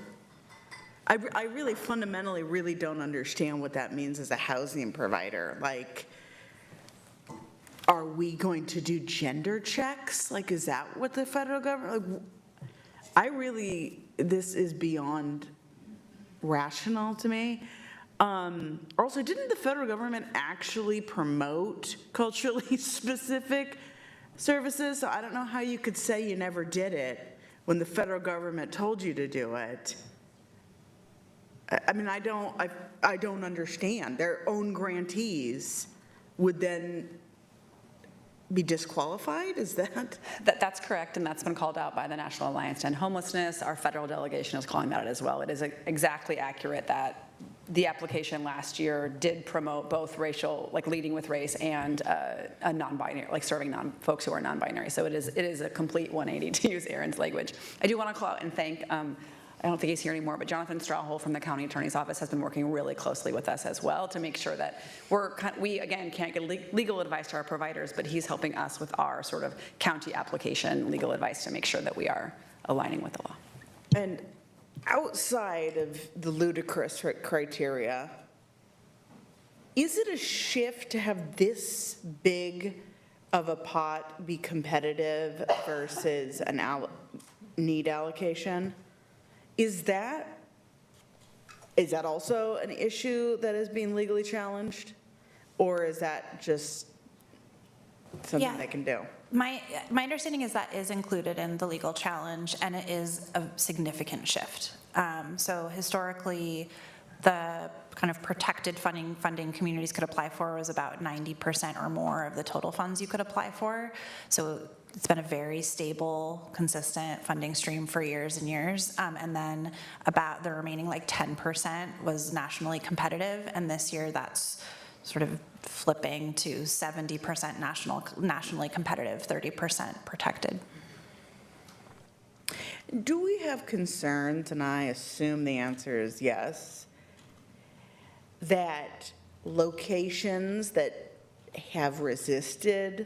I really fundamentally really don't understand what that means as a housing provider. Like, are we going to do gender checks? Like, is that what the federal government, like, this is beyond rational to me. Also, didn't the federal government actually promote culturally specific services? So I don't know how you could say you never did it when the federal government told you to do it. I mean, I don't understand. Their own grantees would then be disqualified? Is that? That's correct, and that's been called out by the National Alliance to End Homelessness. Our federal delegation is calling that out as well. It is exactly accurate that the application last year did promote both racial, like leading with race, and a non-binary, like serving folks who are non-binary. So it is a complete 180, to use Aaron's language. I do want to call out and thank, I don't think he's here anymore, but Jonathan Strawhole from the County Attorney's Office has been working really closely with us as well to make sure that we again, can't get legal advice to our providers, but he's helping us with our sort of county application legal advice to make sure that we are aligning with the law. And outside of the ludicrous criteria, is it a shift to have this big of a pot be competitive versus an need allocation? Is that also an issue that is being legally challenged? Or is that just something they can do? My understanding is that is included in the legal challenge, and it is a significant shift. So historically, the kind of protected funding communities could apply for was about 90% or more of the total funds you could apply for. So it's been a very stable, consistent funding stream for years and years. And then about the remaining like 10% was nationally competitive. And this year that's sort of flipping to 70% nationally competitive, 30% protected. Do we have concerns, and I assume the answer is yes, that locations that have resisted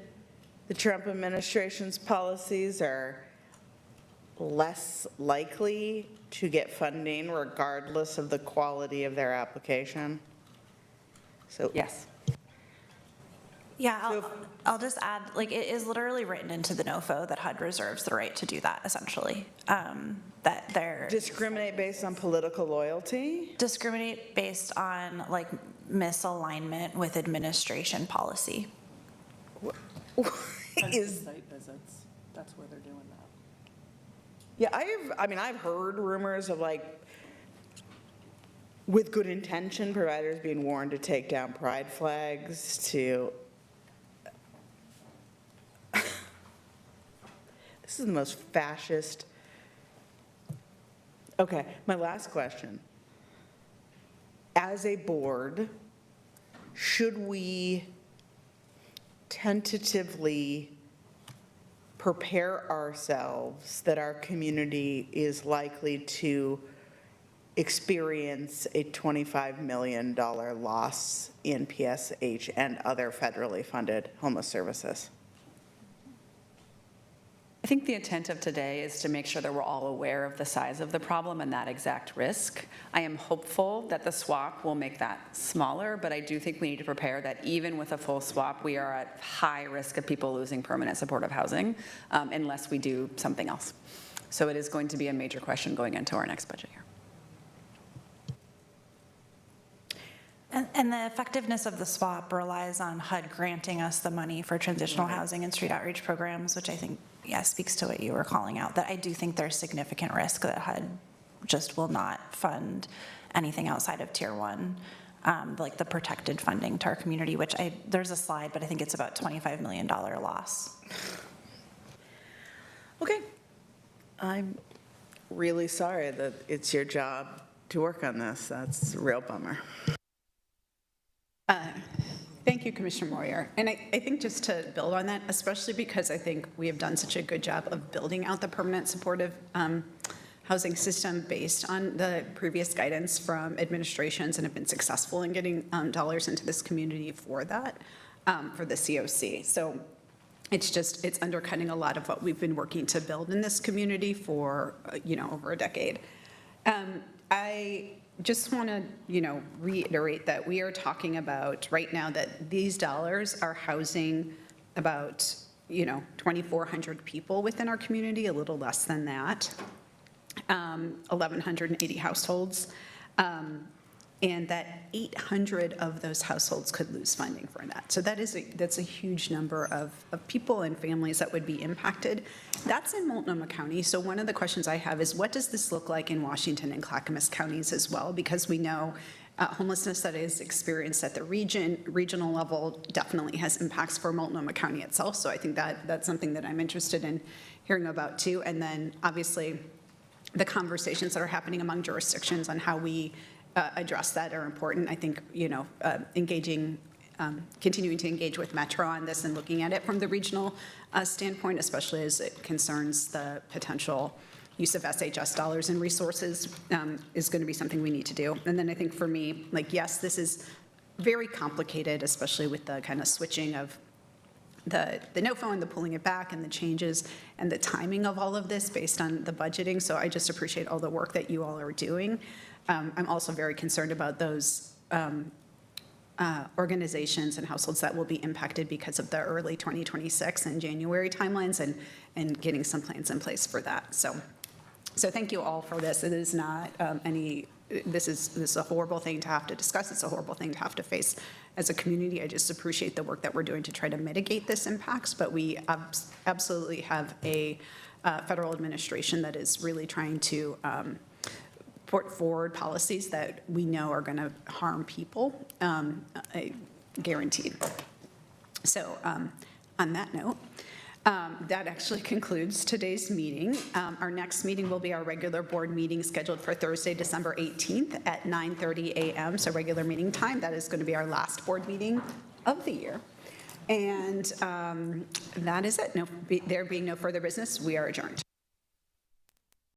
the Trump administration's policies are less likely to get funding regardless of the quality of their application? So Yes. Yeah, I'll just add, like, it is literally written into the NOFO that HUD reserves the right to do that, essentially. That they're discriminate based on political loyalty? discriminate based on, like, misalignment with administration policy. Is, Site visits, that's where they're doing that. yeah, I've heard rumors of, like, with good intention, providers being warned to take down pride flags, to This is the most fascist. Okay, my last question. As a board, should we tentatively prepare ourselves that our community is likely to experience a $25 million loss in PSH and other federally funded homeless services? I think the intent of today is to make sure that we're all aware of the size of the problem and that exact risk. I am hopeful that the swap will make that smaller, but I do think we need to prepare that even with a full swap, we are at high risk of people losing permanent supportive housing unless we do something else. So it is going to be a major question going into our next budget year. And the effectiveness of the swap relies on HUD granting us the money for transitional housing and street outreach programs, which I think, speaks to what you were calling out, that I do think there's significant risk that HUD just will not fund anything outside of Tier 1, like the protected funding to our community, which there's a slide, but I think it's about $25 million loss. Okay. I'm really sorry that it's your job to work on this. That's a real bummer. Thank you, Commissioner Moyer. And I think just to build on that, especially because I think we have done such a good job of building out the permanent supportive housing system based on the previous guidance from administrations and have been successful in getting dollars into this community for that, for the COC. So it's undercutting a lot of what we've been working to build in this community for, over a decade. I just want to, reiterate that we are talking about right now that these dollars are housing about, 2,400 people within our community, a little less than that, 1,180 households, and that 800 of those households could lose funding for that. So that's a huge number of people and families that would be impacted. That's in Multnomah County. So one of the questions I have is, what does this look like in Washington and Clackamas counties as well? Because we know homelessness that is experienced at the regional level definitely has impacts for Multnomah County itself. So I think that's something that I'm interested in hearing about too. And then obviously the conversations that are happening among jurisdictions on how we address that are important. I think, continuing to engage with Metro on this and looking at it from the regional standpoint, especially as it concerns the potential use of SHS dollars and resources, is going to be something we need to do. And then I think for me, yes, this is very complicated, especially with the kind of switching of the NOFO and the pulling it back and the changes and the timing of all of this based on the budgeting. So I just appreciate all the work that you all are doing. I'm also very concerned about those organizations and households that will be impacted because of the early 2026 and January timelines and getting some plans in place for that. So thank you all for this. It is not this is a horrible thing to have to discuss. It's a horrible thing to have to face as a community. I just appreciate the work that we're doing to try to mitigate this impacts, but we absolutely have a federal administration that is really trying to put forward policies that we know are going to harm people, guaranteed. So on that note, that actually concludes today's meeting. Our next meeting will be our regular board meeting scheduled for Thursday, December 18th at 9:30 a.m., so regular meeting time. That is going to be our last board meeting of the year. And that is it. There being no further business, we are adjourned.